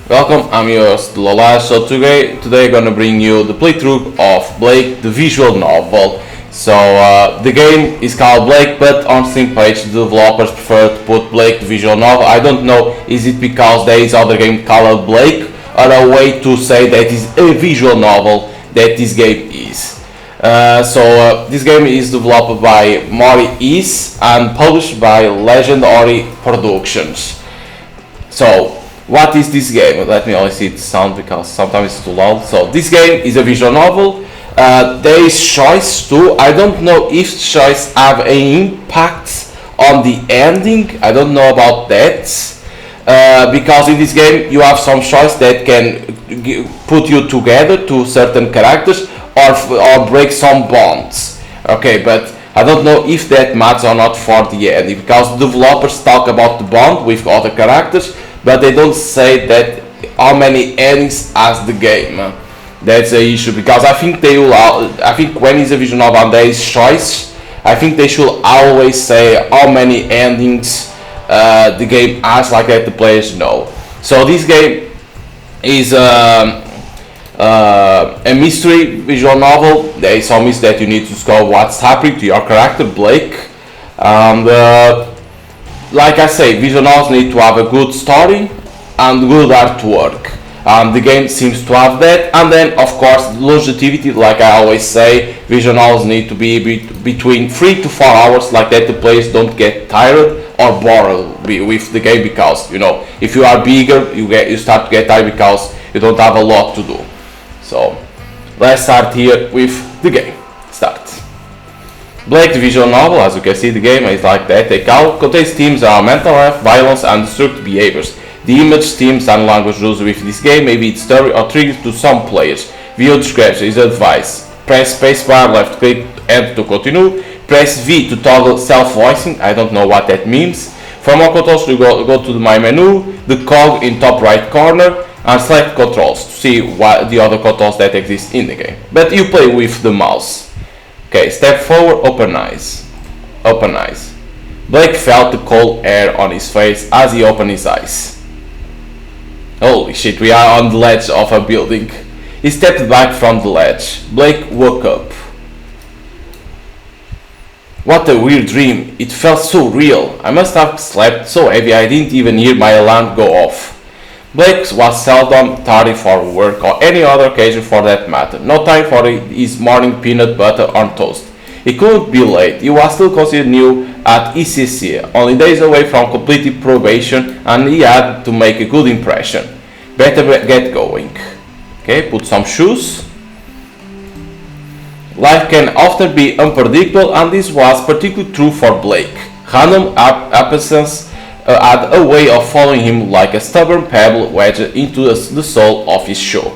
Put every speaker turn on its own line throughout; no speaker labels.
Welcome, I'm your host theloladass. So today I'm gonna bring you the playthrough of Blake, the visual novel. The game is called Blake, but on Steam page the developers prefer to put Blake, the visual novel. I don't know, is it because there is other game called Blake, or a way to say that is a visual novel that this game is. This game is developed by Mori East and published by Legendary Productions. So, what is this game? Let me only see the sound because sometimes it's too loud. So this game is a visual novel. There is choice too. I don't know if choice have an impact on the ending. I don't know about that. Because in this game you have some choice that can put you together to certain characters or break some bonds. Okay, but I don't know if that matters or not for the ending because developers talk about the bond with other characters, but they don't say that how many endings has the game. That's the issue because I think they will. I think when it's a visual novel and there is choice, I think they should always say how many endings the game has, like that the players know. So this game is a mystery visual novel. There is some mystery that you need to discover what's happening to your character Blake, and like I say, visual novels need to have a good story and good artwork. The game seems to have that, and then of course longevity. Like I always say, visual novels need to be between 3 to 4 hours, like that the players don't get tired or bored with the game, because if you are bigger, you start to get tired because you don't have a lot to do. So let's start here with the game. Start. Blake, the visual novel, as you can see, the game is like that. They contains themes around mental health, violence, and destructive behaviors. The image, themes, and language rules with this game may be disturbing or triggering to some players. Video description is advice. Press spacebar, left click, enter to continue. Press V to toggle self-voicing. I don't know what that means. For more controls, you go to my menu, the cog in top right corner, and select controls to see what the other controls that exist in the game. But you play with the mouse. Okay, step forward, open eyes. Open eyes. Blake felt the cold air on his face as he opened his eyes. Holy shit, we are on the ledge of a building. He stepped back from the ledge. Blake woke up. What a weird dream. It felt so real. I must have slept so heavy I didn't even hear my alarm go off. Blake was seldom tardy for work or any other occasion for that matter. No time for his morning peanut butter on toast. He couldn't be late. He was still considered new at ECC, only days away from completing probation, and he had to make a good impression. Better get going. Okay, put some shoes. Life can often be unpredictable, and this was particularly true for Blake. Random absences had a way of following him like a stubborn pebble wedged into the soul of his shoe.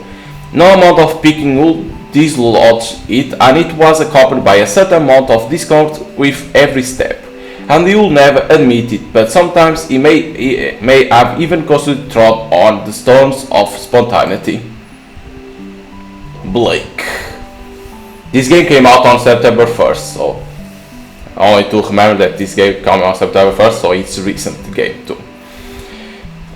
No amount of picking would dislodge it, and it was accompanied by a certain amount of discomfort with every step. And he will never admit it, but sometimes he may have even constantly trod on the stones of spontaneity. Blake. This game came out on September 1st, so only to remember that this game came on September 1st, so it's a recent game too.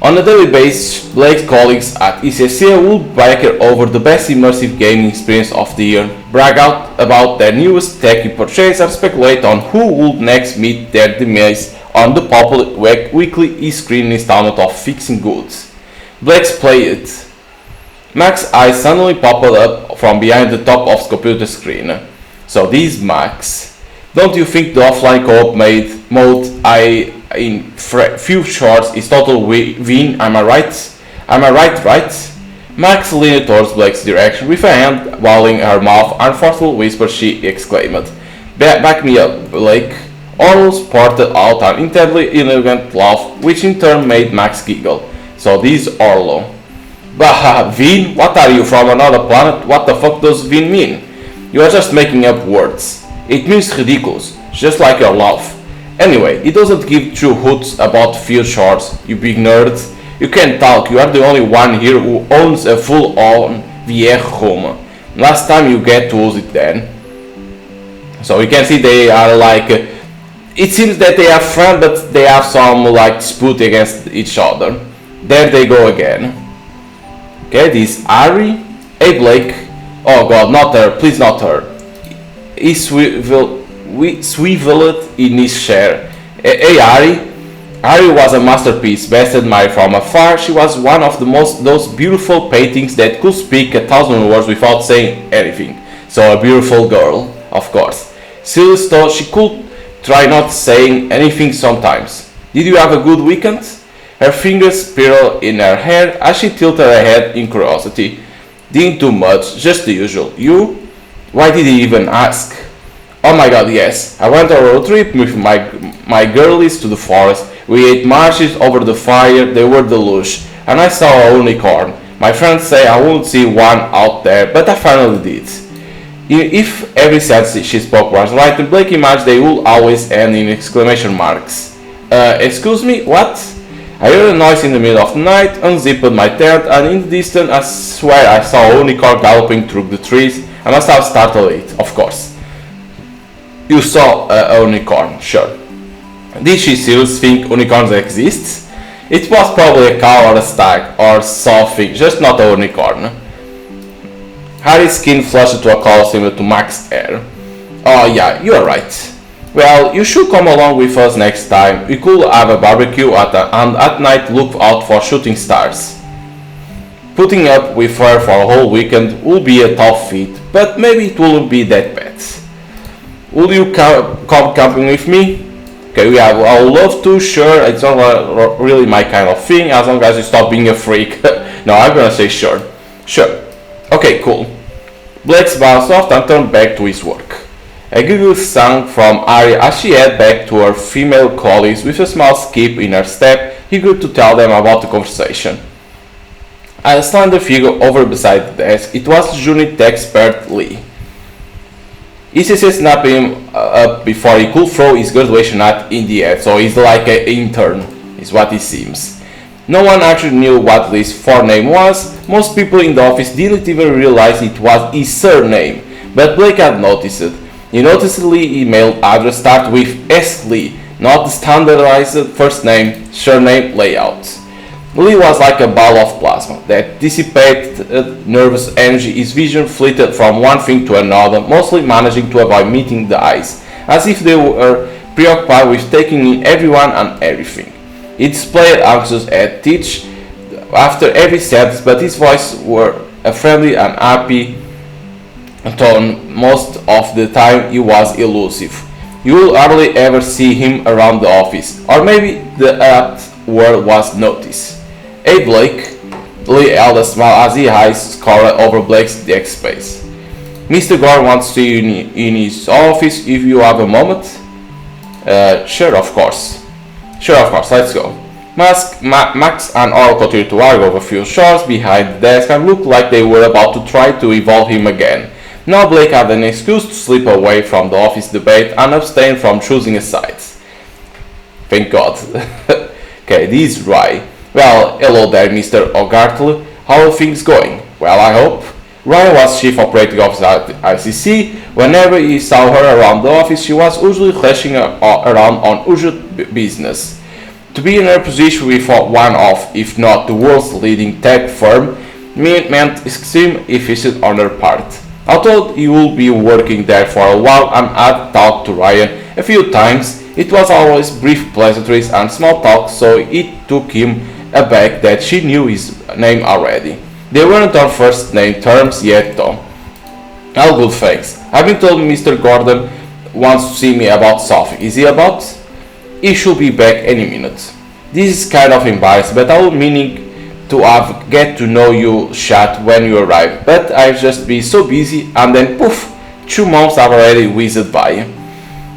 On a daily basis, Blake's colleagues at ECC would bicker over the best immersive gaming experience of the year, brag out about their newest techie purchase, and speculate on who would next meet their demise on the popular weekly e-screen installment of Fixing Goods. Blake's Play It. Max's eyes suddenly popped up from behind the top of the computer screen. So this Max. Don't you think the offline co-op mode in few shorts is total win? Am I right? Am I right? Max leaned towards Blake's direction with a hand wallowing her mouth, and forceful whisper she exclaimed. Back me up, Blake. Orlo sported out an intensely elegant laugh, which in turn made Max giggle. So this Orlo. Bah, Vin? What are you, from another planet? What the fuck does Vin mean? You are just making up words. It means ridiculous, just like your laugh. Anyway, it doesn't give two hoots about field shorts, you big nerd. You can talk, you are the only one here who owns a full-on VR room. Last time you get to use it then. So you can see they are like... it seems that they are friends, but they have some like dispute against each other. There they go again. Okay, this Harry. Hey Blake. Oh god, not her, please not her. He swiveled in his chair. Hey Harry. Harry was a masterpiece, best admired from afar. She was one of those beautiful paintings that could speak 1,000 words without saying anything. So a beautiful girl, of course. Silas thought she could try not saying anything sometimes. Did you have a good weekend? Her fingers spiraled in her hair as she tilted her head in curiosity. Didn't do much, just the usual. You? Why did he even ask? Oh my god, yes. I went on a road trip with my girlies to the forest. We ate marshes over the fire, they were delicious. And I saw a unicorn. My friends say I wouldn't see one out there, but I finally did. If every sentence she spoke was right, in Blake imagined they would always end in exclamation marks. Excuse me, what? I heard a noise in the middle of the night, unzipped my tent, and in the distance I swear I saw a unicorn galloping through the trees. I must have startled it, of course. You saw a unicorn, sure. Did she seriously think unicorns exist? It was probably a cow or a stag or something, just not a unicorn. Harry's skin flushed to a color similar to Max's hair. Oh yeah, you are right. Well, you should come along with us next time. We could have a barbecue and at night look out for shooting stars. Putting up with her for a whole weekend will be a tough feat, but maybe it won't be that bad. Will you come camping with me? Okay, yeah, I would love to, sure. It's not really my kind of thing, as long as you stop being a freak. No, I'm gonna say sure. Sure. Okay, cool. Blake bounced off and turned back to his work. A giggle sang from Ari as she headed back to her female colleagues with a small skip in her step, eager to tell them about the conversation. I slid the figure over beside the desk. It was unit expert Lee. ECC snapped him up before he could throw his graduation hat in the air, so he's like an intern, is what it seems. No one actually knew what Lee's forename was. Most people in the office didn't even realize it was his surname, but Blake had noticed it. He noticed Lee's email address started with S. Lee, not the standardized first name, surname layout. Lee was like a ball of plasma that dissipated nervous energy. His vision flitted from one thing to another, mostly managing to avoid meeting the eyes, as if they were preoccupied with taking in everyone and everything. He displayed anxious at Teach after every sentence, but his voice were a friendly and happy tone. Most of the time he was elusive. You will hardly ever see him around the office, or maybe the word was noticed. Hey Blake, Lee held a smile as his eyes scoured over Blake's desk space. Mr. Gore wants to see you in his office if you have a moment. Sure of course, let's go. Max and Oral continued to argue over a few shots behind the desk and looked like they were about to try to involve him again. Now Blake had an excuse to slip away from the office debate and abstain from choosing a side. Thank God. Okay, this is Rye. Well, hello there, Mr. O'Gartle. How are things going? Well, I hope. Ryan was chief operating officer at ICC. Whenever he saw her around the office, she was usually flashing around on urgent business. To be in her position with one of, if not the world's leading tech firm, meant extreme efficiency on her part. Although he would be working there for a while and had talked to Ryan a few times, it was always brief pleasantries and small talk, so it took him aback that she knew his name already. They weren't on first name terms yet though. All good, thanks. I've been told Mr. Gordon wants to see me about something. Is he about? He should be back any minute. This is kind of embarrassing, but I was meaning to have get to know you chat when you arrive, but I've just been so busy, and then poof, 2 months have already whizzed by.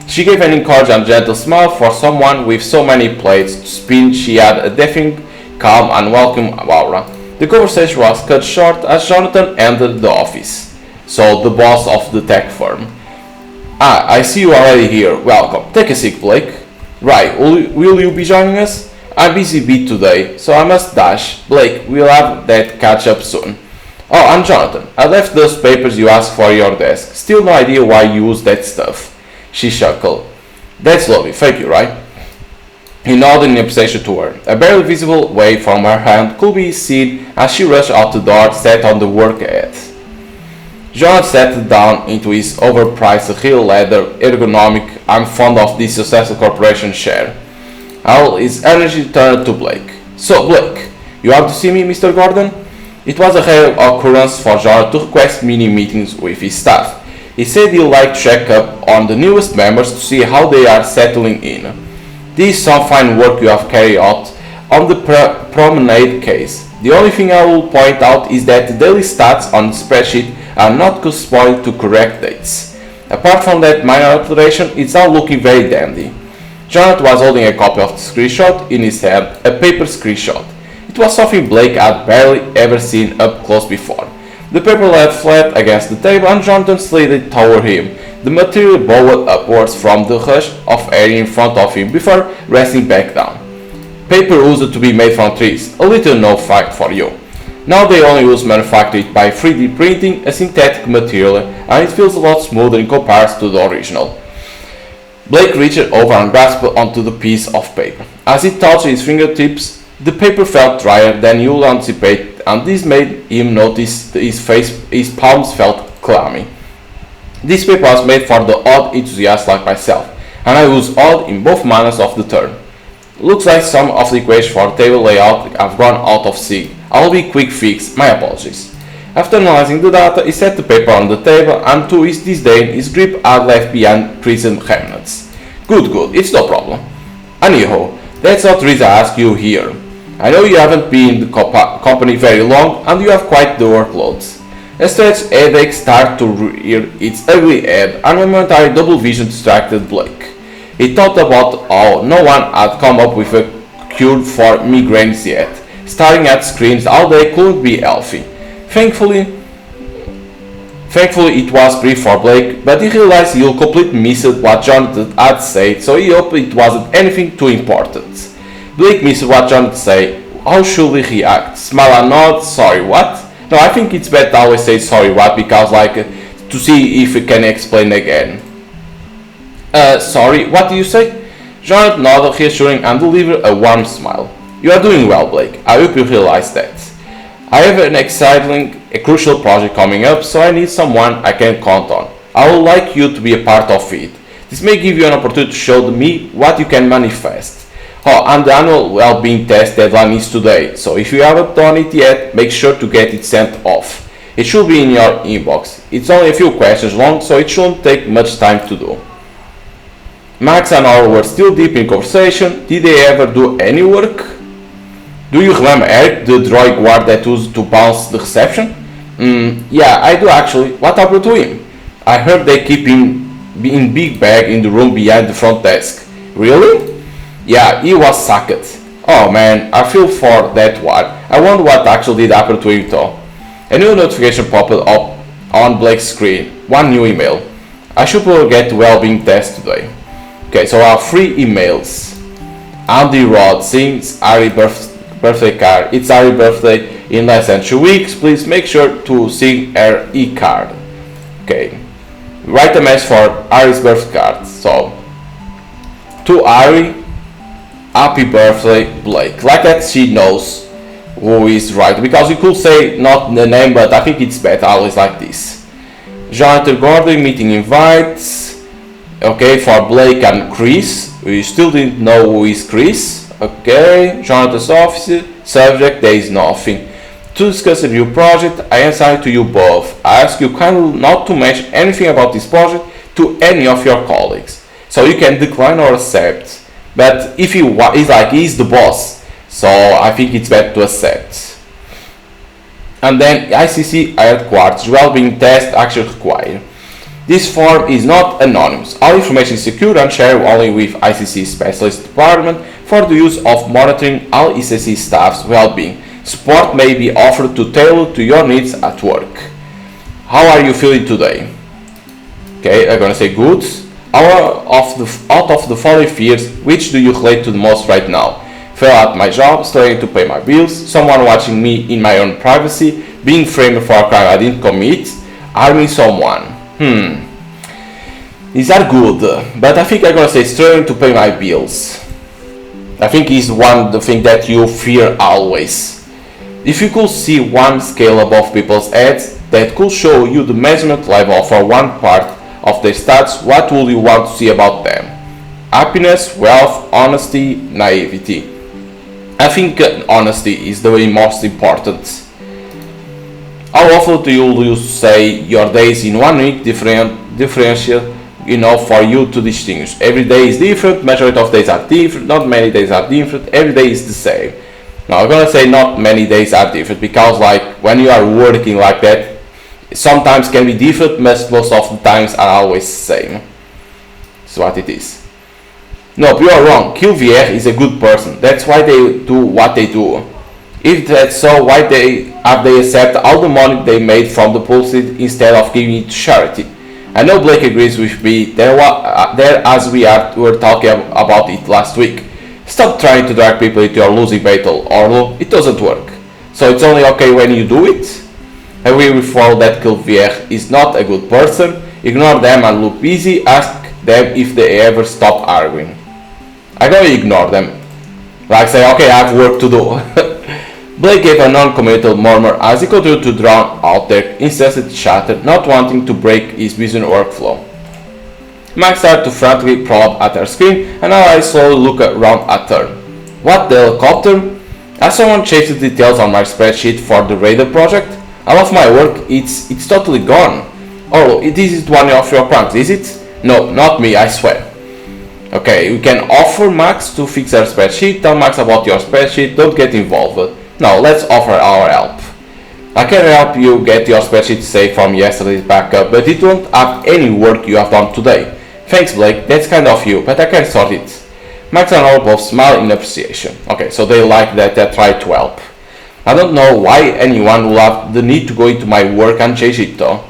She gave an encouraging and gentle smile. For someone with so many plates to spin, she had a deafening, calm and welcome aura. The conversation was cut short as Jonathan entered the office. So, the boss of the tech firm. Ah, I see you already here. Welcome. Take a seat, Blake. Right, will you be joining us? I'm busy beat today, so I must dash. Blake, we'll have that catch up soon. Oh, I'm Jonathan. I left those papers you asked for your desk. Still no idea why you use that stuff. She chuckled. That's lovely, thank you, right? He nodded in appreciation to her. A barely visible wave from her hand could be seen as she rushed out the door, set on the work ahead. John sat down into his overpriced heel leather ergonomic "I'm fond of this successful corporation" chair. All his energy turned to Blake. "So, Blake, you have to see me, Mr. Gordon?" It was a rare occurrence for John to request mini meetings with his staff. He said he'd like to check up on the newest members to see how they are settling in. "This is some fine work you have carried out on the promenade case. The only thing I will point out is that the daily stats on the spreadsheet are not corresponding to correct dates. Apart from that minor alteration, it's all looking very dandy." Jonathan was holding a copy of the screenshot in his hand, a paper screenshot. It was something Blake had barely ever seen up close before. The paper lay flat against the table and Jonathan slid it toward him. The material bowed upwards from the rush of air in front of him before resting back down. "Paper used to be made from trees, a little no fact for you. Now they only use manufactured by 3D printing a synthetic material and it feels a lot smoother in comparison to the original." Blake reached over and grasped onto the piece of paper. As he touched his fingertips, the paper felt drier than you would anticipate, and this made him notice his palms felt clammy. "This paper was made for the odd enthusiast like myself, and I use odd in both manners of the term. Looks like some of the equations for table layout have gone out of sync. I'll be quick fix, my apologies." After analyzing the data, he set the paper on the table and to his disdain, his grip had left behind crimson remnants. Good, it's no problem. Anyhow, that's not the reason I ask you here. I know you haven't been in the company very long and you have quite the workloads." A stretched headache started to rear its ugly head and a momentary double vision distracted Blake. He thought about how no one had come up with a cure for migraines yet. Staring at screens all day couldn't be healthy. Thankfully it was brief for Blake, but he realized he'll completely missed what Jonathan had said, so he hoped it wasn't anything too important. Blake missed what Jonathan said. How should he react? Smile and nod? Sorry, what? No, I think it's better to always say sorry, what, because to see if he can explain again. Sorry, what do you say? Jonathan nodded, reassuring, and delivered a warm smile. "You are doing well, Blake. I hope you realize that. I have an exciting, a crucial project coming up, so I need someone I can count on. I would like you to be a part of it. This may give you an opportunity to show me what you can manifest. Oh, and the annual well-being test deadline is today, so if you haven't done it yet, make sure to get it sent off. It should be in your inbox. It's only a few questions long, so it shouldn't take much time to do." Max and I were still deep in conversation. Did they ever do any work? "Do you remember Eric, the droid guard that used to bounce the reception?" Yeah, I do actually. What happened to him?" "I heard they keep him in big bag in the room behind the front desk." "Really?" "Yeah, he was sacked." "Oh man, I feel for that one. I wonder what actually did happen to him though." A new notification popped up on Blake's screen. One new email. "I should probably get the well-being test today." Okay, so our 3 emails. Andy Rod sings Harry birthday card. "It's Harry birthday in less than 2 weeks. Please make sure to sing her e-card." Okay. Write a message for Harry's birthday card. So, to Harry, happy birthday, Blake. Like that she knows who is right. Because you could say not the name, but I think it's better always like this. Jonathan Gordon meeting invites. Okay, for Blake and Chris. We still didn't know who is Chris. Okay, Jonathan's office. Subject, there is nothing. To discuss a new project, I assign to you both. I ask you kindly not to mention anything about this project to any of your colleagues. So you can decline or accept. But if he's the boss, so I think it's better to accept. And then ICC headquarters, well-being test action required. This form is not anonymous. All information is secure and shared only with ICC specialist department for the use of monitoring all ICC staff's well-being. Support may be offered to tailor to your needs at work. How are you feeling today? Okay, I'm gonna say good. Out of the following fears, which do you relate to the most right now? Fail at my job, struggling to pay my bills, someone watching me in my own privacy, being framed for a crime I didn't commit, harming someone. These are good, but I think I'm gonna say struggling to pay my bills. I think is the thing that you fear always. If you could see one scale above people's heads that could show you the measurement level for one part of their stats, what would you want to see about them? Happiness, wealth, honesty, naivety. I think honesty is the most important. How often do you say your days in 1 week differentiate enough for you to distinguish? Every day is different, majority of days are different, not many days are different, every day is the same. Now I'm gonna say not many days are different because like when you are working like that, sometimes can be different, most of the times are always the same. That's what it is. No, you are wrong. QVR is a good person. That's why they do what they do. If that's so, why they accept all the money they made from the publicity instead of giving it to charity? I know Blake agrees with me there as were talking about it last week. Stop trying to drag people into your losing battle, or it doesn't work. So it's only okay when you do it? And we follow that QVR is not a good person. Ignore them and look busy. Ask them if they ever stop arguing. I'm gonna ignore them. Like say, okay, I have work to do. Blake gave a non-committal murmur as he continued to drown out their incessant chatter, not wanting to break his busy workflow. Max started to frantically probe at her screen, and now I slowly look around at her. What, the helicopter? Has someone changed the details on my spreadsheet for the radar project? I love my work, it's totally gone. Oh, this is one of your pranks, is it? No, not me, I swear. Okay, we can offer Max to fix her spreadsheet. Tell Max about your spreadsheet, don't get involved. Now, let's offer our help. I can help you get your spreadsheet saved from yesterday's backup, but it won't have any work you have done today. Thanks Blake, that's kind of you, but I can sort it. Max and Earl both smile in appreciation. Okay, so they like that I tried to help. I don't know why anyone will have the need to go into my work and change it though.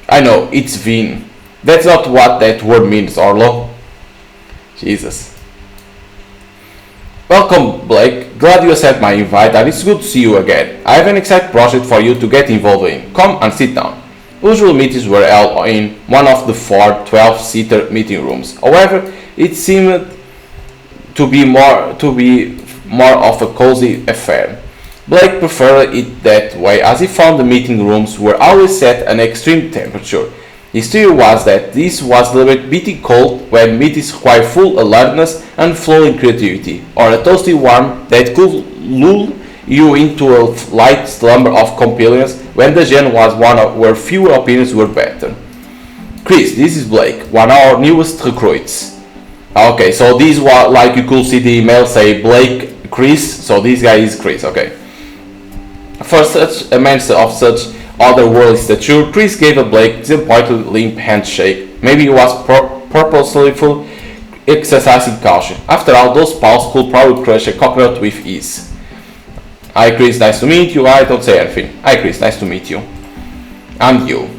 I know, it's Vin. That's not what that word means, Orlo. Jesus. Welcome Blake, glad you accepted my invite and it's good to see you again. I have an exciting project for you to get involved in. Come and sit down. Usual meetings were held in one of the 4 12-seater meeting rooms. However, it seemed to be more of a cozy affair. Blake preferred it that way as he found the meeting rooms were always set at an extreme temperature. His theory was that this was a little bit bitty cold when meetings require full alertness and flowing creativity, or a toasty one that could lull you into a light slumber of compliance when the gen was one where fewer opinions were better. Chris, this is Blake, one of our newest recruits. Okay, so this was like you could see the email say Blake, Chris, so this guy is Chris, okay. For such a man of such otherworldly stature, Chris gave a Blake disappointed limp handshake. Maybe he was purposefully exercising caution. After all, those paws could probably crush a coconut with ease. Hi Chris, nice to meet you. I don't say anything. Hi Chris, nice to meet you. And you.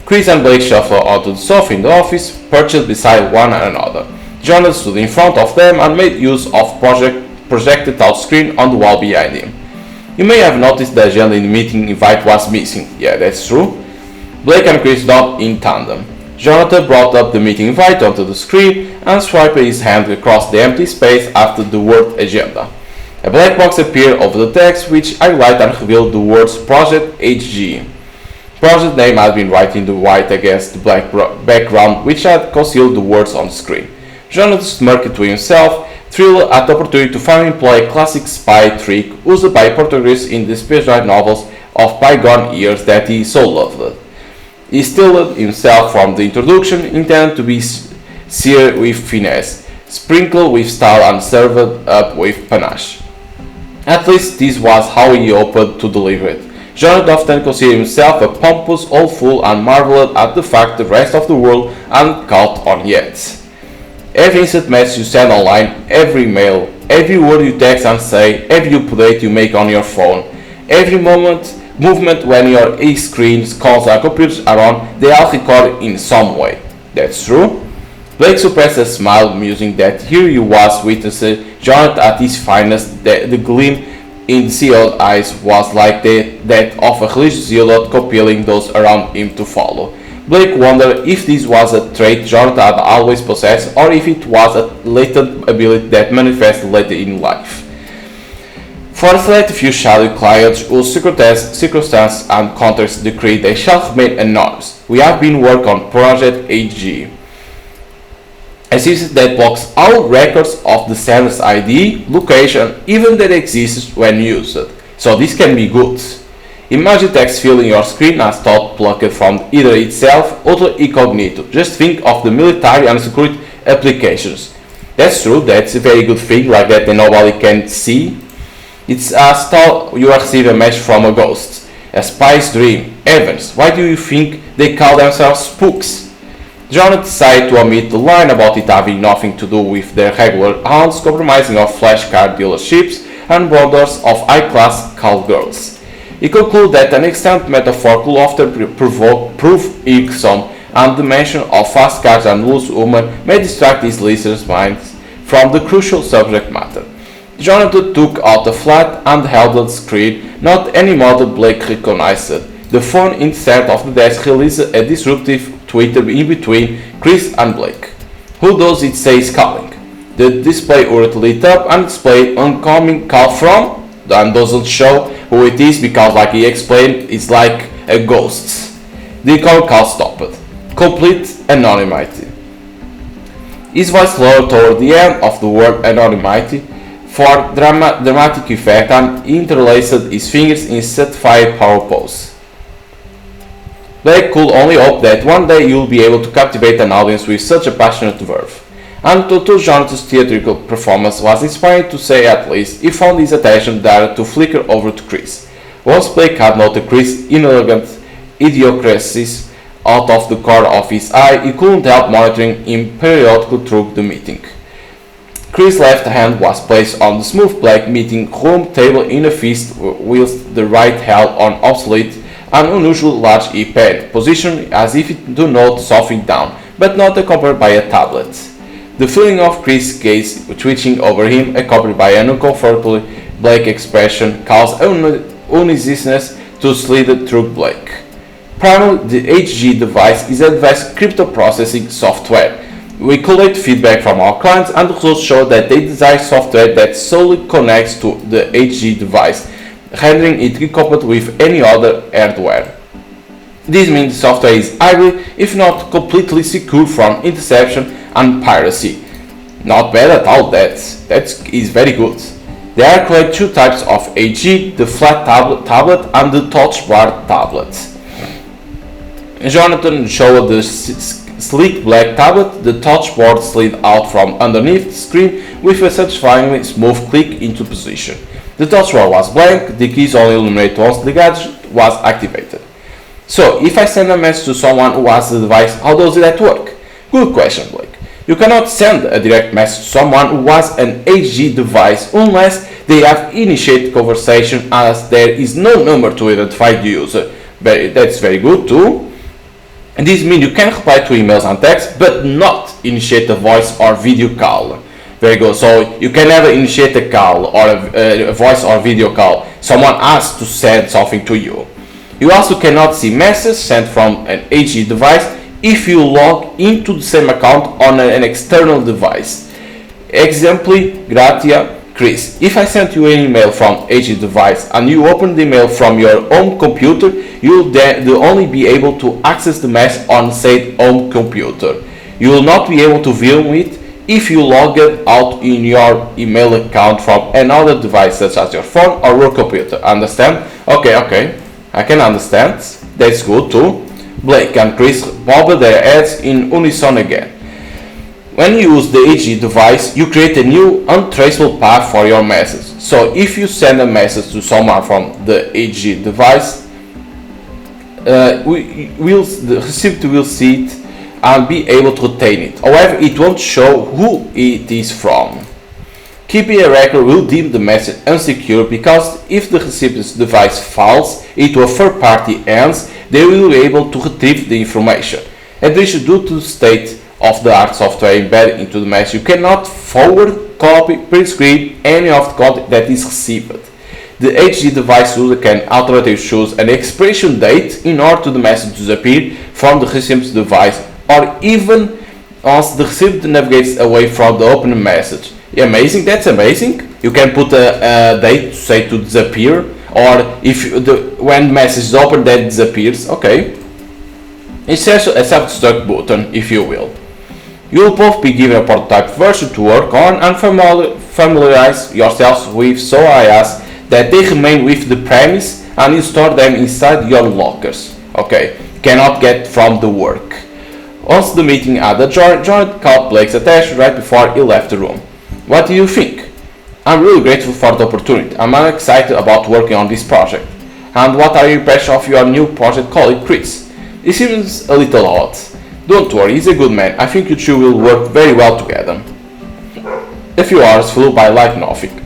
Chris and Blake shuffled onto the sofa in the office, perched beside one another. Jonathan stood in front of them and made use of projected touchscreen on the wall behind him. You may have noticed the agenda in the meeting invite was missing. Yeah, that's true. Blake and Chris nodded in tandem. Jonathan brought up the meeting invite onto the screen and swiped his hand across the empty space after the word agenda. A black box appeared over the text which highlighted and revealed the words Project HG. Project name had been written in white against the black background which had concealed the words on the screen. Jonathan smirked to himself, thrilled at the opportunity to finally employ a classic spy trick used by Portuguese in the space novels of bygone years that he so loved. He styled himself from the introduction, intended to be seared with finesse, sprinkled with style and served up with panache. At least this was how he hoped to deliver it. Jonathan often considered himself a pompous old fool and marveled at the fact the rest of the world hadn't caught on yet. Every instant message you send online, every mail, every word you text and say, every update you make on your phone, every movement when your e-screens, calls and computers are on, they all record in some way. That's true. Blake suppressed a smile, musing that here he was witnessing Jonathan at his finest. The gleam in the CEO's eyes was like that of a religious zealot compelling those around him to follow. Blake wondered if this was a trait Jonathan had always possessed or if it was a latent ability that manifested later in life. For a select few shadow clients whose circumstances and context decree they shall remain anonymous, we have been working on Project HG, a system that blocks all records of the sender's ID, location, even that exists when used. So this can be good. Imagine text filling your screen as thought plucked from either itself or incognito. Just think of the military and security applications. That's true, that's a very good thing, like that nobody can see. It's as though you receive a message from a ghost, a spy's dream. Heavens, why do you think they call themselves spooks? John decided to omit the line about it having nothing to do with their regular haunts, compromising of flashcard dealerships and borders of high-class cowgirls. He concluded that an extant metaphor could often prove irksome, and the mention of fast cars and loose women may distract his listeners' minds from the crucial subject matter. Jonathan took out a flat and held the screen. Not any model Blake recognized it. The phone instead of the desk released a disruptive tweeter in between Chris and Blake. Who does it say is calling? The display hurriedly lit up and displayed incoming call from, and doesn't show who it is because, like he explained, it's like a ghost. The call stopped. Complete anonymity. His voice lowered toward the end of the word anonymity for dramatic effect, and interlaced his fingers in satisfied power pose. Blake could only hope that one day you'll be able to captivate an audience with such a passionate verve. And although Jonathan's theatrical performance was inspiring to say at least, he found his attention directed to flicker over to Chris. Once Blake had noted Chris' inelegant idiosyncrasies out of the corner of his eye, he couldn't help monitoring him periodically through the meeting. Chris' left hand was placed on the smooth black meeting room table in a fist, whilst the right held on obsolete and unusual large e-pen, positioned as if it to note something down, but not accompanied by a tablet. The feeling of Chris' gaze twitching over him, accompanied by an uncomfortably Blake expression, caused uneasiness to slide through Blake. Primarily, the HG device is advanced crypto processing software. We collect feedback from our clients, and the results show that they desire software that solely connects to the HG device, rendering it incompatible with any other hardware. This means the software is highly, if not completely, secure from interception and piracy. Not bad at all, that is very good. There are currently two types of HG, the flat tablet and the touch bar tablet. Jonathan showed the sleek black tablet. The touchboard slid out from underneath the screen with a satisfyingly smooth click into position. The touchbar was blank, the keys only illuminate once the gadget was activated. So, if I send a message to someone who has the device, how does that work? Good question, Blake. You cannot send a direct message to someone who has an HG device unless they have initiated conversation, as there is no number to identify the user. That's very good too. And this means you can reply to emails and texts, but not initiate a voice or video call. Very good. So you can never initiate a call or a voice or video call. Someone asks to send something to you. You also cannot see messages sent from an HG device if you log into the same account on an external device. Exempli gratia Chris. If I sent you an email from HG device and you open the email from your home computer, you'll only be able to access the message on said home computer. You will not be able to view it if you log it out in your email account from another device such as your phone or work computer. Understand? Okay, I can understand. That's good too. Blake and Chris bobbed their heads in unison again. When you use the HG device, you create a new untraceable path for your message. So if you send a message to someone from the HG device, the recipient will see it and be able to retain it. However, it won't show who it is from. Keeping a record will deem the message unsecure because if the recipient's device falls into a third-party hands, they will be able to retrieve the information. Additionally, due to the state of the art software embedded into the message, you cannot forward, copy, print screen any of the content that is received. The HD device user can automatically choose an expiration date in order to the message to disappear from the recipient's device, or even once the recipient navigates away from the open message. Amazing, that's amazing. You can put a date to say to disappear, or if when the message is open that disappears. Okay. It's also a self-destruct button, if you will. You will both be given a prototype version to work on and familiarize yourselves with, so I ask that they remain with the premise and you store them inside your lockers. Okay, cannot get from the work. Once the meeting had adjourned, called Blake's attention right before he left the room. What do you think? I'm really grateful for the opportunity. I'm excited about working on this project. And what are your impressions of your new project colleague Chris? He seems a little odd. Don't worry, he's a good man. I think you two will work very well together. A few hours flew by like nothing.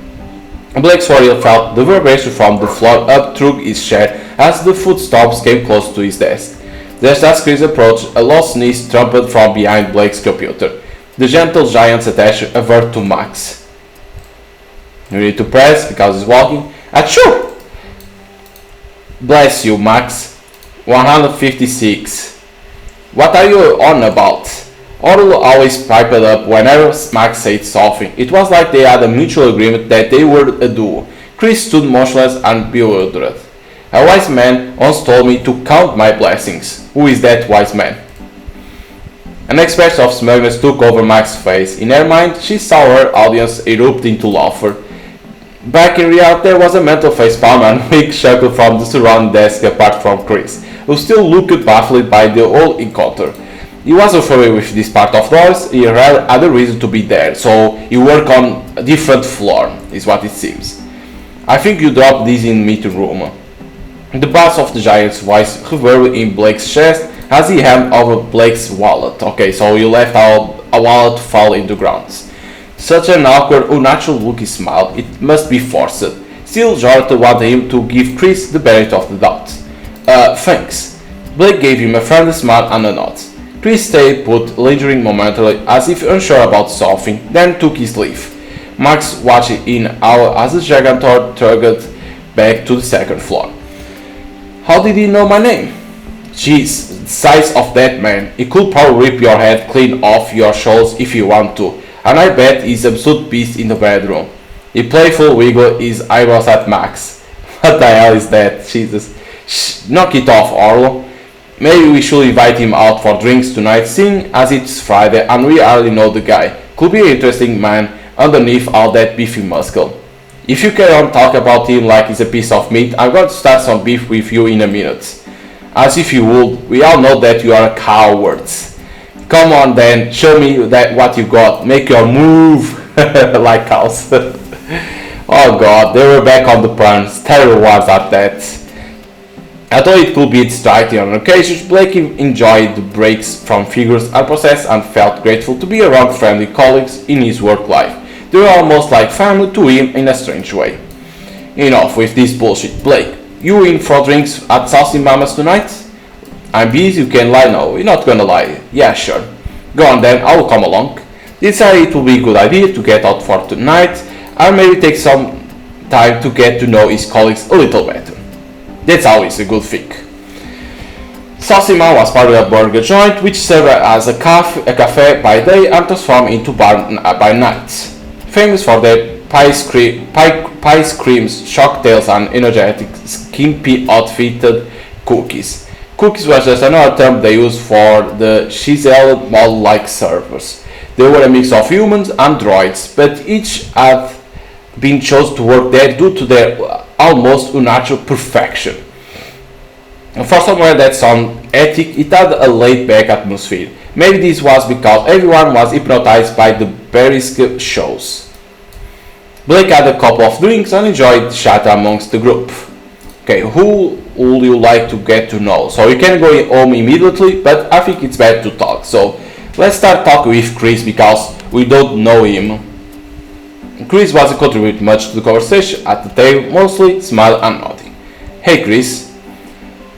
Blake's warrior felt the vibration from the floor up through his chair as the footsteps came close to his desk. Just as Chris approached, a low sneeze trumpeted from behind Blake's computer. The gentle giant's attention averted to Max. You need to press because he's walking. Achoo! Bless you, Max. 156. What are you on about? Orlo always piped up whenever Max said something. It was like they had a mutual agreement that they were a duo. Chris stood motionless and bewildered. A wise man once told me to count my blessings. Who is that wise man? An expression of smugness took over Max's face. In her mind, she saw her audience erupt into laughter. Back in reality, there was a mental facepalm and weak chuckle from the surrounding desk apart from Chris, who still looked baffled by the whole encounter. He wasn't familiar with this part of Lois, he had other reason to be there, so he worked on a different floor, is what it seems. I think you dropped this in the meeting room. The bass of the giant's voice reverberated in Blake's chest as he handed over Blake's wallet. Okay, so you left a wallet fall in the ground. Such an awkward, unnatural look he smiled. It must be forced. Still, Jonathan wanted him to give Chris the benefit of the doubt. Thanks. Blake gave him a friendly smile and a nod. Chris stayed put, lingering momentarily as if unsure about something, then took his leave. Max watched in awe as the Gigantor trudged back to the second floor. How did he know my name? Jeez, the size of that man. He could probably rip your head clean off your shoulders if you want to, and I bet he's an absolute beast in the bedroom. He playfully wiggled his eyebrows at Max. What the hell is that? Jesus. Shh, knock it off, Orlo. Maybe we should invite him out for drinks tonight, seeing as it's Friday and we already know the guy. Could be an interesting man underneath all that beefy muscle. If you carry on talk about him like he's a piece of meat, I'm going to start some beef with you in a minute. As if you would, we all know that you are cowards. Come on then, show me that what you got. Make your move. Like cows. Oh god, they were back on the pruns. Terrible ones at that. Although it could be distracting on occasions, Blake enjoyed the breaks from figures and process and felt grateful to be around friendly colleagues in his work life. They were almost like family to him in a strange way. Enough with this bullshit, Blake. You in for drinks at Saucy Mama's tonight? I'm busy, you can lie now. You're not gonna lie. Yeah, sure. Go on then, I'll come along. Decided it would be a good idea to get out for tonight and maybe take some time to get to know his colleagues a little better. That's always a good thing. Saucy Mama was part of a burger joint which served as a cafe by day and transformed into bar by night. Famous for their pies, creams, shocktails and energetic, skimpy outfitted cookies. Cookies was just another term they used for the chiseled model-like servers. They were a mix of humans and droids, but each had been chosen to work there due to their almost unnatural perfection. For somewhere that sounded ethic, it had a laid-back atmosphere. Maybe this was because everyone was hypnotized by the Beresque shows. Blake had a couple of drinks and enjoyed the chat amongst the group. Okay, who would you like to get to know? So you can go home immediately, but I think it's better to talk. So let's start talking with Chris because we don't know him. Chris wasn't contributing much to the conversation at the table, mostly smiling and nodding. Hey Chris,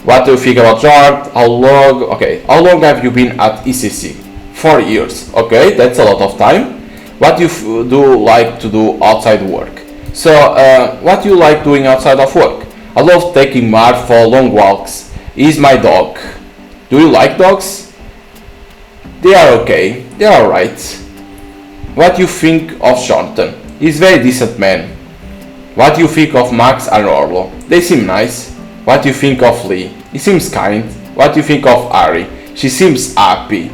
what do you think about Jard? How long have you been at ECC? 4 years. Okay, that's a lot of time. What do you like to do outside work? So, what do you like doing outside of work? I love taking Marv for long walks. He's my dog. Do you like dogs? They are okay. They are alright. What do you think of Jonathan? He's a very decent man. What do you think of Max and Orlo? They seem nice. What do you think of Lee? He seems kind. What do you think of Ari? She seems happy.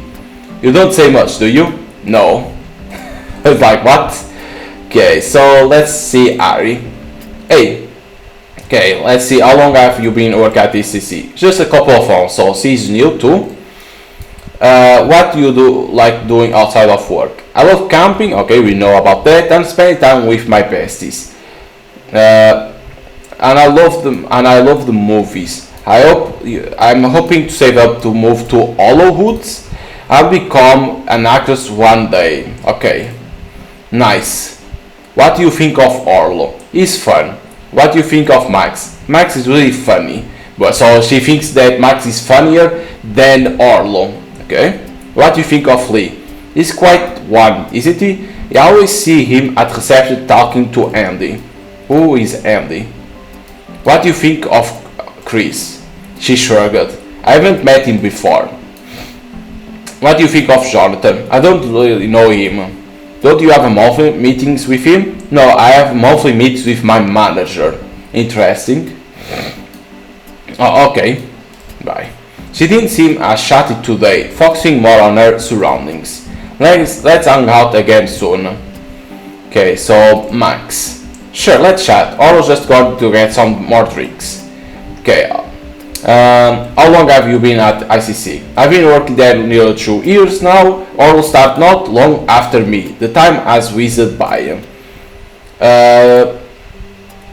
You don't say much, do you? No. It's like, what? Okay, so let's see Ari. Hey. Okay, let's see, how long have you been working at ECC? Just a couple of months, so she's new too. What do you like doing outside of work? I love camping, okay, we know about that, and spending time with my besties. And I love the movies. I'm hoping to save up to move to Hollowwoods. I'll become an actress one day. Okay, nice. What do you think of Orlo? He's fun. What do you think of Max? Max is really funny. But so she thinks that Max is funnier than Orlo. Okay. What do you think of Lee? He's quite one, isn't he? I always see him at reception talking to Andy. Who is Andy? What do you think of Chris? She shrugged. I haven't met him before. What do you think of Jonathan? I don't really know him. Don't you have monthly meetings with him? No, I have monthly meetings with my manager. Interesting. Oh, okay. Bye. She didn't seem as chatty today, focusing more on her surroundings. Let's hang out again soon. Okay, so Max. Sure, let's chat. Orlo's just going to get some more drinks. Okay. How long have you been at ICC? I've been working there nearly 2 years now. Orlo started not long after me. The time has whizzed by.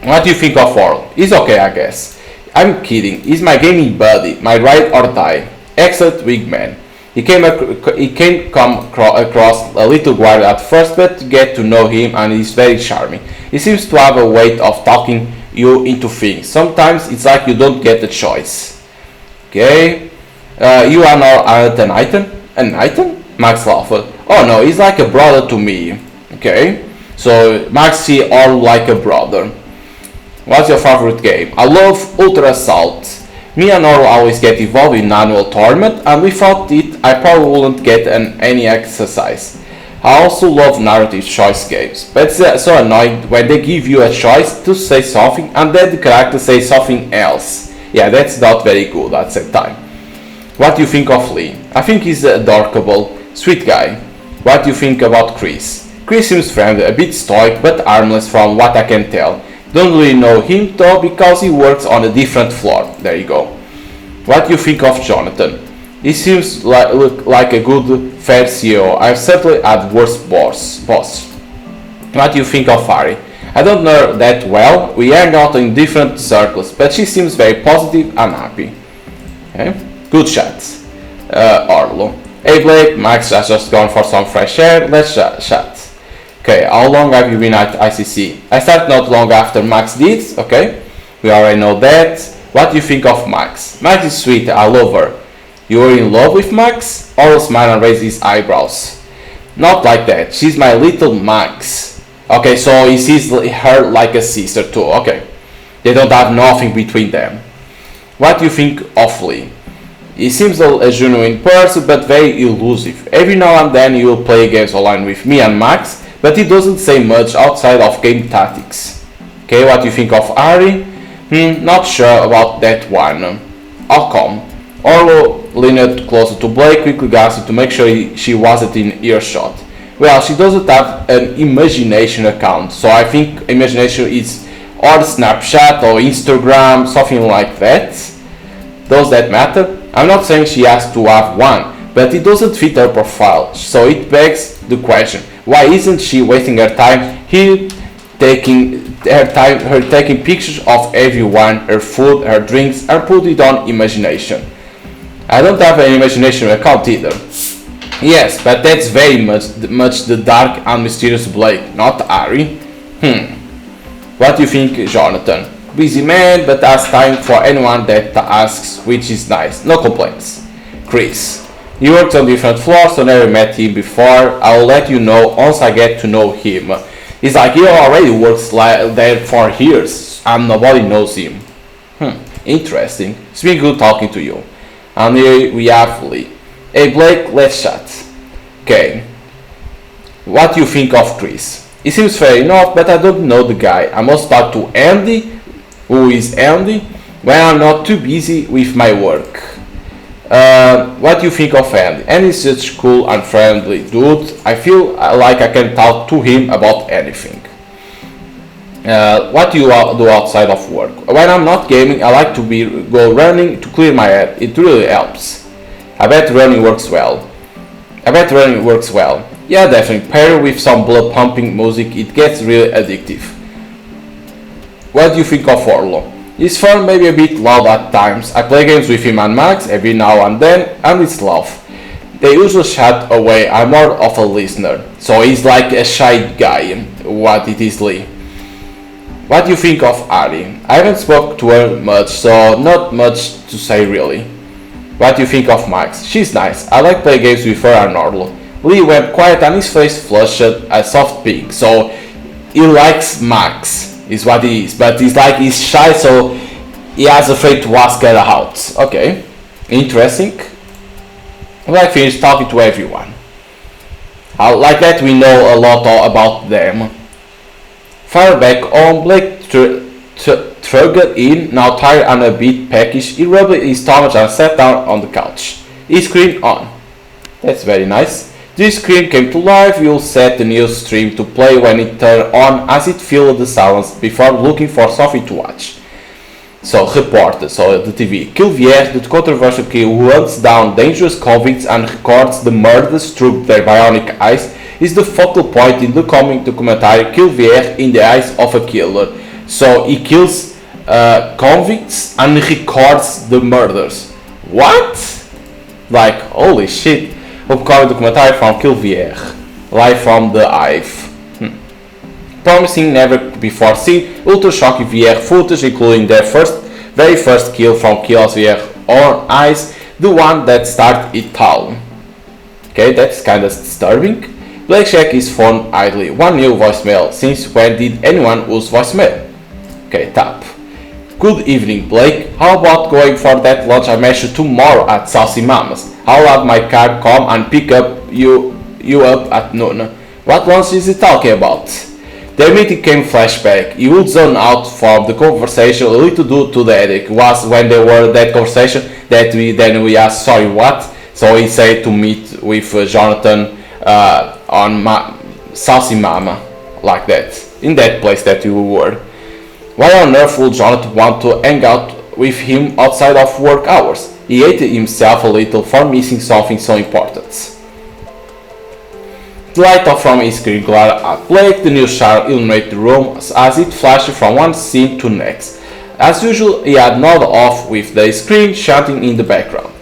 What do you think of Orlo? He's okay, I guess. I'm kidding. He's my gaming buddy, my ride or die. Excellent wingman. He came come across a little weird at first, but to get to know him, and he's very charming. He seems to have a way of talking you into things. Sometimes it's like you don't get a choice. Okay. You are now an item? An item? Max laughed. Oh no, he's like a brother to me. Okay. So Max see all like a brother. What's your favorite game? I love Ultra Assault. Me and Orlo always get involved in annual tournament, and without it I probably wouldn't get any exercise. I also love narrative choice games, but it's so annoying when they give you a choice to say something and then the character says something else. Yeah, that's not very good at the same time. What do you think of Lee? I think he's adorable, sweet guy. What do you think about Chris? Chris seems friendly, a bit stoic but harmless from what I can tell. Don't really know him though because he works on a different floor. There you go. What do you think of Jonathan? He seems like a good, fair CEO. I've certainly had worse boss. What do you think of Ari? I don't know that well. We hang out in different circles, but she seems very positive and happy. Okay. Good shots. Orlo. Hey Blake, Max has just gone for some fresh air. Let's chat. Okay, how long have you been at ICC? I started not long after Max did. Okay, we already know that. What do you think of Max? Max is sweet. I love her. You were in love with Max? Orlo smiled and raised his eyebrows. Not like that. She's my little Max. Okay, so he sees her like a sister too. Okay, they don't have nothing between them. What do you think of Lee? He seems a genuine person, but very elusive. Every now and then he will play games online with me and Max, but he doesn't say much outside of game tactics. Okay, what do you think of Ari? Not sure about that one. How come? Orlo leaned closer to Blake, quickly glancing to make sure she wasn't in earshot. Well, she doesn't have an imagination account, so I think imagination is or Snapchat or Instagram, something like that. Does that matter? I'm not saying she has to have one, but it doesn't fit her profile, so it begs the question, why isn't she wasting her time here taking pictures of everyone, her food, her drinks, and put it on imagination? I don't have an imagination account either. Yes, but that's very much the dark and mysterious Blake, not Ari. What do you think, Jonathan? Busy man, but has time for anyone that asks, which is nice. No complaints. Chris. He works on different floors, so never met him before. I will let you know once I get to know him. It's like he already works there for years and nobody knows him. Interesting. It's been good talking to you. And here we have Lee. Hey Blake, let's chat. Okay. What do you think of Chris? He seems fair enough, but I don't know the guy. I must talk to Andy. Who is Andy? When I'm not too busy with my work. What do you think of Andy? Andy's such cool and friendly dude. I feel like I can talk to him about anything. What do you do outside of work? When I'm not gaming, I like to go running to clear my head. It really helps. I bet running works well. Yeah, definitely. Pair with some blood pumping music, it gets really addictive. What do you think of Orlo? He's fun, maybe a bit loud at times. I play games with him and Max every now and then, and it's love. They usually chat away. I'm more of a listener, so he's like a shy guy. What it is, Lee? What do you think of Ari? I haven't spoken to her much, so not much to say really. What do you think of Max? She's nice. I like play games with her and Orlo. Lee went quiet and his face flushed a soft pink, so he likes Max. Is what he is, but he's shy, so he is afraid to ask her out. Okay, interesting. Like finished talking to everyone. Like that we know a lot about them. Far back home, Blake trudged in, now tired and a bit peckish. He rubbed his stomach and sat down on the couch. He screen on. That's very nice. This screen came to life. You'll set the news stream to play when it turned on as it filled the silence before looking for something to watch. So, reported, the TV. Kilvier, the controversial killer who hunts down dangerous convicts and records the murders through their bionic eyes, is the focal point in the coming documentary Kilvier in the Eyes of a Killer. So, he kills convicts and records the murders. What? Like, holy shit. Upcoming documentary from Kilvier, live from the Hive. Promising, never before seen, ultra shocking VR footage, including their very first kill from Kilvier on Eyes, the one that started it all. Okay, that's kinda disturbing. Blake checked his phone idly. One new voicemail. Since when did anyone use voicemail? Okay, tap. Good evening, Blake. How about going for that lunch I mentioned tomorrow at Saucy Mama's? I'll have my car come and pick up you up at noon. What lunch is he talking about? Their meeting came flashback. He would zone out from the conversation a little due to the headache. Was when they were that conversation that we asked, sorry, what? So he said to meet with Jonathan on Saucy Mama, like that, in that place that you were. Why on earth would Jonathan want to hang out with him outside of work hours? He hated himself a little for missing something so important. The light off from his screen glared at Blake. The news channel illuminated the room as it flashed from one scene to the next. As usual, he had nodded off with the screen chanting in the background.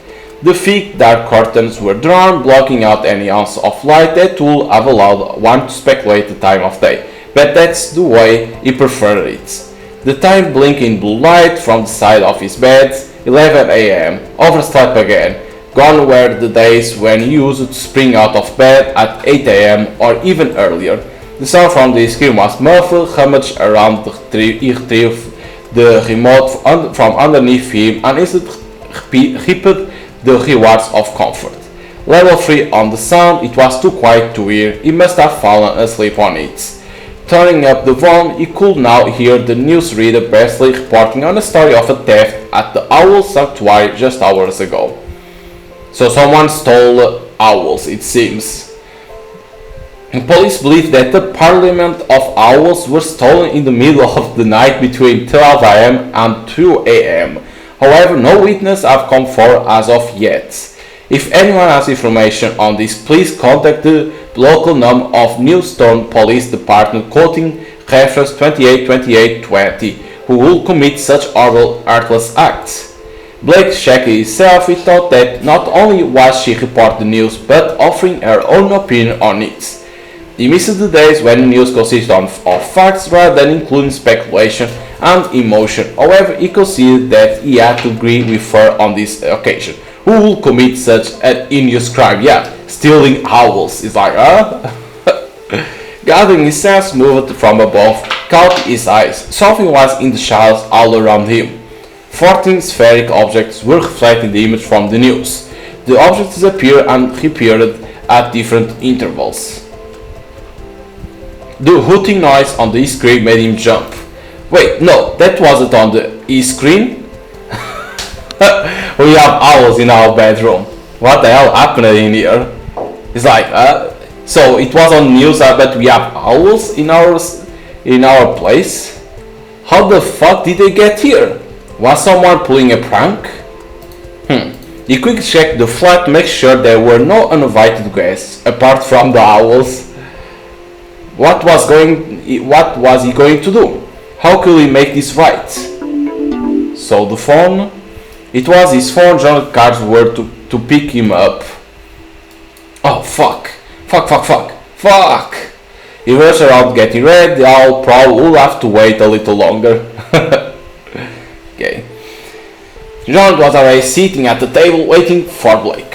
The thick, dark curtains were drawn, blocking out any ounce of light that would have allowed one to speculate the time of day, but that's the way he preferred it. The time blinked in blue light from the side of his bed. 11 a.m. Overslept again. Gone were the days when he used to spring out of bed at 8 a.m. or even earlier. The sound from the screen was muffled, rummaged around he retrieved the remote from underneath him and instantly reaped the rewards of comfort. Level 3 on the sound, it was too quiet to hear. He must have fallen asleep on it. Turning up the volume, he could now hear the newsreader Presley reporting on a story of a theft at the Owl Sanctuary just hours ago. So someone stole owls, it seems. Police believe that the parliament of owls were stolen in the middle of the night between 12 am and 2 am. However, no witnesses have come forward as of yet. If anyone has information on this, please contact the local number of Newstone Police Department quoting reference 282820, who will commit such horrible, heartless acts. Blake checked himself. He thought that not only was she reporting the news, but offering her own opinion on it. He missed the days when the news consisted of facts rather than including speculation and emotion. However, he considered that he had to agree with her on this occasion. Who will commit such an heinous crime? Yeah, stealing owls. It's like, Gathering his sense moved from above, caught his eyes. Something was in the shadows all around him. 14 spherical objects were reflecting the image from the news. The objects appeared and reappeared at different intervals. The hooting noise on the screen made him jump. Wait, no, that wasn't on the screen. We have owls in our bedroom. What the hell happened in here? It's like, so it was on news, but we have owls in our place. How the fuck did they get here? Was someone pulling a prank? He quickly checked the flat to make sure there were no uninvited guests apart from the owls. What was he going to do? How could he make this right? So the phone. It was his phone. Jonathan cards were to pick him up. Oh fuck. Fuck! He rushed around getting ready. The owl probably will have to wait a little longer. Okay. John was already sitting at the table waiting for Blake.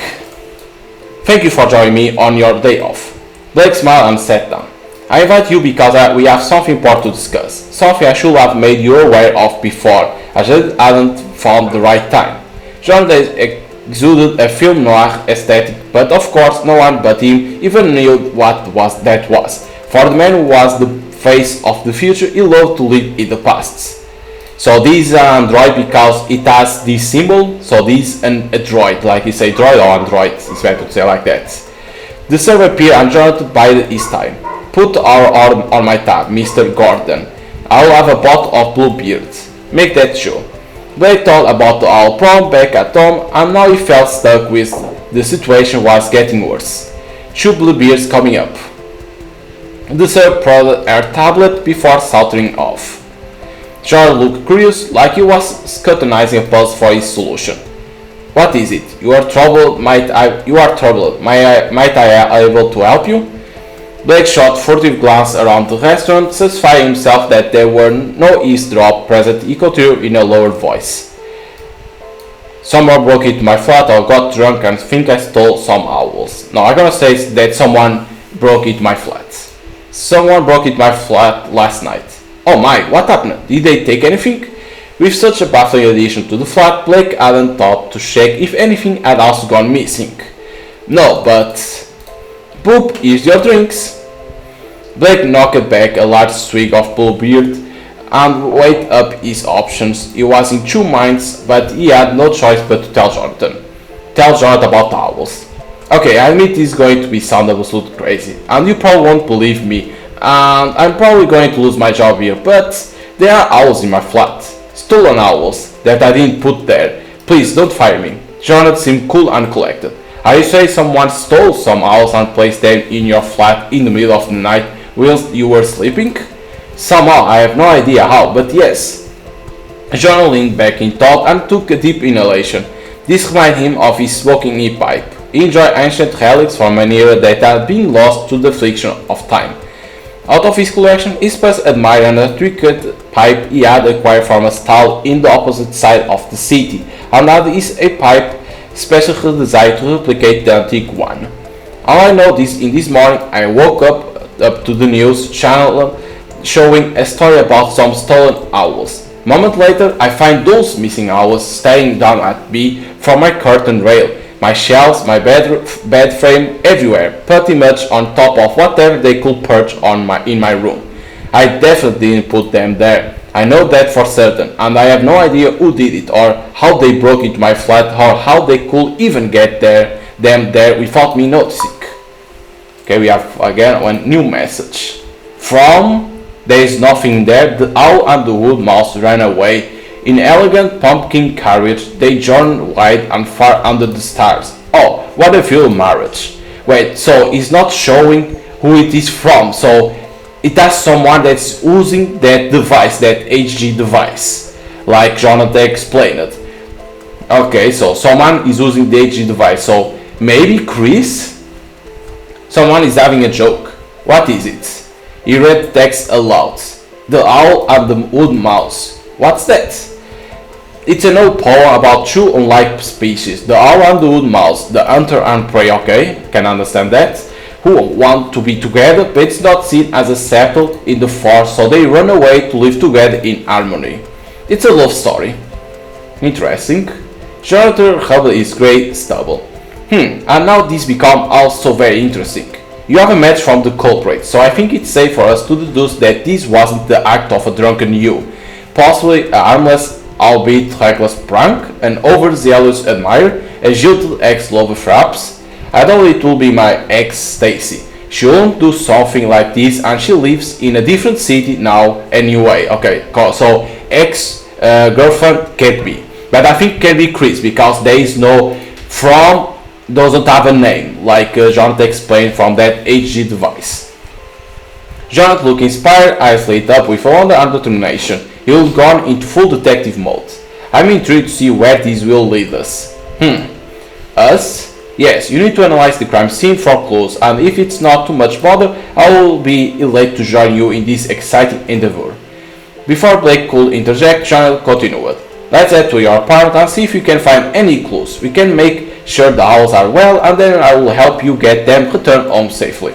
Thank you for joining me on your day off. Blake smiled and sat down. I invite you because we have something important to discuss. Something I should have made you aware of before. I just hadn't found the right time. John exuded a film noir aesthetic, but of course no one but him even knew what that was. For the man who was the face of the future, he loved to live in the past. So this is an android because it has this symbol, so this is a droid, like you say droid or android, it's better to say like that. The server appeared and Jonathan bided his time. Put our arm on my tab, Mr. Gordon. I'll have a bottle of Bluebeard. Make that show. Blake thought about the owl prom back at home and now he felt stuck with the situation was getting worse. 2 Bluebeards coming up. The server prodded her tablet before sauntering off. Charles looked curious, like he was scrutinizing a puzzle for his solution. What is it? You are troubled. Might I able to help you? Blake shot a furtive glance around the restaurant, satisfying himself that there were no eavesdrop present. He continued in a lower voice. Someone broke into my flat or got drunk and think I stole some owls. No, I'm gonna say that someone broke into my flat. Someone broke into my flat last night. Oh my, what happened? Did they take anything? With such a baffling addition to the flat, Blake hadn't thought to check if anything had also gone missing. No, but... Poop, here's your drinks. Blake knocked back a large swig of Bluebeard and weighed up his options. He was in 2 minds, but he had no choice but to tell Jonathan. Tell Jonathan about the owls. Okay, I admit this is going to sound absolutely crazy, and you probably won't believe me, and I'm probably going to lose my job here, but there are owls in my flat. Stolen owls that I didn't put there. Please don't fire me. Jonathan seemed cool and collected. Are you saying someone stole some owls and placed them in your flat in the middle of the night whilst you were sleeping? Somehow, I have no idea how, but yes. John leaned back in thought and took a deep inhalation. This reminded him of his smoking e-pipe. He enjoyed ancient relics from an era that had been lost to the friction of time. Out of his collection, he first admired an intricate pipe he had acquired from a stall in the opposite side of the city, and that is a pipe specially designed to replicate the antique one. All I know is in this morning I woke up to the news channel showing a story about some stolen owls. A moment later, I find those missing owls staring down at me from my curtain rail, my shelves, my bed frame, everywhere, pretty much on top of whatever they could perch on in my room. I definitely didn't put them there. I know that for certain, and I have no idea who did it, or how they broke into my flat, or how they could even get them there without me noticing. Okay, we have again one new message. From there is nothing there, the owl and the wood mouse ran away. In elegant pumpkin carriage, they journeyed wide and far under the stars. Oh, what a film marriage. Wait, so it's not showing who it is from, so it has someone that's using that device, that HG device, like Jonathan explained. Okay, so someone is using the HG device, so maybe Chris? Someone is having a joke. What is it? He read text aloud. The owl and the wood mouse. What's that? It's an old poem about 2 unlike species, the owl and the wood mouse, the hunter and prey, okay, can understand that, who want to be together, but it's not seen as acceptable in the force, so they run away to live together in harmony. It's a love story. Interesting. Jonathan Hubble is great stubble. And now this becomes also very interesting. You have a match from the culprit, so I think it's safe for us to deduce that this wasn't the act of a drunken you. Possibly a harmless, albeit reckless prank, an overzealous admirer, a jilted ex-lover perhaps. I thought it will be my ex Stacy. She won't do something like this, and she lives in a different city now anyway. Okay, so ex-girlfriend can't be. But I think it can be Chris, because there is no from, doesn't have a name, like Jonathan explained from that HG device. Jonathan looked inspired, eyes lit up with wonder and determination. He will gone into full detective mode. I'm intrigued to see where this will lead us. Us? Yes, you need to analyze the crime scene for clues, and if it's not too much bother, I will be elated to join you in this exciting endeavor. Before Blake could interject, Jonathan continued. Let's head to your apartment and see if you can find any clues. We can make sure the owls are well, and then I will help you get them returned home safely.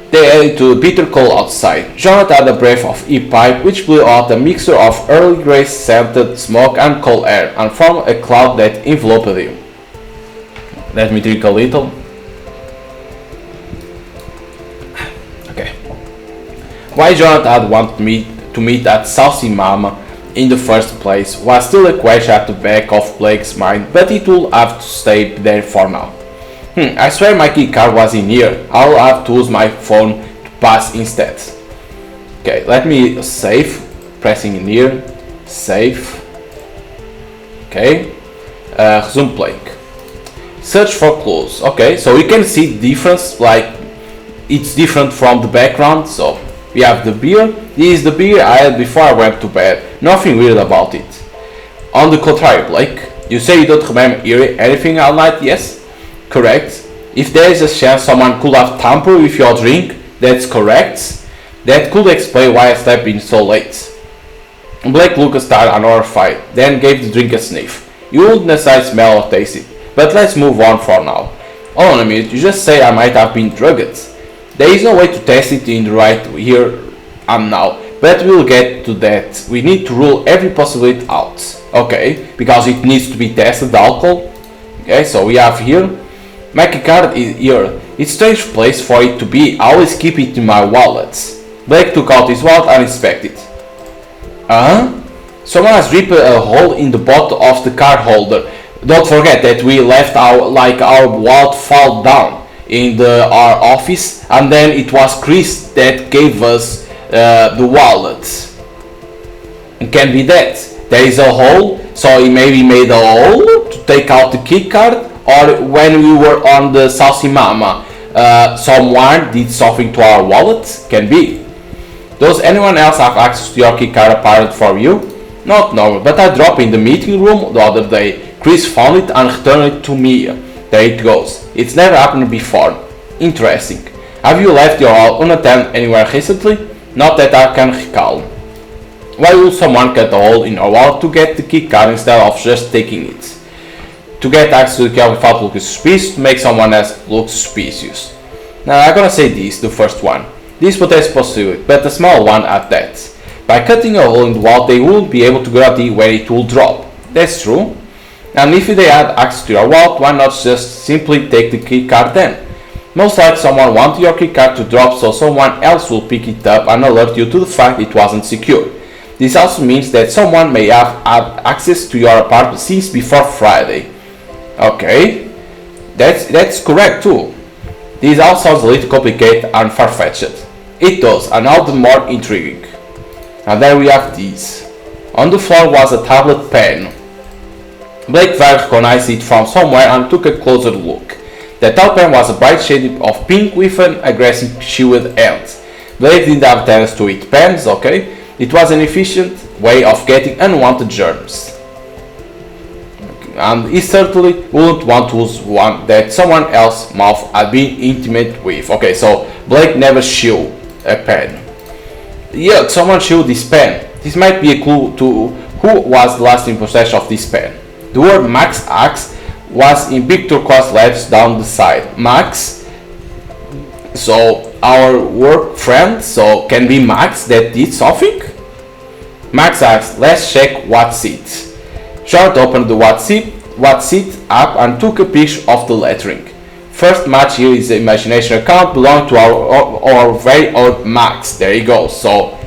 They headed to a bitter cold outside. Jonathan had a breath of e-pipe which blew out a mixture of early grey scented smoke and cold air, and formed a cloud that enveloped him. Let me drink a little. Okay. Why Jonathan had wanted me to meet that saucy mama in the first place was still a question at the back of Blake's mind, but it will have to stay there for now. I swear my key card was in here. I'll have to use my phone to pass instead. Okay, let me save. Pressing in here. Save. Okay. Resume playing. Search for clues. Okay, so you can see the difference, like it's different from the background. So we have the beer. This is the beer I had before I went to bed. Nothing weird about it. On the contrary, Blake, you say you don't remember hearing anything all night, yes? Correct. If there is a chance someone could have tampered with your drink, that's correct. That could explain why I slept in so late. Blake looked startled and horrified, then gave the drink a sniff. You wouldn't necessarily smell or taste it, but let's move on for now. Hold on a minute, you just say I might have been drugged. There is no way to test it in the right here and now, but we'll get to that. We need to rule every possibility out. Okay, because it needs to be tested, the alcohol. Okay, so we have here. My key card is here. It's a strange place for it to be. I always keep it in my wallet. Blake took out his wallet and inspected it. Someone has ripped a hole in the bottom of the card holder. Don't forget that we left our wallet fall down in our office, and then it was Chris that gave us the wallet. It can be that. There is a hole, so he maybe made a hole to take out the key card. Or when we were on the Saucy Mama, someone did something to our wallet? Can be. Does anyone else have access to your key card apart from you? Not normal, but I dropped in the meeting room the other day. Chris found it and returned it to me. There it goes. It's never happened before. Interesting. Have you left your wallet unattended anywhere recently? Not that I can recall. Why would someone cut a hole in your wallet to get the key card instead of just taking it? To get access to the card without looking suspicious, to make someone else look suspicious. Now I'm gonna say this, the first one. This potential possibility, but a small one at that. By cutting a hole in the wall, they won't be able to guarantee where it will drop. That's true. And if they had access to your wallet, why not just simply take the key card then? Most likely someone wanted your key card to drop, so someone else will pick it up and alert you to the fact it wasn't secure. This also means that someone may have had access to your apartment since before Friday. Okay, that's correct too. This all sounds a little complicated and far-fetched. It does, and all the more intriguing. And there we have these. On the floor was a tablet pen. Blake recognized it from somewhere and took a closer look. The tablet pen was a bright shade of pink with an aggressive chewed end. Blake didn't have tennis to eat pens, okay? It was an efficient way of getting unwanted germs. And he certainly wouldn't want to use one that someone else's mouth had been intimate with. Okay, so Blake never chewed a pen. Yeah, someone chewed this pen. This might be a clue to who was the last in possession of this pen. The word Max Axe was in big turquoise letters down the side. Max, So our work friend can be Max that did something? Max asks, let's check what's it. Jonathan opened the what's it app and took a picture of the lettering. First match here is the imagination account belonging to our very own Max. There you go. So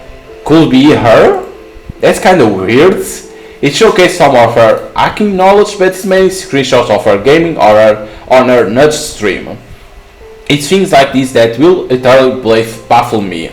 could be her? That's kind of weird. It showcased some of her hacking knowledge, but it's mainly screenshots of her gaming or on her Nudge stream. It's things like this that will eternally baffle me.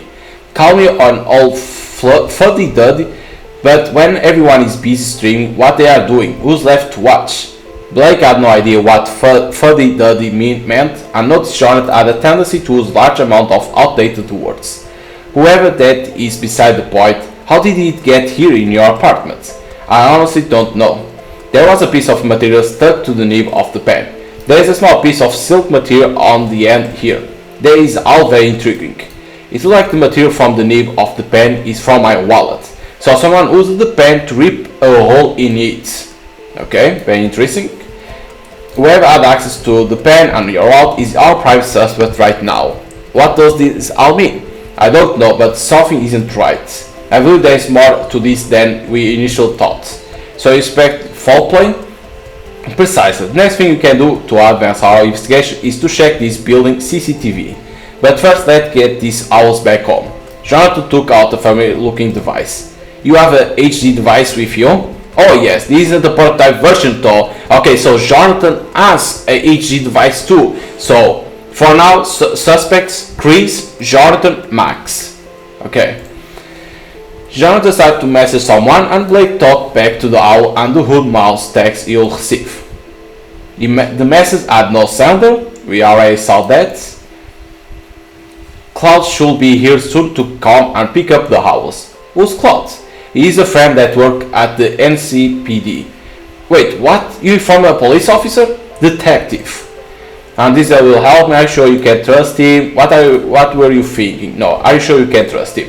Call me on all fuddy-duddy, but when everyone is busy streaming, what they are doing, who's left to watch? Blake had no idea what fuddy-duddy meant, and noticed Jonathan had a tendency to use large amount of outdated words. Whoever that is beside the point, how did it get here in your apartment? I honestly don't know. There was a piece of material stuck to the nib of the pen. There is a small piece of silk material on the end here. That is all very intriguing. It looks like the material from the nib of the pen is from my wallet. So someone used the pen to rip a hole in it. Okay, very interesting. Whoever had access to the pen and your wallet is our private suspect right now. What does this all mean? I don't know, but something isn't right. I believe there is more to this than we initially thought. So you expect foul play? Precisely. The next thing we can do to advance our investigation is to check this building CCTV. But first let's get these owls back home. Jonathan took out a familiar looking device. You have a HD device with you? Oh yes, this isn't the prototype version though. Okay, so Jonathan has a HD device too. So for now, suspects Chris, Jonathan, Max. Okay. Jonathan started to message someone and Blake talked back to the owl and the hood mouse text he'll receive. The message had no sender, we already saw that. Cloud should be here soon to come and pick up the owls. Who's Cloud? He is a friend that works at the NCPD. Wait, what? You from a police officer? Detective. And this will help me. Are you sure you can trust him? What were you thinking? No, are you sure you can trust him?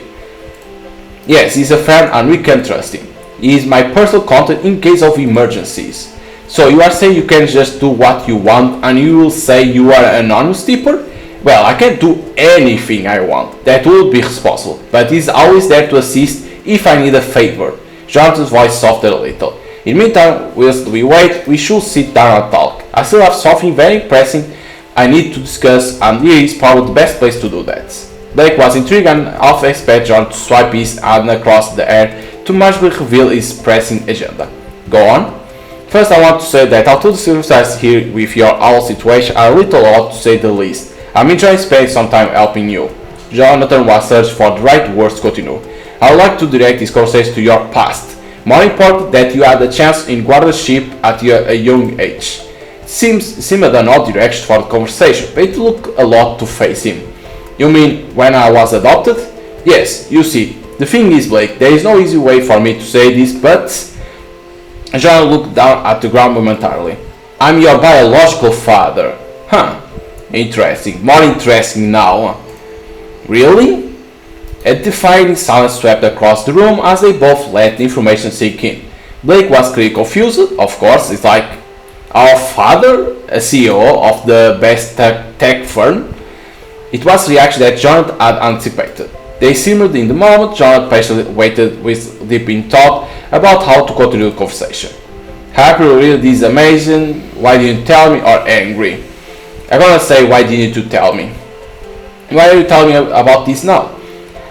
Yes, he's a friend and we can trust him. He is my personal contact in case of emergencies. So you are saying you can just do what you want and you will say you are an anonymous tipper? Well, I can't do anything I want. That would be responsible. But he's always there to assist if I need a favor. Jonathan's voice softened a little. In the meantime, whilst we wait, we should sit down and talk. I still have something very pressing I need to discuss and here is probably the best place to do that. Blake was intrigued and half expected John to swipe his hand across the air to magically reveal his pressing agenda. Go on. First I want to say that although the circumstances here with your owl situation are a little odd to say the least, I'm enjoying spending some time helping you. Jonathan was searching for the right words to continue. I would like to direct this conversation to your past. More important that you had a chance in guardianship at a young age. It seemed an odd direction for the conversation, but it looked a lot to face him. You mean when I was adopted? Yes, you see, the thing is Blake, there is no easy way for me to say this, but... John looked down at the ground momentarily. I'm your biological father. Huh, interesting, more interesting now. Really? A defining silence swept across the room as they both let the information sink in. Blake was clearly confused, of course, it's like, our father, a CEO of the best tech firm? It was the reaction that Jonathan had anticipated. They simmered in the moment. Jonathan patiently waited with deep in thought about how to continue the conversation. Happy, really, this is amazing. Why didn't you tell me? Or angry? I'm gonna say, why didn't you tell me? Why are you telling me about this now?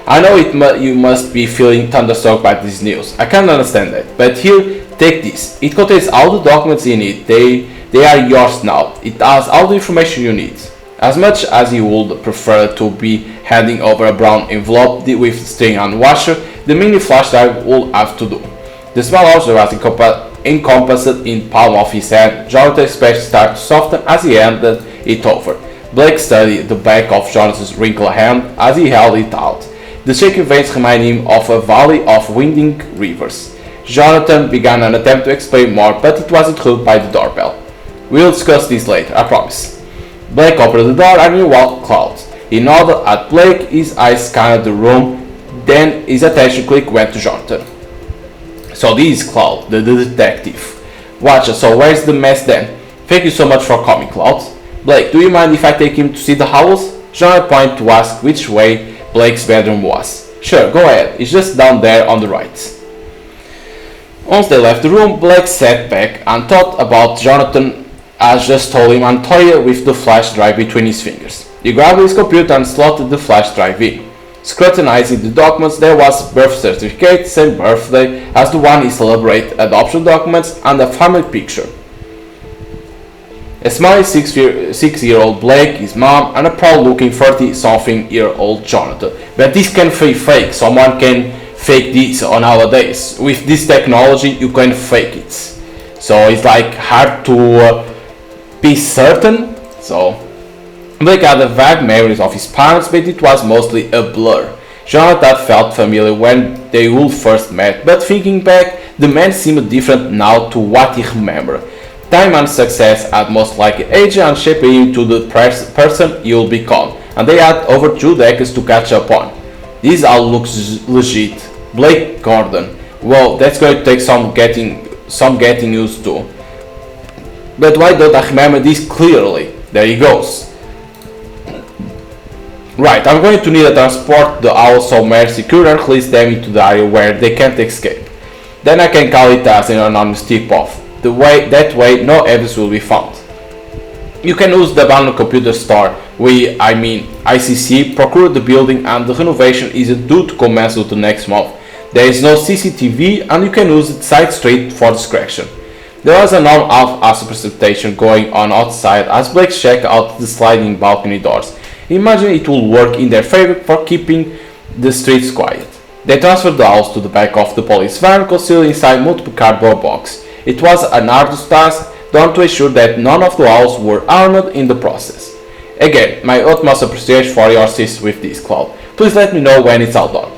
I know you must be feeling thunderstruck by this news. I can't understand that. But here, take this. It contains all the documents in it. They are yours now. It has all the information you need. As much as you would prefer to be handing over a brown envelope with string and washer, the mini flash drive will have to do. The small object was encompassed in palm of his hand. Jonathan's expression started to soften as he handed it over. Blake studied the back of Jonathan's wrinkled hand as he held it out. The shaking veins reminded him of a valley of winding rivers. Jonathan began an attempt to explain more, but it was interrupted by the doorbell. We'll discuss this later, I promise. Blake opened the door and he walked Cloud. He nodded at Blake, his eyes scanned the room, then his attention quickly went to Jonathan. So this is Cloud, the detective. Watch, so where's the mess then? Thank you so much for coming, Cloud. Blake, do you mind if I take him to see the house? Jonathan pointed to ask which way Blake's bedroom was. Sure, go ahead, it's just down there on the right. Once they left the room, Blake sat back and thought about Jonathan as just told him and toyed with the flash drive between his fingers. He grabbed his computer and slotted the flash drive in. Scrutinizing the documents, there was a birth certificate, same birthday as the one he celebrated, adoption documents, and a family picture. A smiling 6-year-old Blake, his mom, and a proud-looking 30-something-year-old Jonathan. But this can be fake. Someone can fake this nowadays. With this technology, you can fake it. So it's like hard to be certain. So Blake had a vague memories of his parents, but it was mostly a blur. Jonathan felt familiar when they all first met, but thinking back, the man seemed different now to what he remembered. Time and success had most likely aged and shaped him to the person he would become, and they had over 2 decades to catch up on. This all looks legit. Blake Gordon. Well, that's going to take some getting used to. But why don't I remember this clearly? There he goes. Right, I'm going to need to transport the owls somewhere secure and release them into the area where they can't escape. Then I can call it as an anonymous tip-off. That way no evidence will be found. You can use the abandoned computer store, ICC, procure the building, and the renovation is due to commence the next month. There is no CCTV and you can use the side street for discretion. There was a non-half-assed precipitation going on outside as Blake checked out the sliding balcony doors. Imagine it will work in their favor for keeping the streets quiet. They transferred the house to the back of the police van, concealed inside multiple cardboard boxes. It was an arduous task, done to ensure that none of the owls were armed in the process. Again, my utmost appreciation for your assist with this, Cloud. Please let me know when it's all done.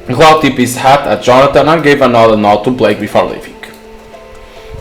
Cloud tipped his hat at Jonathan and gave another nod to Blake before leaving.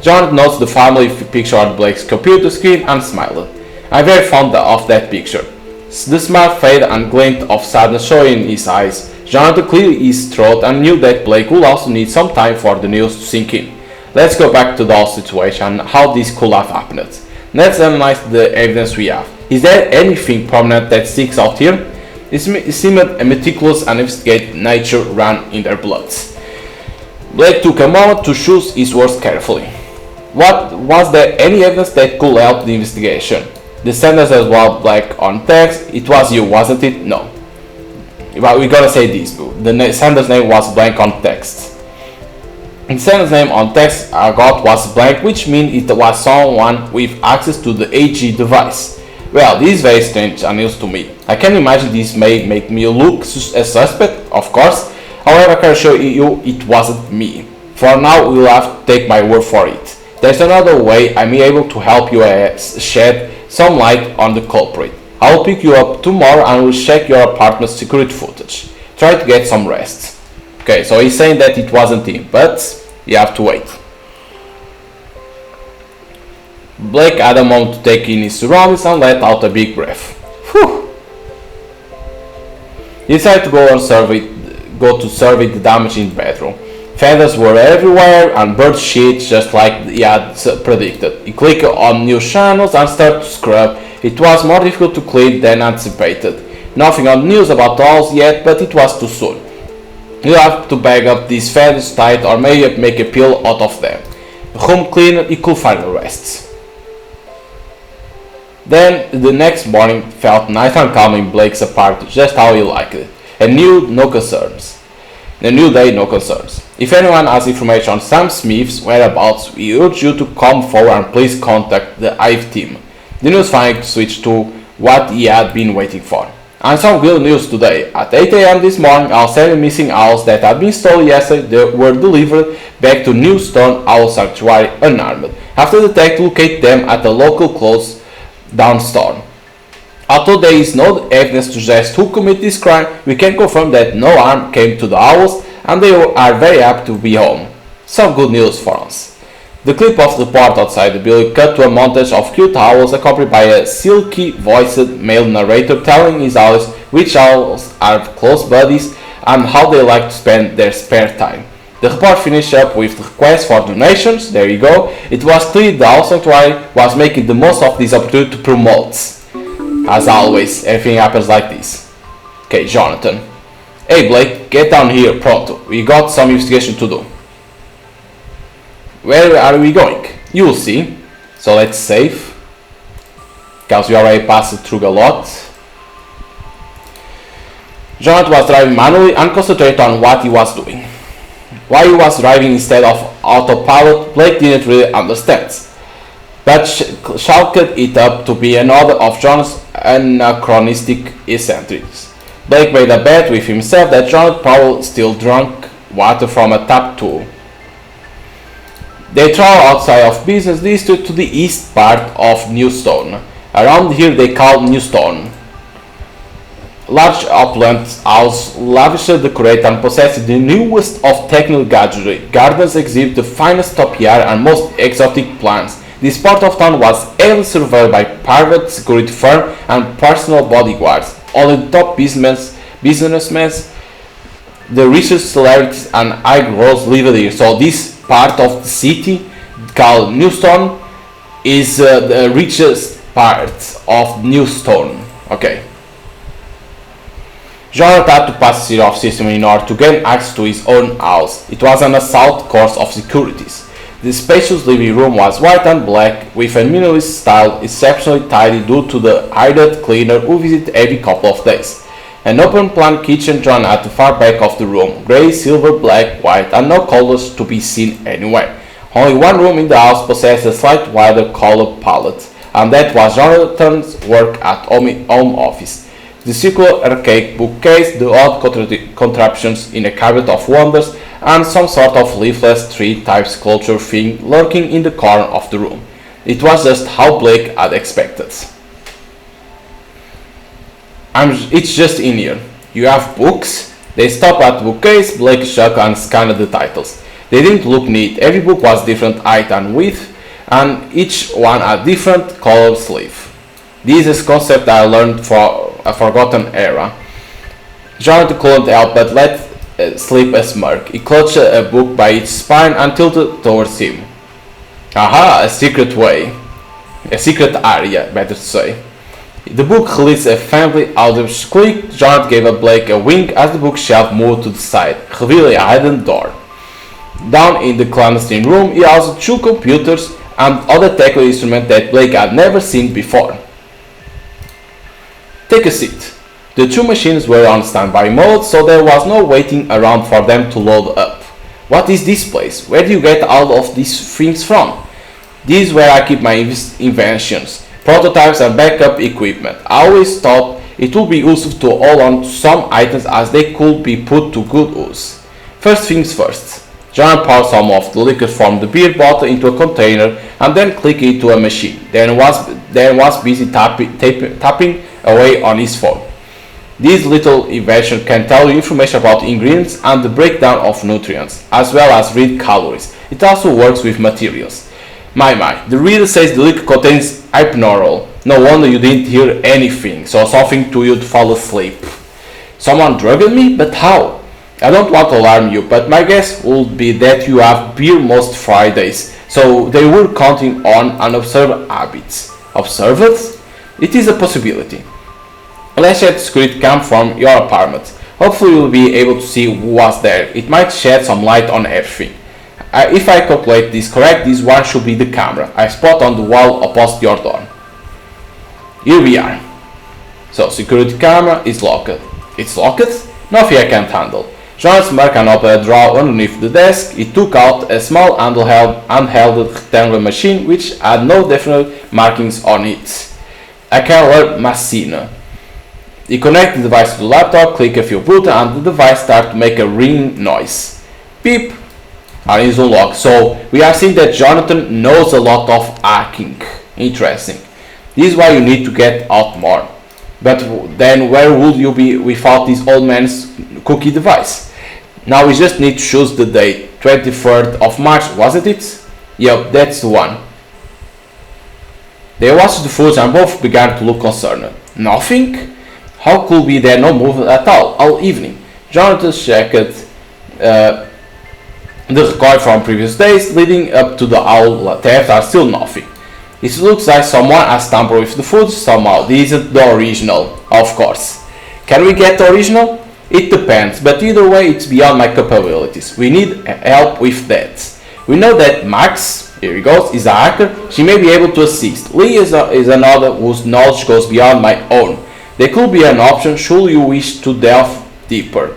Jonathan noticed the family picture on Blake's computer screen and smiled. I'm very fond of that picture. The smile faded and glint of sadness showing in his eyes. Jonathan cleared his throat and knew that Blake would also need some time for the news to sink in. Let's go back to the whole situation and how this could have happened. Let's analyze the evidence we have. Is there anything prominent that sticks out here? It seemed a meticulous and investigated nature ran in their bloods. Blake took a moment to choose his words carefully. Was there any evidence that could help the investigation? The sentence as well, Blake on text. It was you, wasn't it? No. But we gotta say this, the sender's name was blank on text. The sender's name on text I got was blank, which means it was someone with access to the AG device. Well, this is very strange and news to me. I can imagine this may make me look a suspect, of course. However, I can assure you it wasn't me. For now, you'll have to take my word for it. There's another way I may be able to help you shed some light on the culprit. I will pick you up tomorrow and will check your apartment's security footage. Try to get some rest. Okay, so he's saying that it wasn't him, but you have to wait. Blake had a moment to take in his surroundings and let out a big breath. Whew. He decided to go to survey the damage in the bedroom. Feathers were everywhere and bird shit just like he had predicted. He clicked on new channels and started to scrub. It was more difficult to clean than anticipated. Nothing on the news about owls yet, but it was too soon. You have to bag up these feathers tight or maybe make a pill out of them. Room cleaner, he could find the rest. Then the next morning felt nice and calm in Blake's apartment, just how he liked it. A new day, no concerns. If anyone has information on Sam Smith's whereabouts, we urge you to come forward and please contact the Hive team. The news finally switched to what he had been waiting for. And some good news today. At 8 AM this morning, all 7 missing owls that had been stolen yesterday were delivered back to New Stone Owl Sanctuary unarmed, after the detectives located them at a local closed down store. Although there is no evidence to suggest who committed this crime, we can confirm that no harm came to the owls and they are very happy to be home. Some good news for us. The clip of the report outside the building cut to a montage of cute owls accompanied by a silky-voiced male narrator telling his owls which owls are close buddies and how they like to spend their spare time. The report finished up with the request for donations. There you go. It was clear the Owl Sanctuary was making the most of this opportunity to promote. As always, everything happens like this. Okay, Jonathan. Hey Blake, get down here pronto. We got some investigation to do. Where are we going? You'll see. So let's save. Because we already passed through a lot. Jonathan was driving manually and concentrated on what he was doing. Why he was driving instead of autopilot, Blake didn't really understand. But chalked it up to be another of John's anachronistic eccentricities. Blake made a bet with himself that John probably still drank water from a tap too. They traveled outside of business district to the east part of Newstone. Around here they call Newstone. Large upland house, lavishly decorated and possessing the newest of technical gadgetry. Gardens exhibit the finest topiary and most exotic plants. This part of town was heavily surveilled by private security firm and personal bodyguards. All the top businessmen, the richest celebrities and high roles lived here. So this part of the city called Newstone is the richest part of Newstone. Okay. Jonathan had to pass a series of systems in order to gain access to his own house. It was an assault course of securities. The spacious living room was white and black, with a minimalist style exceptionally tidy due to the hired cleaner who visited every couple of days. An open-plan kitchen joined at the far back of the room, grey, silver, black, white, and no colors to be seen anywhere. Only one room in the house possessed a slight wider color palette, and that was Jonathan's work at home office. The circular archaic bookcase, the odd contraptions in a cabinet of wonders, and some sort of leafless tree-type sculpture thing lurking in the corner of the room. It was just how Blake had expected. It's just in here. You have books? They stopped at the bookcase, Blake shook and scanned the titles. They didn't look neat. Every book was different height and width, and each one had different color sleeve. This is a concept that I learned for a forgotten era. Jonathan couldn't help but let slip a smirk. He clutched a book by its spine and tilted towards him. Aha, a secret way. A secret area, better to say. The book released a faintly audible squeak. Jonathan gave Blake a wink as the bookshelf moved to the side, revealing a hidden door. Down in the clandestine room, he also two computers and other technical instruments that Blake had never seen before. Take a seat. The two machines were on standby mode, so there was no waiting around for them to load up. What is this place? Where do you get all of these things from? This is where I keep my inventions, prototypes and backup equipment. I always thought it would be useful to hold on to some items as they could be put to good use. First things first. John poured some of the liquor from the beer bottle into a container and then clicked it to a machine. Then was busy tapping away on his phone. This little invention can tell you information about ingredients and the breakdown of nutrients, as well as read calories. It also works with materials. My, the reader says the liquor contains hypnorol. No wonder you didn't hear anything, so something to you to fall asleep. Someone drugged me? But how? I don't want to alarm you, but my guess would be that you have beer most Fridays, so they were counting on unobserved habits. Observed? It is a possibility. Let's check the security cam from your apartment. Hopefully you'll be able to see who was there. It might shed some light on everything. If I calculate this correct, this one should be the camera I spot on the wall opposite your door. Here we are. So security camera is locked. It's locked? Nothing I can't handle. John smirked and opened a drawer underneath the desk. He took out a small handheld rectangular machine which had no definite markings on it. A calendar machine. He connected the device to the laptop, click a few buttons, and the device started to make a ringing noise. Beep! And it's unlocked. So we are seeing that Jonathan knows a lot of hacking. Interesting. This is why you need to get out more. But then where would you be without this old man's cookie device? Now we just need to choose the date. 23rd of March, wasn't it? Yep, that's the one. They watched the footage and both began to look concerned. Nothing? How could be there no movement at all evening? Jonathan checked the record from previous days leading up to the owl theft are still nothing. It looks like someone has tampered with the food somehow. This isn't the original, of course. Can we get the original? It depends, but either way it's beyond my capabilities. We need help with that. We know that Max, here he goes, is a hacker. She may be able to assist. Lee is another whose knowledge goes beyond my own. They could be an option should you wish to delve deeper.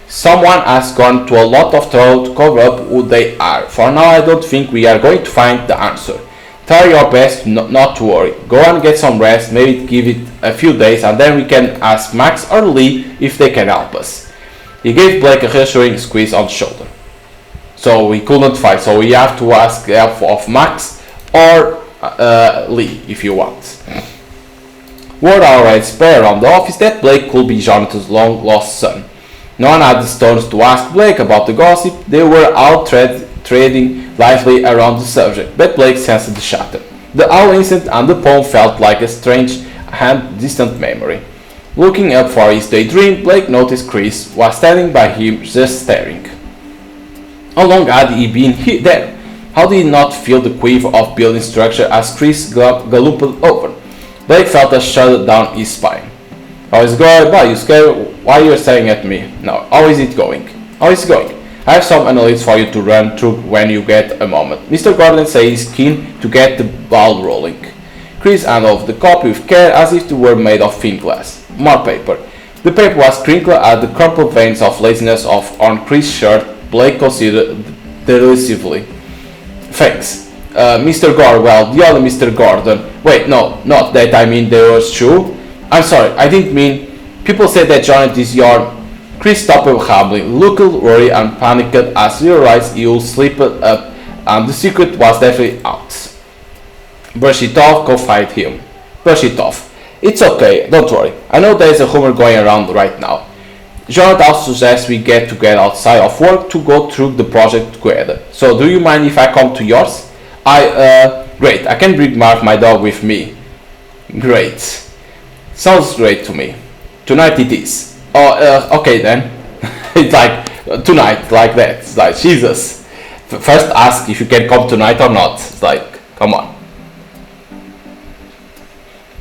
Someone has gone to a lot of trouble to cover up who they are. For now I don't think we are going to find the answer. Try your best not to worry. Go and get some rest, maybe give it a few days and then we can ask Max or Lee if they can help us. He gave Blake a reassuring squeeze on the shoulder. So we couldn't fight, so we have to ask help of Max or Lee if you want. Word already spread around the office that Blake could be Jonathan's long lost son. No one had the stones to ask Blake about the gossip. They were all trading lively around the subject, but Blake sensed the shatter. The whole incident and the poem felt like a strange and distant memory. Looking up for his daydream, Blake noticed Chris was standing by him just staring. How long had he been there? How did he not feel the quiver of building structure as Chris galloped over? Blake felt a shudder down his spine. How is it going? Why you scared? Why you're staring at me? Now, how is it going? How is it going? I have some analysis for you to run through when you get a moment. Mr. Gordon says he's keen to get the ball rolling. Chris handed off the copy with care as if it were made of thin glass. More paper. The paper was crinkled at the crumpled veins of laziness on Chris' shirt. Blake considered derisively. Thanks. Mr. Gordon, well, the other Mr. Gordon. Wait, no, not that I mean there was true. I'm sorry, I didn't mean. People say that Jonathan is your. Chris stopped rambling, looked worried and panicked as he realized he would slip up and the secret was definitely out. Brush it off, confided him. Brush it off. It's okay, don't worry. I know there's a rumor going around right now. Jonathan also suggests we get together outside of work to go through the project together. So do you mind if I come to yours? Great, I can bring Marv, my dog, with me. Great. Sounds great to me. Tonight it is. Oh, okay then. It's like, tonight, like that. It's like, Jesus. First ask if you can come tonight or not. It's like, come on.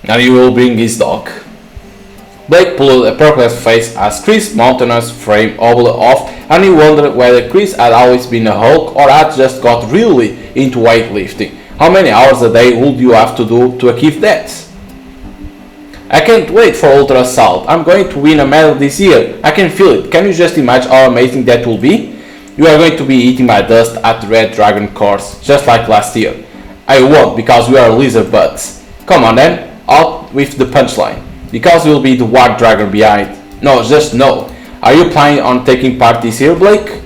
And you will bring his dog. Blake pulled a perplexed face as Chris' mountainous frame wobbled off and he wondered whether Chris had always been a Hulk or had just got really into weightlifting. How many hours a day would you have to do to achieve that? I can't wait for Ultra Assault. I'm going to win a medal this year. I can feel it. Can you just imagine how amazing that will be? You are going to be eating my dust at the Red Dragon course, just like last year. I won't because we are lizard buds. Come on then, out with the punchline. Because we'll be the White Dragon behind. No, just no. Are you planning on taking part this year, Blake?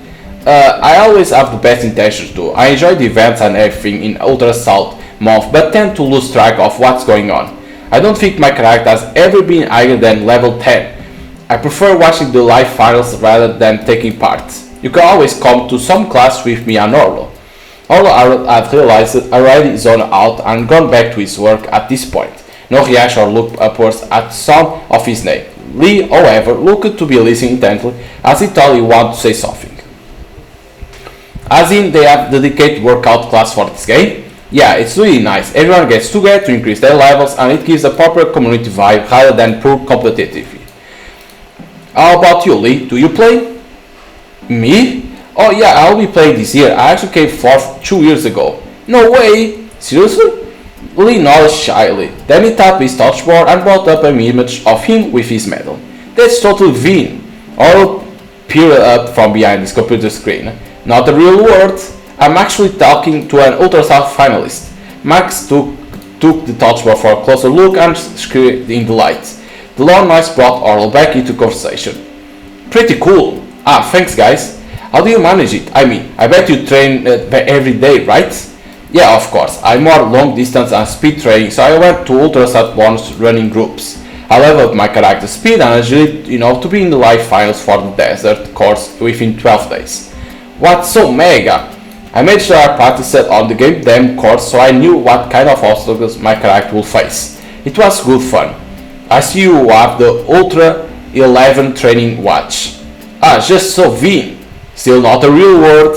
I always have the best intentions to. I enjoy the events and everything in Ultra Assault month, but tend to lose track of what's going on. I don't think my character has ever been higher than level 10. I prefer watching the live finals rather than taking part. You can always come to some class with me and Orlo. Orlo had realized it already zoned out and gone back to his work at this point. No reaction or looked upwards at sound of his name. Lee, however, looked to be listening intently as he thought he wanted to say something. As in, they have dedicated workout class for this game? Yeah, it's really nice. Everyone gets together to increase their levels and it gives a proper community vibe rather than pure competitive. How about you, Lee? Do you play? Me? Oh yeah, I'll be playing this year. I actually came fourth 2 years ago. No way! Seriously? Lee nodded shyly. Then he tapped his touchboard and brought up an image of him with his medal. That's totally Vin. Orlo peered up from behind his computer screen. Not the real world. I'm actually talking to an ultrasound finalist. Max took the touchboard for a closer look and screamed in the light. The loud noise brought Orlo back into conversation. Pretty cool. Ah, thanks guys. How do you manage it? I mean, I bet you train every day, right? Yeah, of course. I'm more long distance and speed training, so I went to Ultrasound bonus running groups. I leveled my character speed and agility enough to be in the live finals for the desert course within 12 days. What's so mega? I made sure I practiced on the game dem course so I knew what kind of obstacles my character would face. It was good fun. I see you have the Ultra 11 training watch. Ah, just so Vin. Still not a real word.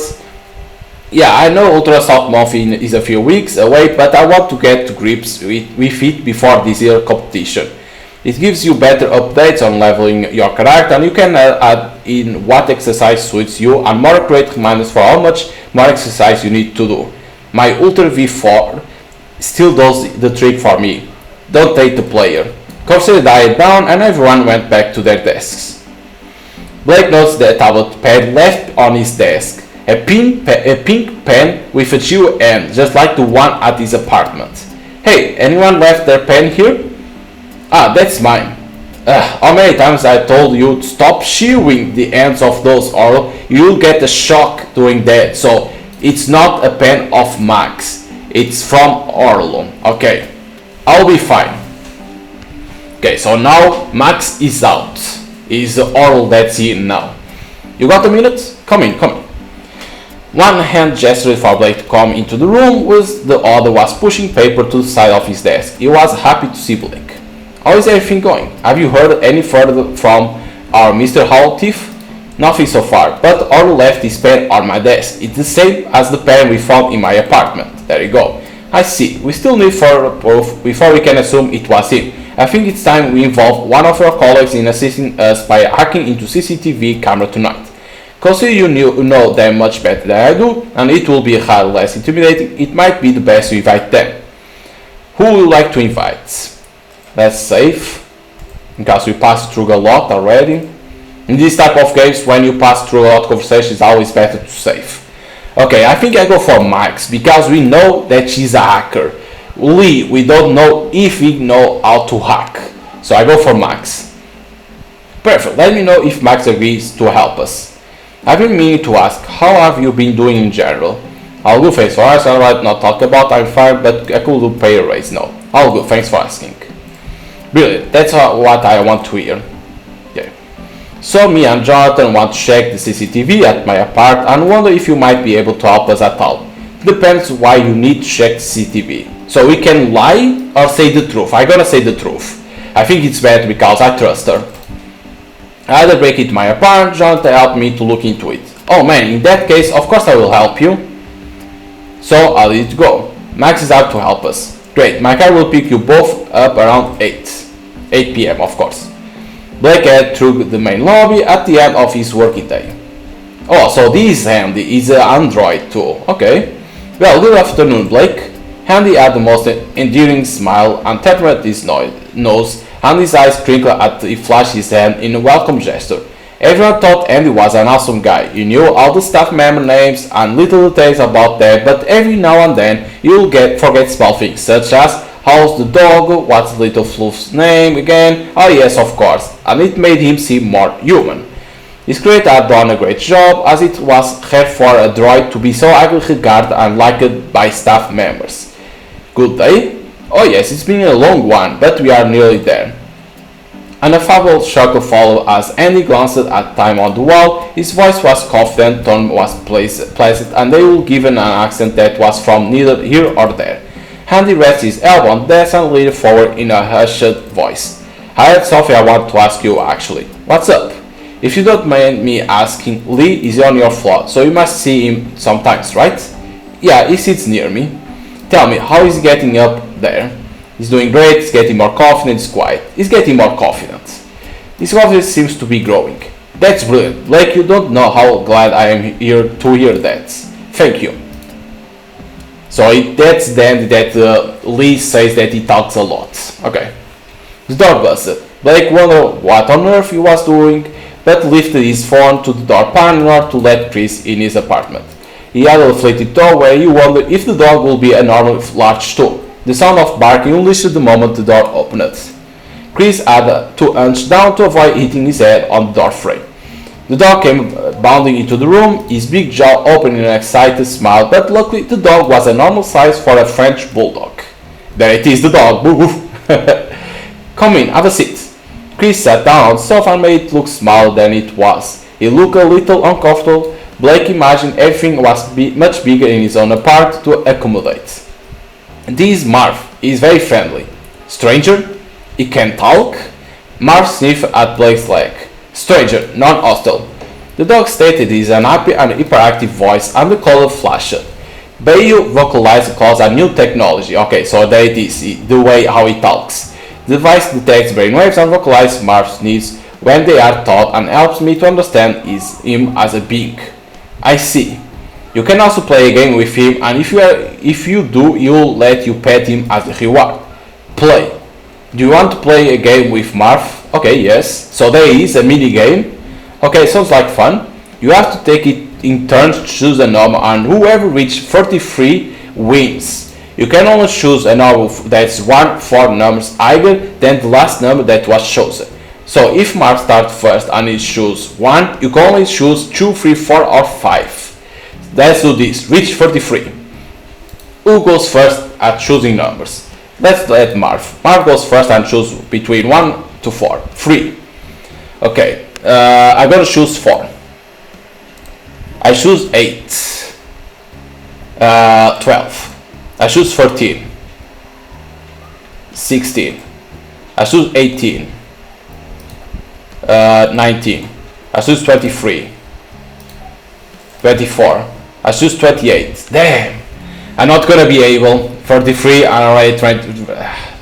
Yeah, I know Ultra Salt Month is a few weeks away, but I want to get to grips with it before this year competition. It gives you better updates on leveling your character, and you can add in what exercise suits you and more accurate reminders for how much more exercise you need to do. My Ultra V4 still does the trick for me. Don't take the player. Corsair died down and everyone went back to their desks. Blake notes the tablet pad left on his desk. A pink pen with a G end, just like the one at his apartment. Hey, anyone left their pen here? Ah, that's mine. How many times I told you to stop chewing the ends of those, or you'll get a shock doing that. So it's not a pen of Max. It's from Orlo. Okay, I'll be fine. Okay, so now Max is out. It's Orlo that's in now. You got a minute? Come in, come in. One hand gestured for Blake to come into the room, while the other was pushing paper to the side of his desk. He was happy to see Blake. How is everything going? Have you heard any further from our Mr. Howell thief? Nothing so far, but Orlo left his pen on my desk. It's the same as the pen we found in my apartment. There you go. I see. We still need further proof before we can assume it was him. I think it's time we involve one of our colleagues in assisting us by hacking into CCTV camera tonight. Consider you know them much better than I do, and it will be hard less intimidating. It might be the best to invite them. Who would you like to invite? That's safe, because we passed through a lot already. In this type of games, when you pass through a lot of conversations, it's always better to save. Okay, I think I go for Max, because we know that she's a hacker. Lee, we don't know if we know how to hack. So I go for Max. Perfect, let me know if Max agrees to help us. I've been meaning to ask, how have you been doing in general? I'll do face for us, I'll not talk about, I'm fine, but I could do pay a raise, no. I'll go, thanks for asking. Brilliant, that's what I want to hear. Yeah. So me and Jonathan want to check the CCTV at my apartment and wonder if you might be able to help us at all. Depends why you need to check the CCTV. So we can lie or say the truth. I'm gonna say the truth. I think it's better because I trust her. I had a break into my apartment, Jonathan helped me to look into it. Oh man, in that case, of course I will help you. So I'll let it go. Max is out to help us. Great, my car will pick you both up around 8 p.m. of course. Blake headed through the main lobby at the end of his working day. Oh, so this Handy is an Android tool. Okay. Well, good afternoon, Blake. Handy had the most endearing smile and tapped at his nose, and his eyes twinkled as he flashed his hand in a welcome gesture. Everyone thought Andy was an awesome guy. He knew all the staff member names and little details about them, but every now and then you'll forget small things, such as how's the dog, what's little Fluff's name again, oh yes of course, and it made him seem more human. His creator had done a great job, as it was hard for a droid to be so highly regarded and liked by staff members. Good day? Oh yes, it's been a long one, but we are nearly there. An affable chuckle followed as Andy glanced at time on the wall. His voice was confident, tone was pleasant, and they were given an accent that was from neither here or there. Andy rested his elbow on the desk and leaned forward in a hushed voice. I had something I want to ask you actually. What's up? If you don't mind me asking, Lee is on your floor, so you must see him sometimes, right? Yeah, he sits near me. Tell me, how is he getting up there? He's doing great, he's getting more confident, he's quiet. He's getting more confident. His confidence seems to be growing. That's brilliant. Blake, you don't know how glad I am here to hear that. Thank you. So that's then that Lee says that he talks a lot. Okay. The door busted. Blake wondered what on earth he was doing, but lifted his phone to the door panel to let Chris in his apartment. He had a reflected door where he wondered if the dog would be a normal large too. The sound of barking unleashed the moment the door opened. Chris had to hunch down to avoid hitting his head on the door frame. The dog came bounding into the room, his big jaw open in an excited smile, but luckily the dog was a normal size for a French bulldog. There it is, the dog. Come in, have a seat. Chris sat down on the sofa and made it look smaller than it was. He looked a little uncomfortable. Blake imagined everything was much bigger in his own apartment to accommodate. This Marv is very friendly. Stranger? He can talk? Marv sniffed at Blake's leg. Stranger, non-hostile. The dog stated is an happy and hyperactive voice and the color flashed. Bayou vocalized calls a new technology. Okay, so there it is, the way how he talks. The device detects brainwaves and vocalizes Marv's needs when they are taught and helps me to understand him as a being. I see. You can also play a game with him, and if you do, he'll let you pet him as a reward. Play. Do you want to play a game with Marv? Okay, yes. So there is a mini game. Okay, sounds like fun. You have to take it in turns to choose a number, and whoever reaches 33 wins. You can only choose a number that's 4 numbers higher than the last number that was chosen. So if Marv starts first and he chooses 1, you can only choose 2, 3, 4 or 5. Let's do this. Reach 33. Who goes first at choosing numbers? Let's let Marv. Marv goes first and choose between 1 to 4. 3. Okay. I'm gonna choose 4. I choose 8. 12. I choose 14. 16. I choose 18. 19. I choose 23. 24. I choose 28. Damn! I'm not gonna be able. 43 and already 20.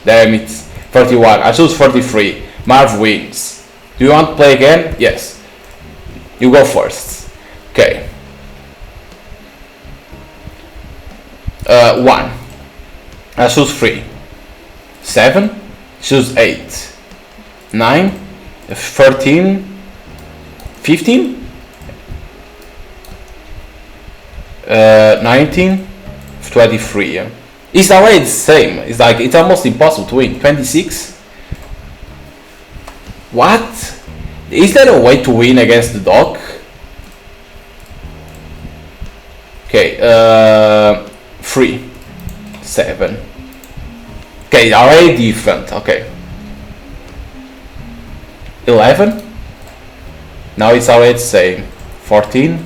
Damn it. 31. I choose 43. Marv wins. Do you want to play again? Yes. You go first. Okay. 1. I choose 3. 7. Choose 8. 9. 13. 15. 19. 23. It's already the same. It's like it's almost impossible to win. 26. What? Is there a way to win against the dog? Okay, 3, 7. Okay, already different. Okay. 11. Now it's already the same. 14.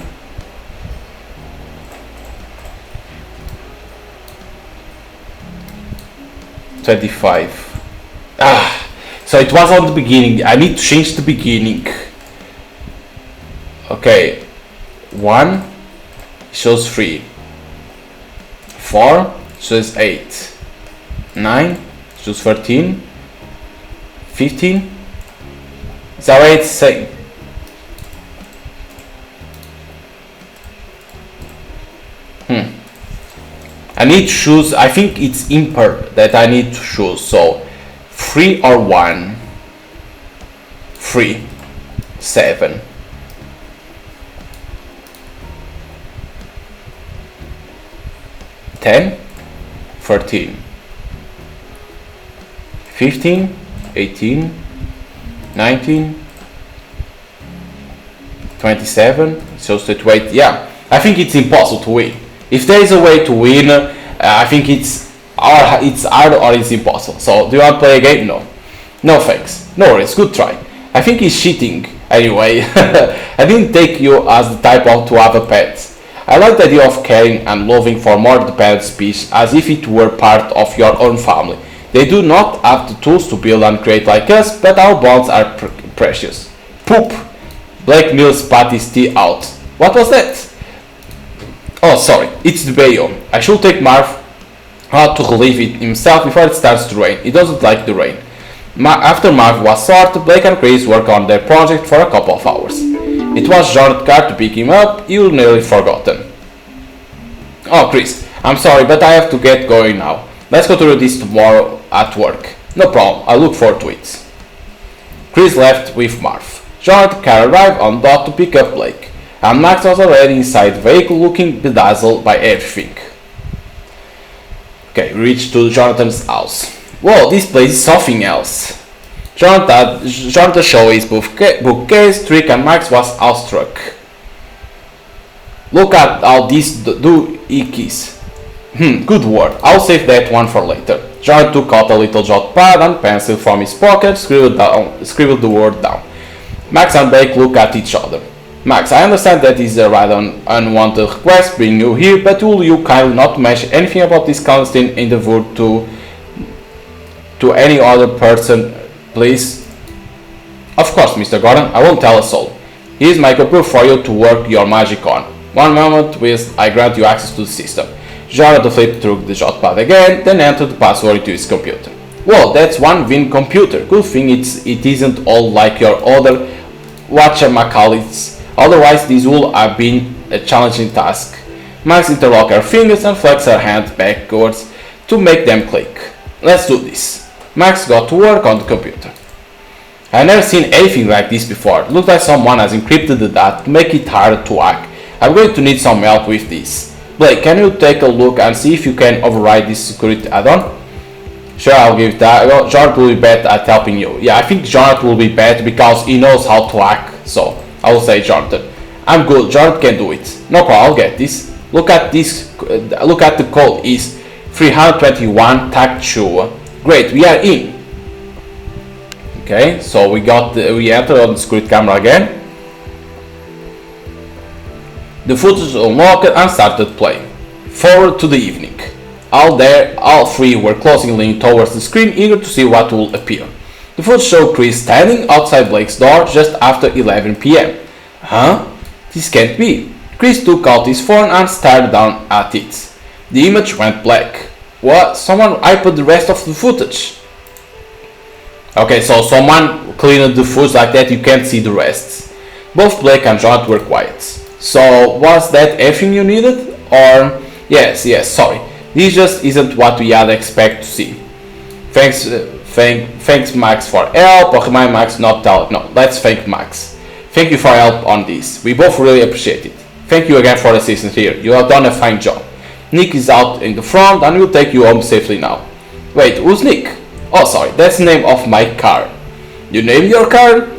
25. So it was on the beginning. I need to change the beginning. Okay. 1 shows 3. 4 shows 8. 9 shows 13. 15. It's already the same. I need to choose. I think it's impair that I need to choose. So 3 or 1. 3. 7. 10. 13. 15. 18. 19. 27. So that wait. Yeah, I think it's impossible to win. If there is a way to win, I think it's hard or it's impossible. So do you want to play a game? No. No thanks. No worries, good try. I think he's cheating anyway. I didn't take you as the type of to have a pet. I like the idea of caring and loving for more dependent species as if it were part of your own family. They do not have the tools to build and create like us, but our bonds are precious. Poop! Blake Mills spat his tea out. What was that? Oh, sorry, it's the Bayou. I should take Marv out to relieve it himself before it starts to rain. He doesn't like the rain. After Marv was sorted, Blake and Chris worked on their project for a couple of hours. It was John's car to pick him up. You nearly forgotten. Oh, Chris, I'm sorry, but I have to get going now. Let's go through this tomorrow at work. No problem, I look forward to it. Chris left with Marv. John's car arrived on dot to pick up Blake, and Max was already inside the vehicle looking bedazzled by everything. Okay, we reached to Jonathan's house. Whoa, this place is something else. Jonathan showed his bookcase, Trick and Max was awestruck. Look at all these doohickeys. Good word. I'll save that one for later. Jonathan took out a little jot pad and pencil from his pocket, scribbled the word down. Max and Blake looked at each other. Max, I understand that is a rather unwanted request bringing you here, but will you kindly not mention anything about this clandestine endeavor to any other person, please? Of course, Mr. Gordon, I won't tell a soul. Here's my computer for you to work your magic on. One moment whilst I grant you access to the system. Jonathan flipped through the jotpad again, then entered the password into his computer. Well, that's one Win computer. Good thing it isn't all like your other whatchamacallits. Otherwise, this would have been a challenging task. Max interlocked her fingers and flexed her hand backwards to make them click. Let's do this. Max got to work on the computer. I've never seen anything like this before. It looks like someone has encrypted the data to make it harder to hack. I'm going to need some help with this. Blake, can you take a look and see if you can override this security add-on? Sure, I'll give that. Well, Jonathan will be better at helping you. Yeah, I think Jonathan will be better because he knows how to hack. So, I will say Jonathan. I'm good, Jonathan can do it. No problem, I'll get this. Look at this. Look at the code is 321 tag 2. Great, we are in. Okay, so we entered on the security camera again. The footage unlocked and started playing. Forward to the evening. All three were closely leaning towards the screen, eager to see what will appear. The footage showed Chris standing outside Blake's door just after 11 p.m. Huh? This can't be. Chris took out his phone and stared down at it. The image went black. What? Someone hyped the rest of the footage. Okay, so someone cleaned the footage like that, you can't see the rest. Both Blake and Jonathan were quiet. So, was that everything you needed? Or, yes, sorry. This just isn't what we had expected to see. Thanks Max for help, or remind Max not tell it. No, let's thank Max. Thank you for help on this. We both really appreciate it. Thank you again for the assistance here. You have done a fine job. Nick is out in the front and will take you home safely now. Wait, who's Nick? Oh, sorry, that's the name of my car. You named your car?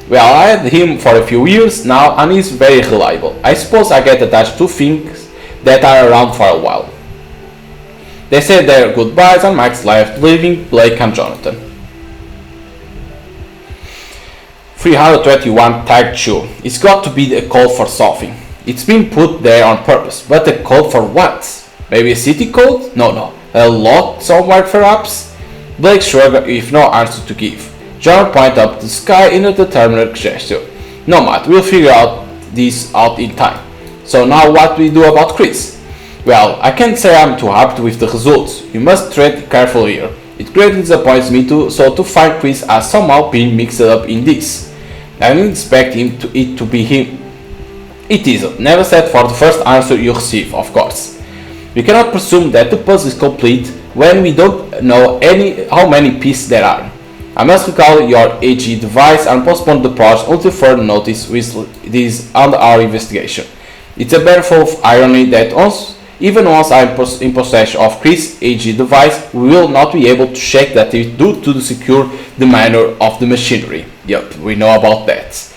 Well, I had him for a few years now and he's very reliable. I suppose I get attached to things that are around for a while. They said their goodbyes and Max left, leaving Blake and Jonathan. 321 tag 2. It's got to be a code for something. It's been put there on purpose, but a code for what? Maybe a city code? No. A lot somewhere perhaps? Blake shrugged with no answer to give. John pointed up the sky in a determined gesture. No, Matt, we'll figure this out in time. So now what do we do about Chris? Well, I can't say I'm too happy with the results. You must tread carefully here. It greatly disappoints me to find Chris as somehow being mixed up in this. I didn't expect it to be him. It isn't. Never said for the first answer you receive, of course. We cannot presume that the puzzle is complete when we don't know how many pieces there are. I must recall your AG device and postpone the project until further notice with this under our investigation. It's a battle of irony that even once I'm in possession of Chris' AG device, we will not be able to check that it due to the secure demeanor of the machinery. Yep, we know about that.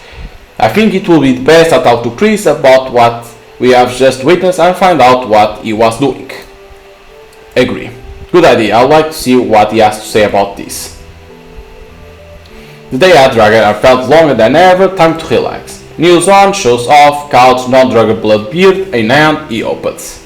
I think it will be best to talk to Chris about what we have just witnessed and find out what he was doing. Agree. Good idea. I'd like to see what he has to say about this. The day had dragged and felt longer than ever. Time to relax. News on, shows off, couch, non-drugger blood beard in hand, he opens.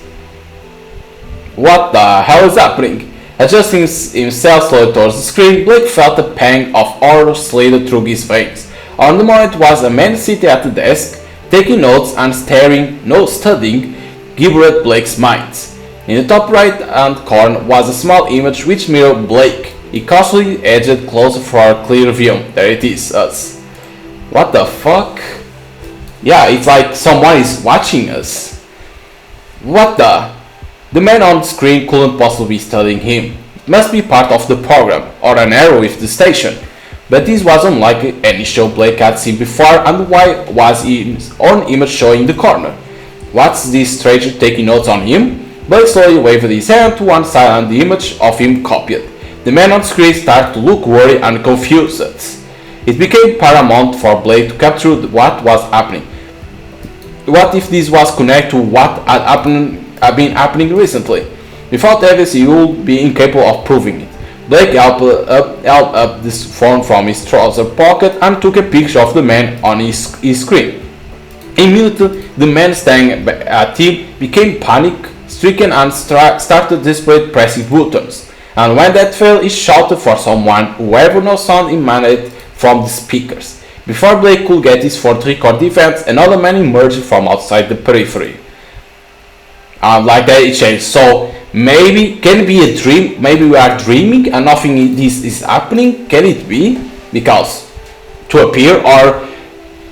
What the hell is happening? Adjusting himself slowly towards the screen, Blake felt a pang of horror slid through his veins. On the moment was a man sitting at the desk, taking notes and studying gibbered Blake's mind. In the top right hand corner was a small image which mirrored Blake. He cautiously edged closer for a clear view. There it is, us. What the fuck? Yeah, it's like someone is watching us. What the? The man on the screen couldn't possibly be studying him. It must be part of the program, or an error with the station. But this was unlike any show Blake had seen before, and why was his own image showing in the corner? What's this stranger taking notes on him? Blake slowly waved his hand to one side and the image of him copied. The man on the screen started to look worried and confused. It became paramount for Blake to capture what was happening. What if this was connected to what had been happening recently? Without evidence, he would be incapable of proving it. Blake held up this phone from his trouser pocket and took a picture of the man on his screen. Immediately, the man staring at him became panic-stricken and started desperately pressing buttons. And when that failed, he shouted for someone, whoever no sound emanated from the speakers. Before Blake could get his phone to record the events, another man emerged from outside the periphery. Like that it changed. So maybe, can it be a dream? Maybe we are dreaming and nothing this is happening? Can it be? Because to appear, or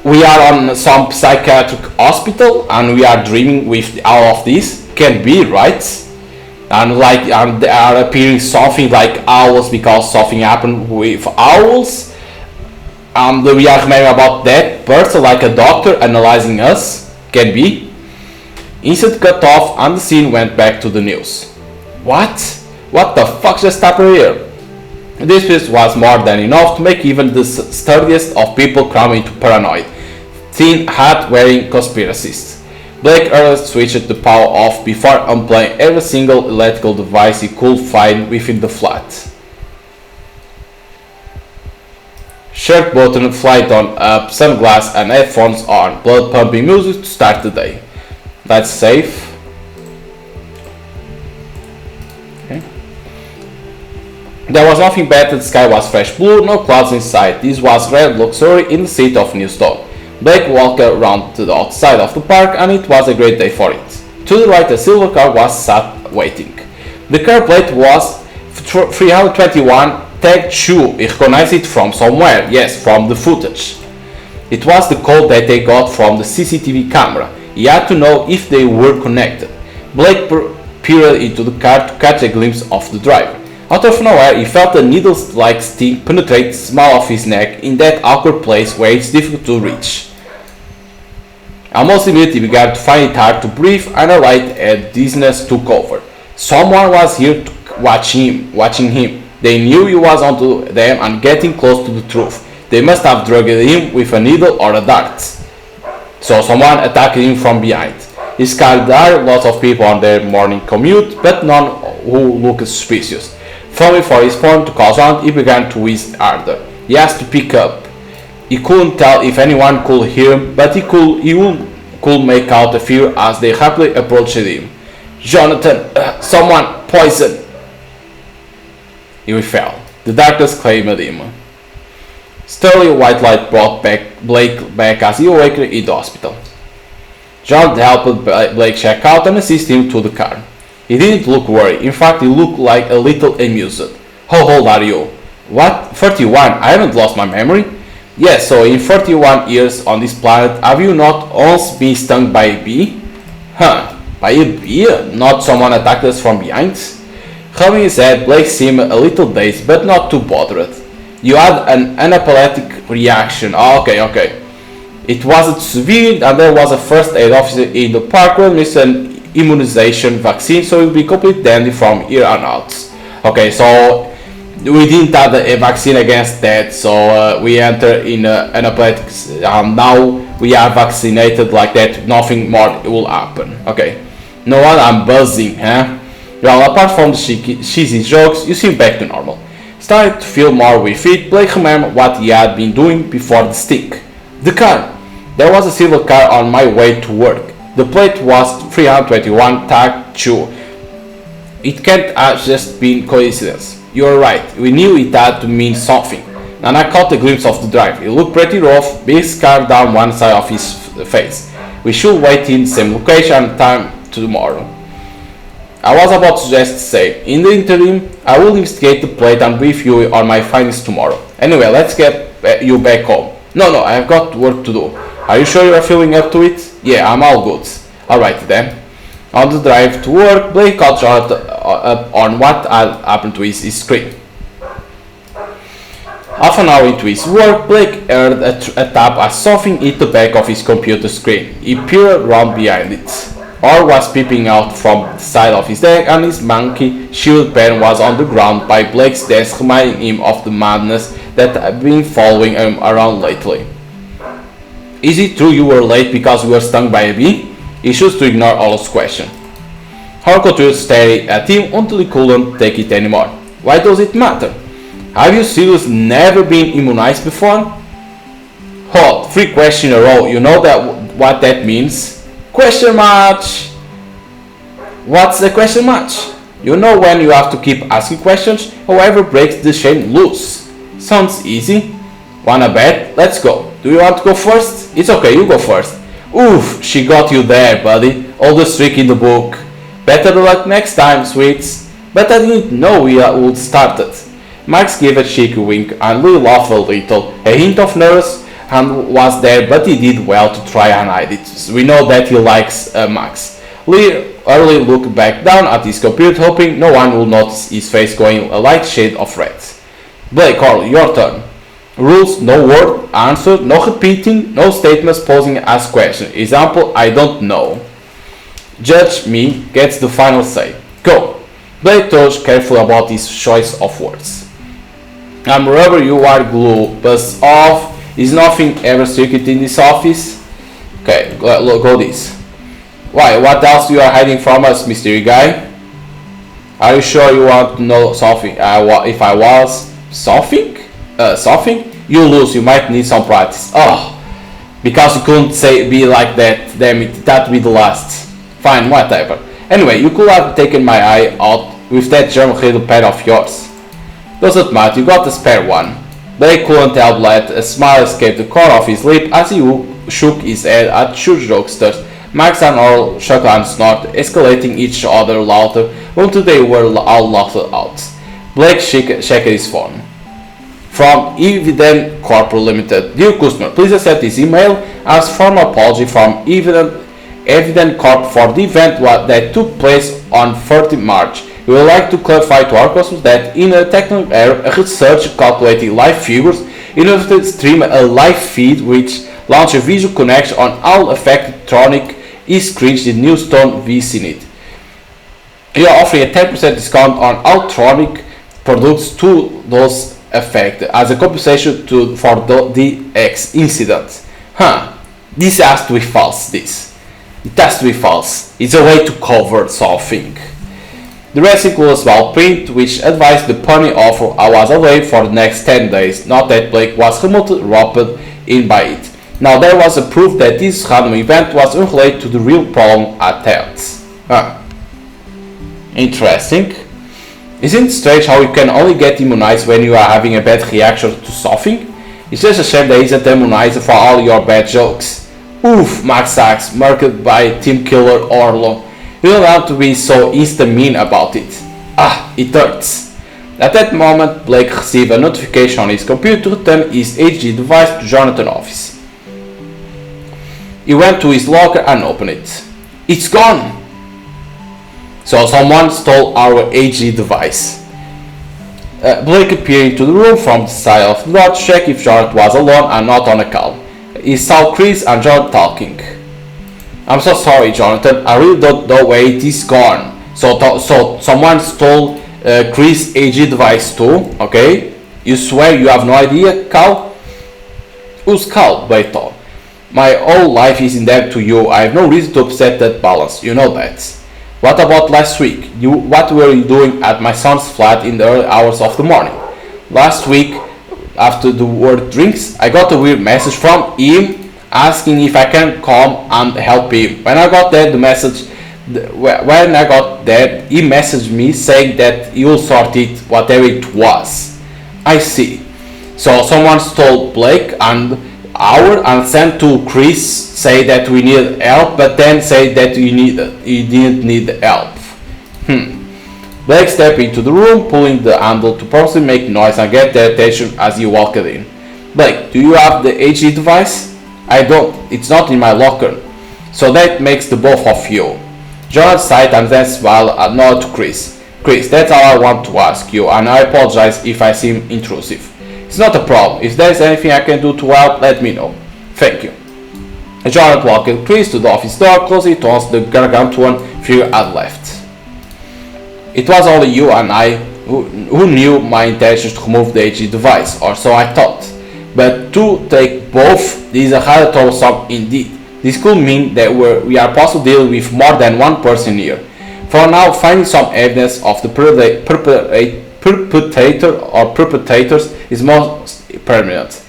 we are on some psychiatric hospital and we are dreaming with all of this? Can be, right? And like they are appearing something like owls because something happened with owls. And we are remembering about that person like a doctor analyzing us. Can be. Instant cut off and the scene went back to the news. What? What the fuck just happened here? This was more than enough to make even the sturdiest of people cram into paranoid, thin hat wearing conspiracists. Blake earlier switched the power off before unplugging every single electrical device he could find within the flat. Shirt button, flight on up, sunglasses and headphones on, blood pumping music to start the day. That's safe. Okay. There was nothing better, the sky was fresh blue, no clouds in sight. This was rare luxury in the city of New Stone. Blake walked around to the outside of the park and it was a great day for it. To the right a silver car was sat waiting. The car plate was 321 Tag 2. He recognized it from somewhere, yes, from the footage. It was the code that they got from the CCTV camera. He had to know if they were connected. Blake peered into the car to catch a glimpse of the driver. Out of nowhere, he felt a needle-like sting penetrate the small of his neck in that awkward place where it's difficult to reach. Almost immediately he began to find it hard to breathe and a light and dizziness took over. Someone was here watching him. They knew he was onto them and getting close to the truth. They must have drugged him with a needle or a dart. So someone attacked him from behind. He scared lots of people on their morning commute, but none who looked suspicious. Fumbling for his phone to call sound, he began to wheeze harder. He asked to pick up. He couldn't tell if anyone could hear him, but he could make out the fear as they happily approached him. Jonathan, someone, poison! He fell. The darkness claimed him. Steely white light brought Blake back as he awakened in the hospital. John helped Blake check out and assist him to the car. He didn't look worried. In fact, he looked like a little amused. How old are you? What? 31? I haven't lost my memory? Yes, so in 31 years on this planet, have you not once been stung by a bee? Huh, by a bee? Not someone attacked us from behind? Rubbing his head, Blake seemed a little dazed, but not too bothered. You had an anaphylactic reaction. Oh, okay. It wasn't severe, and there was a first aid officer in the park who administered an immunization vaccine, so it will be completely dandy from here on out. Okay, so we didn't have a vaccine against that, so we enter in anaphylactic. Now we are vaccinated like that, nothing more will happen. Okay, no one, I'm buzzing, huh? Well, apart from the cheesy jokes, you seem back to normal. Starting to feel more with it, Blake remembered what he had been doing before the stick. The car. There was a silver car on my way to work. The plate was 321 Tag 2. It can't have just been coincidence. You're right, we knew it had to mean something. And I caught a glimpse of the driver. He looked pretty rough, big scar down one side of his face. We should wait in the same location and time tomorrow. I was about to just say, in the interim, I will investigate the plate and brief you on my findings tomorrow. Anyway, let's get you back home. No, I have got work to do. Are you sure you are feeling up to it? Yeah, I'm all good. Alright then. On the drive to work, Blake caught up on what had happened to his screen. Half an hour into his work, Blake heard a tap as something hit the back of his computer screen. He peered around behind it. Or was peeping out from the side of his desk, and his monkey shield pen was on the ground by Blake's desk, reminding him of the madness that had been following him around lately. Is it true you were late because you were stung by a bee? He chose to ignore all his questions. Harcourt stared at him until he couldn't take it anymore. Why does it matter? Have you seriously never been immunized before? Hold, 3 questions in a row, you know what that means? Question mark! What's the question mark? You know when you have to keep asking questions, whoever breaks the chain lose. Sounds easy. Wanna bet? Let's go. Do you want to go first? It's okay, you go first. Oof, she got you there, buddy. Oldest trick in the book. Better luck next time, sweets. But I didn't know we would start it. Max gave a cheeky wink and Lee laughed a little, a hint of nervous, and was there, but he did well to try and hide it. We know that he likes Max. Lee early looked back down at his computer, hoping no one will notice his face going a light shade of red. Blake, Carl, your turn. Rules: no word answer, no repeating, no statements posing as question. Example: I don't know. Judge me gets the final say. Go. Blake thought careful about his choice of words. I'm rubber, you are glue. Buzz off. Is nothing ever secret in this office? Okay, go this. Why? What else you are hiding from us, mystery guy? Are you sure you want to know something? If I was something? Something? You lose. You might need some practice. Oh, because you couldn't be like that. Damn it, that would be the last. Fine, whatever. Anyway, you could have taken my eye out with that germ-riddled pen of yours. Doesn't matter. You got a spare one. Blake couldn't help let a smile escape the corner of his lip as he shook his head at two jokesters. Max and Earl shook and snorted, escalating each other louder until they were all laughed out. Blake checked his phone. From Evident Corporate Limited. Dear customer, please accept this email as formal apology from Evident Corp for the event that took place on 30 March. We would like to clarify to our customers that in a technical error, a researcher calculating live figures in order to stream a live feed which launched a visual connection on all affected electronic screens the new Stone VCNet. We are offering a 10% discount on electronic products to those affected as a compensation for the X incident. This has to be false, It has to be false. It's a way to cover something. The rest includes small print which advised the pony offer was away for the next 10 days, not that Blake was remotely roped in by it. Now there was a proof that this random event was unrelated to the real problem at hand. Interesting. Isn't it strange how you can only get immunized when you are having a bad reaction to something? It's just a shame there isn't immunizer for all your bad jokes. Oof, Max Sachs, marked by Team Killer Orlo. You don't have to be so mean about it. It hurts. At that moment, Blake received a notification on his computer to return his HD device to Jonathan's office. He went to his locker and opened it. It's gone! So someone stole our HD device. Blake appeared into the room from the side of the door to check if Jonathan was alone and not on a call. He saw Chris and Jonathan talking. I'm so sorry, Jonathan. I really don't know where it is gone. So someone stole Chris' AG device too, okay? You swear you have no idea, Cal? Who's Cal? Blake thought. My whole life is in debt to you. I have no reason to upset that balance. You know that. What about last week? What were you doing at my son's flat in the early hours of the morning? Last week, after the word drinks, I got a weird message from him asking if I can come and help him. When I got there, he messaged me saying that he will sort it, whatever it was. I see. So someone stole Blake and sent to Chris, say that we need help, but then say that he didn't need help. Blake stepped into the room, pulling the handle to probably make noise and get their attention as he walked in. Blake, do you have the HD device? I don't. It's not in my locker. So that makes the both of you. John sighed and then smiled and nodded to Chris. Chris, that's all I want to ask you, and I apologize if I seem intrusive. It's not a problem. If there's anything I can do to help, let me know. Thank you. John walked Chris to the office door, closing it once the gargantuan figure had left. It was only you and I who knew my intentions to remove the HD device, or so I thought. But to take both is a rather troublesome indeed. This could mean that we are possibly dealing with more than one person here. For now, finding some evidence of the perpetrator or perpetrators is most permanent.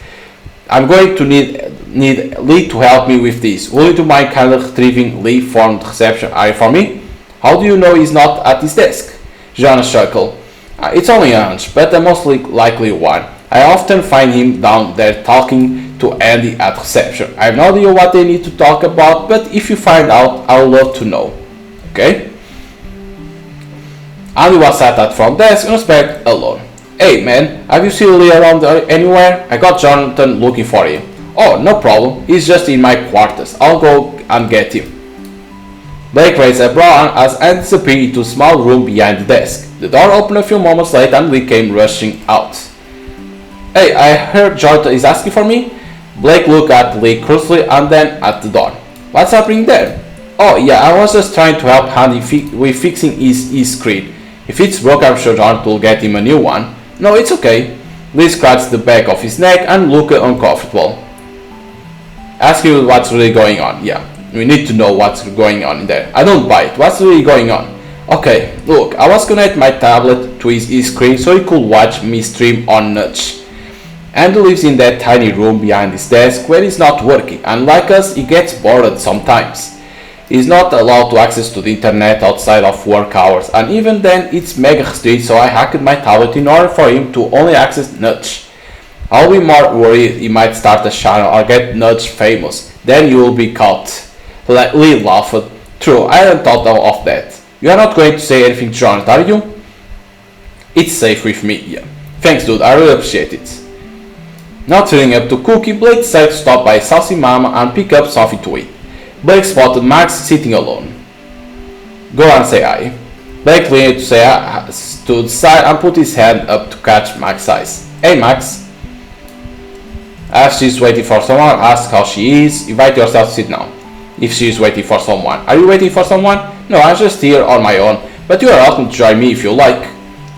I'm going to need Lee to help me with this. Will you mind kindly retrieving Lee from the reception area for me? How do you know he's not at his desk? Jonas chuckled. It's only a hunch, but a most likely one. I often find him down there talking to Andy at reception. I have no idea what they need to talk about, but if you find out, I would love to know. Okay? Andy was sat at front desk and was back alone. Hey man, have you seen Lee around anywhere? I got Jonathan looking for him. Oh, no problem. He's just in my quarters. I'll go and get him. Blake raised a brow as Andy disappeared into a small room behind the desk. The door opened a few moments later and Lee came rushing out. Hey, I heard Jonathan is asking for me? Blake looked at Lee closely and then at the door. What's happening there? Oh yeah, I was just trying to help Andy with fixing his screen. If it's broke, I'm sure Jonathan will get him a new one. No, it's okay. Lee scratched the back of his neck and looked uncomfortable. Ask you what's really going on. Yeah, we need to know what's going on in there. I don't buy it. What's really going on? Okay, look, I was connecting my tablet to his screen so he could watch me stream on Nudge. Andy lives in that tiny room behind his desk where he's not working, and like us, he gets bored sometimes. He's not allowed to access to the internet outside of work hours, and even then it's mega restricted, so I hacked my tablet in order for him to only access Nudge. I'll be more worried he might start a channel or get Nudge famous, then you will be caught. Lee laughed. True, I hadn't thought of that. You are not going to say anything to Jonathan, are you? It's safe with me, yeah. Thanks dude, I really appreciate it. Not feeling up to cookie, Blake decided to stop by Saucy Mama and pick up something to eat. Blake spotted Max sitting alone. Go and say hi. Blake leaned to the side and put his hand up to catch Max's eyes. Hey Max. As she's waiting for someone, ask how she is. Invite yourself to sit down. If she is waiting for someone. Are you waiting for someone? No, I'm just here on my own, but you are welcome to join me if you like.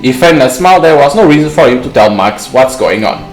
He feigned a smile. There was no reason for him to tell Max what's going on.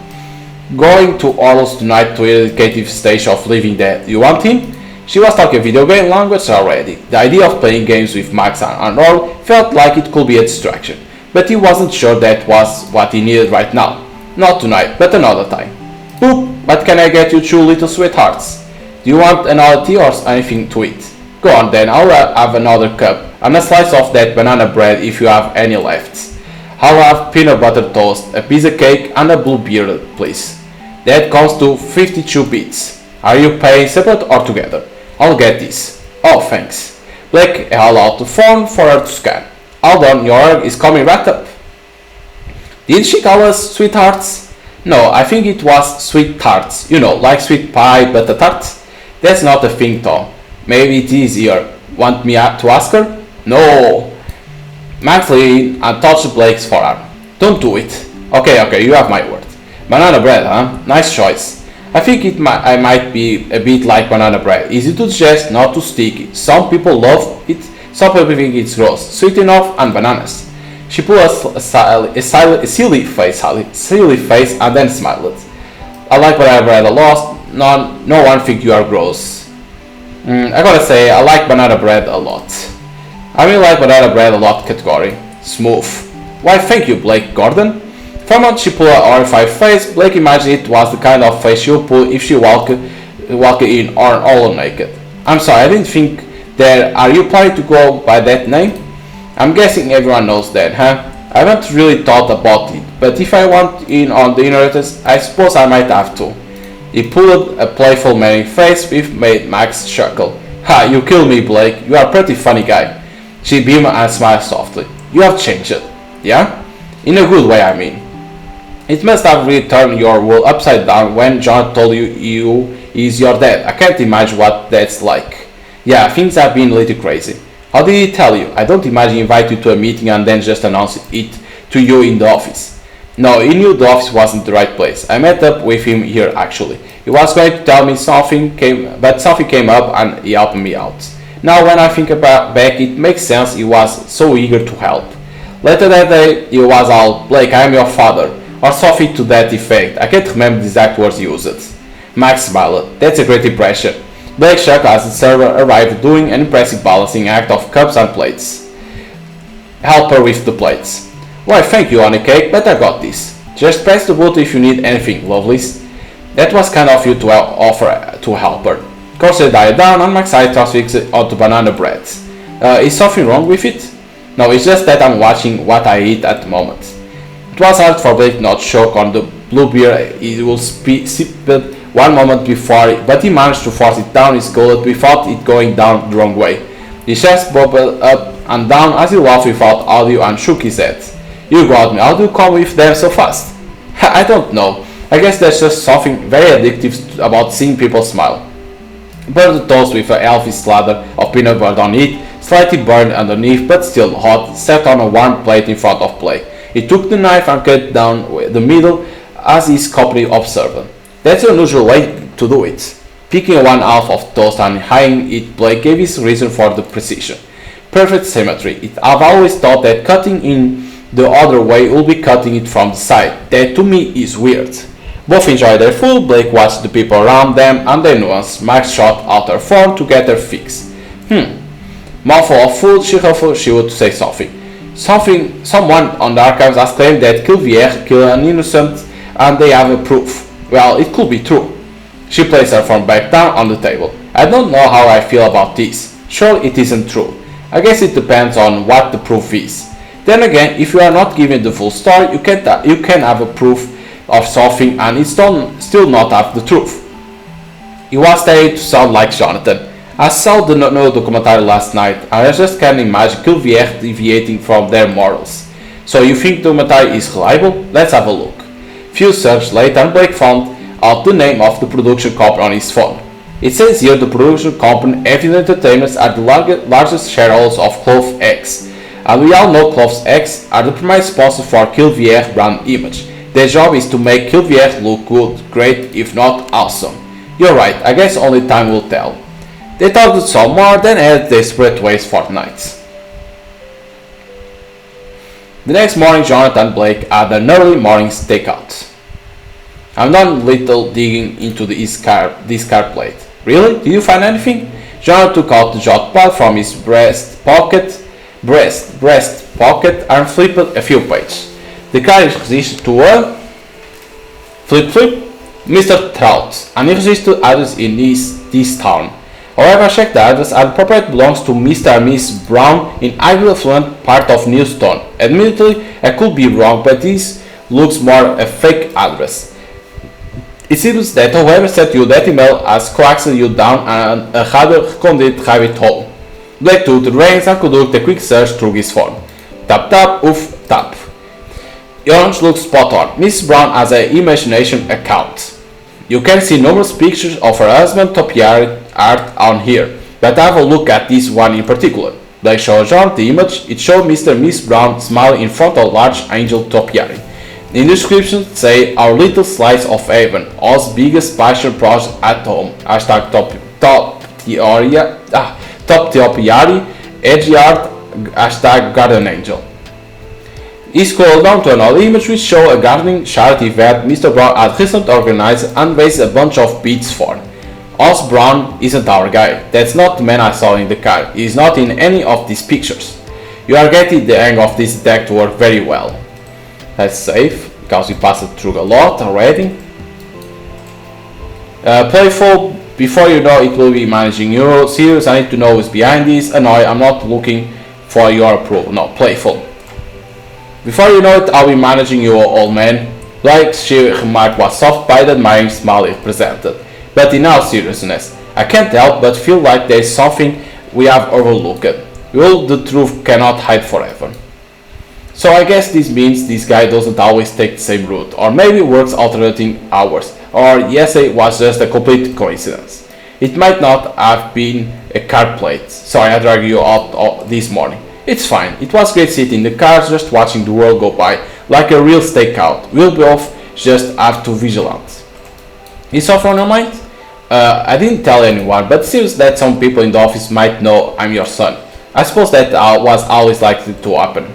Going to Orlos tonight to a dedicated stage of living there. You want him? She was talking video game language already. The idea of playing games with Max and Orl felt like it could be a distraction, but he wasn't sure that was what he needed right now. Not tonight, but another time. Boop, what can I get you two little sweethearts? Do you want another tea or anything to eat? Go on then, I'll have another cup and a slice of that banana bread if you have any left. I'll have peanut butter toast, a piece of cake and a blue beer, please. That comes to 52 bits. Are you paying separate or together? I'll get this. Oh, thanks. Blake held out the phone for her to scan. Hold on, your order is coming right up. Did she call us sweethearts? No, I think it was sweet tarts. You know, like sweet pie but a tart. That's not a thing, Tom. Maybe it is here. Want me to ask her? No. Max leaned and touched Blake's forearm. Don't do it. Okay, you have my word. Banana bread, huh? Nice choice. I think I might be a bit like banana bread. Easy to digest, not too sticky. Some people love it, some people think it's gross. Sweet enough and bananas. She put a silly face and then smiled. I like banana bread a lot. No one think you are gross. I gotta say, I like banana bread a lot. I really like banana bread a lot category. Smooth. Why thank you, Blake Gordon. From what she pulled a horrified face, Blake imagined it was the kind of face she would pull if she walked in all naked. I'm sorry, I didn't think there. Are you planning to go by that name? I'm guessing everyone knows that, huh? I haven't really thought about it, but if I want in on the inheritance, I suppose I might have to. He pulled a playful merry face which made Max chuckle. Ha, you kill me, Blake. You are a pretty funny guy. She beamed and smiled softly. You have changed it. Yeah? In a good way, I mean. It must have really turned your world upside down when John told you he's your dad. I can't imagine what that's like. Yeah, things have been a little crazy. How did he tell you? I don't imagine he invited you to a meeting and then just announced it to you in the office. No, he knew the office wasn't the right place. I met up with him here actually. He was going to tell me something came up and he helped me out. Now when I think back, it makes sense he was so eager to help. Later that day, he was all, Blake, I am your father. Or something to that effect. I can't remember the exact words used. Max smiled. That's a great impression. Blake shook as the server arrived doing an impressive balancing act of cups and plates. Help her with the plates. Why thank you, honey cake, but I got this. Just press the button if you need anything, lovelies. That was kind of you to offer to help her. Cursor died down and Max eyes transfixed onto banana bread. Is something wrong with it? No, it's just that I'm watching what I eat at the moment. It was hard for Blake not to choke on the blue beer he will sip it one moment before, but he managed to force it down his gullet without it going down the wrong way. His chest bubbled up and down as he laughed without audio and shook his head. You got me, how do you come with them so fast? I don't know. I guess there's just something very addictive about seeing people smile. Buttered toast with a healthy slather of peanut butter on it, slightly burned underneath but still hot, set on a warm plate in front of Blake. He took the knife and cut down the middle as his company observed. That's an unusual way to do it. Picking one half of toast and eyeing it, Blake gave his reason for the precision. Perfect symmetry. I've always thought that cutting in the other way would be cutting it from the side. That to me is weird. Both enjoyed their food. Blake watched the people around them and then once Max shot out her phone to get her fix. Mouthful of food, she would say something. Someone on the archives has claimed that Kilvier killed an innocent and they have a proof. Well, it could be true. She placed her phone back down on the table. I don't know how I feel about this. Sure, it isn't true. I guess it depends on what the proof is. Then again, if you are not given the full story, you can have a proof of something and it's still not have the truth. He was starting to sound like Jonathan. I saw the no documentary last night and I just can't imagine Kilvier deviating from their morals. So you think the documentary is reliable? Let's have a look. Few searches later, Blake found out the name of the production company on his phone. It says here the production company Evident Entertainment are the largest shareholders of Clove X. And we all know Clove X are the primary sponsor for Kilvier brand image. Their job is to make Kilvier look good, great, if not awesome. You're right, I guess only time will tell. They talked some more, then headed their separate ways for the night. The next morning, Jonathan and Blake had an early morning stakeout. I've done little digging into this card plate. Really? Did you find anything? Jonathan took out the jot pad from his breast pocket and flipped a few pages. The card is registered to a flip Mr. Trout, and he registered address in this town. However, I checked the address and the property belongs to Mr. and Miss Brown in highly affluent part of Newston. Admittedly, I could be wrong, but this looks more a fake address. It seems that whoever sent you that email has coaxed you down a rather recondite rabbit hole. Blake took the reins and conducted a quick search through his phone. Tap tap, oof, tap. Yours looks spot on. Miss Brown has an imagination account. You can see numerous pictures of her husband topiary art on here, but have a look at this one in particular. Blake showed John the image. It showed Mr. and Miss Brown smiling in front of a large angel topiary. In the description say our little slice of heaven, Oz's biggest passion project at home. Hashtag top topiary, edgy art, hashtag garden angel. He scrolled down to another image which showed a gardening charity event Mr. Brown had recently organized and raised a bunch of beads for. Oz Brown isn't our guy. That's not the man I saw in the car. He is not in any of these pictures. You are getting the hang of this detective work very well. That's safe, because we passed through a lot already. Playful, before you know it will be managing you. Serious, I need to know who's behind this. Annoy, I'm not looking for your approval. No, playful. Before you know it, I'll be managing you, old man. Blake's remark was soft by the admiring smile it presented. But in all seriousness, I can't help but feel like there's something we have overlooked. Well, the truth cannot hide forever. So I guess this means this guy doesn't always take the same route, or maybe works alternating hours, or yesterday was just a complete coincidence. It might not have been a card plate. Sorry I dragged you out this morning. It's fine. It was great sitting in the cars just watching the world go by like a real stakeout. We'll both just have to vigilant. Is something on your mind? I didn't tell anyone, but it seems that some people in the office might know I'm your son. I suppose that was always likely to happen.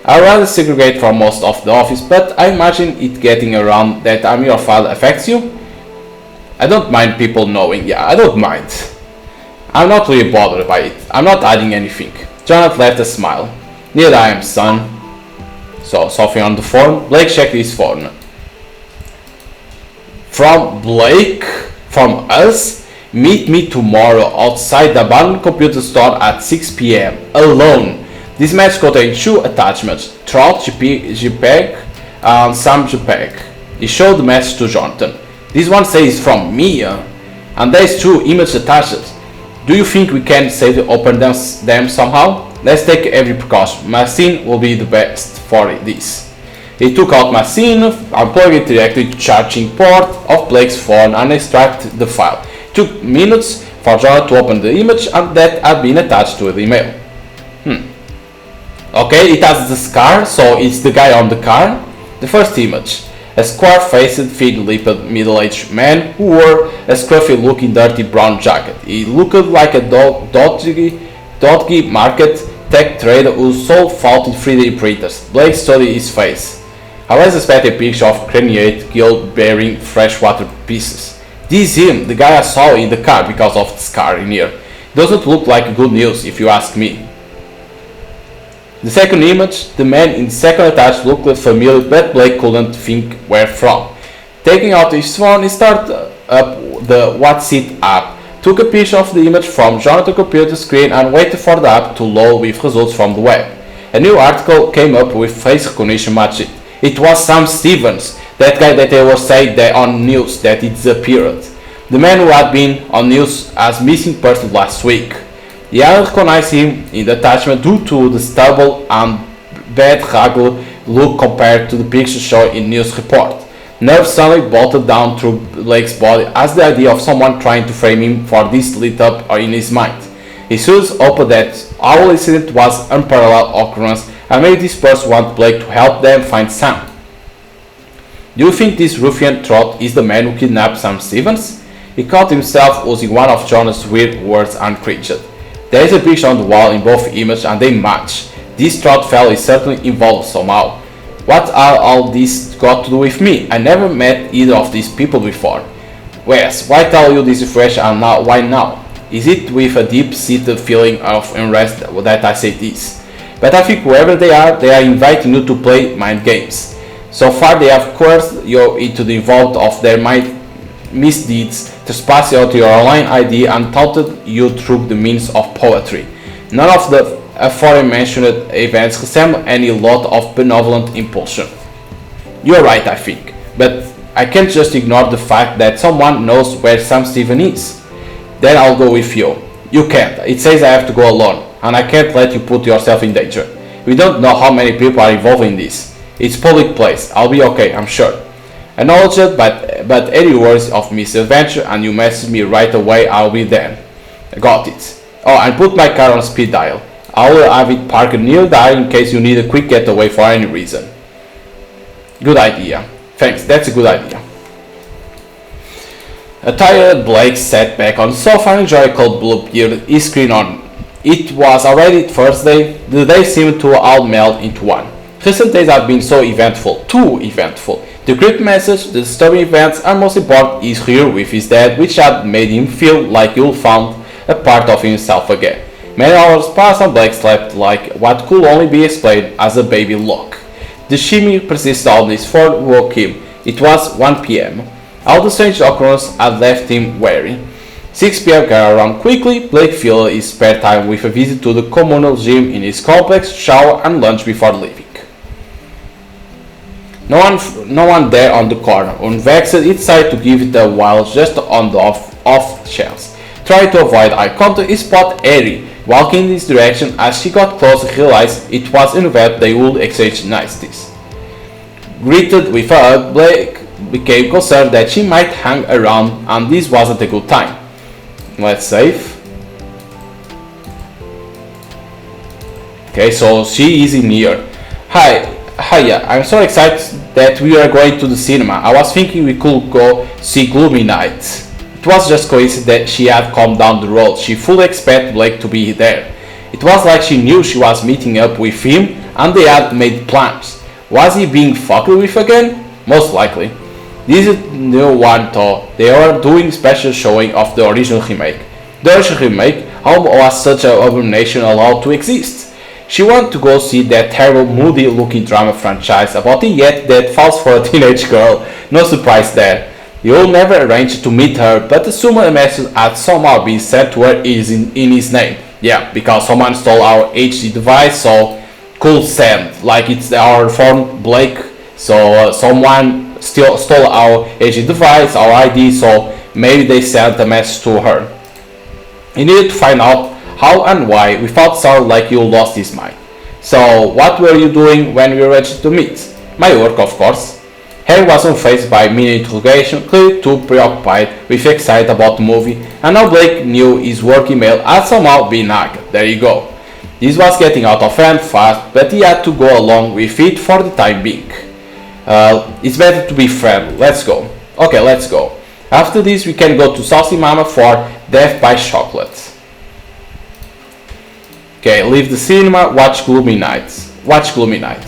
I'd rather segregate from most of the office, but I imagine it getting around that I'm your father affects you. I don't mind people knowing. Yeah, I don't mind. I'm not really bothered by it. I'm not hiding anything. Jonathan left a smile. Neither I am, son. So, something on the phone. Blake checked his phone. From Blake? From us? Meet me tomorrow outside the abandoned computer store at 6 p.m. Alone. This match contains 2 attachments. Trout JPEG and some JPEG. He showed the message to Jonathan. This one says from me, and there's two images attached. Do you think we can save the open them somehow? Let's take every precaution. Machine will be the best for this. He took out Machine and plugged it directly to charging port of Blake's phone and extracted the file. It took minutes for Jonathan to open the image and that had been attached to the email. Okay, it has the scar, so it's the guy on the car. The first image. A square-faced, thin-lipped, middle-aged man who wore a scruffy-looking dirty brown jacket. He looked like a dodgy market tech trader who sold faulty 3D printers. Blake studied his face. I was expecting a picture of crenate gill-bearing freshwater pieces. This is him, the guy I saw in the car because of the scar in here. Doesn't look like good news if you ask me. The second image, the man in the second attached looked familiar but Blake couldn't think where from. Taking out his phone, he started up the What's It app, took a picture of the image from Jonathan's computer screen and waited for the app to load with results from the web. A new article came up with face recognition matched. It was Sam Stevens, that guy that they were saying that on news that he disappeared. The man who had been on news as missing person last week. He had recognized him in the attachment due to the stubble and bad ragged look compared to the picture shown in news report. Nerves suddenly bolted down through Blake's body as the idea of someone trying to frame him for this lit up in his mind. He soon hoped that our incident was unparalleled occurrence and made this person want Blake to help them find Sam. Do you think this ruffian trot is the man who kidnapped Sam Stevens? He caught himself using one of Jonah's weird words and cringed. There is a picture on the wall in both images and they match. This trot fellow is certainly involved somehow. What are all this got to do with me? I never met either of these people before. Wes, why tell you this information and now? Why now? Is it with a deep-seated feeling of unrest that I say this? But I think whoever they are inviting you to play mind games. So far they have coerced you into the involved of their misdeeds, trespassing onto your online ID and taunted you through the means of poetry. None of the aforementioned events resemble any lot of benevolent impulsion. You're right, I think, but I can't just ignore the fact that someone knows where Sam Steven is. Then I'll go with you. You can't. It says I have to go alone, and I can't let you put yourself in danger. We don't know how many people are involved in this. It's public place. I'll be okay, I'm sure. Acknowledged, but any words of misadventure and you message me right away, I'll be there. Got it. Oh, and put my car on speed dial. I will have it parked near there in case you need a quick getaway for any reason. Good idea. Thanks, that's a good idea. A tired Blake sat back on the sofa and enjoyed a cold blue beer, his screen on. It was already Thursday. The day seemed to all meld into one. Recent days have been so eventful, too eventful. The crypt message, the disturbing events, and most important, his rear with his dad, which had made him feel like he found a part of himself again. Many hours passed and Blake slept like what could only be explained as a baby lock. The shimmy persisted on his phone woke him. It was 1 p.m. All the strange occurrences had left him wary. 6 p.m. came around quickly. Blake filled his spare time with a visit to the communal gym in his complex, shower and lunch before leaving. No one there on the corner. Unvexed, he decided to give it a while just on the off chance. Trying to avoid eye contact, he spotted Harry walking in this direction. As she got closer, he realized it was in that they would exchange niceties. Greeted with a hug, Blake became concerned that she might hang around and this wasn't a good time. Let's save. Okay, so she is in here. Hiya, I'm so excited that we are going to the cinema. I was thinking we could go see Gloomy Night. It was just coincidence that she had come down the road. She fully expected Blake to be there. It was like she knew she was meeting up with him and they had made plans. Was he being fucked with again? Most likely. This is no one though. They are doing special showing of the original remake. The original remake, how was such an abomination allowed to exist? She wanted to go see that terrible moody looking drama franchise about a yet that falls for a teenage girl. No surprise there. He will never arrange to meet her, but assume a message had somehow been sent to her in his name. Yeah, because someone stole our HD device, so could send, like it's our phone Blake, so someone stole our agent device, our ID, so maybe they sent a message to her. You needed to find out how and why. We thought sounded like you lost his mind. So what were you doing when we were ready to meet? My work, of course. Harry was unfazed by mini interrogation, clearly too preoccupied with excitement about the movie, and now Blake knew his work email had somehow been hacked. There you go. This was getting out of hand fast, but he had to go along with it for the time being. It's better to be friendly. Let's go. Okay, let's go. After this, we can go to Saucy Mama for Death by Chocolate. Okay, leave the cinema, watch Gloomy Nights. Watch Gloomy Night.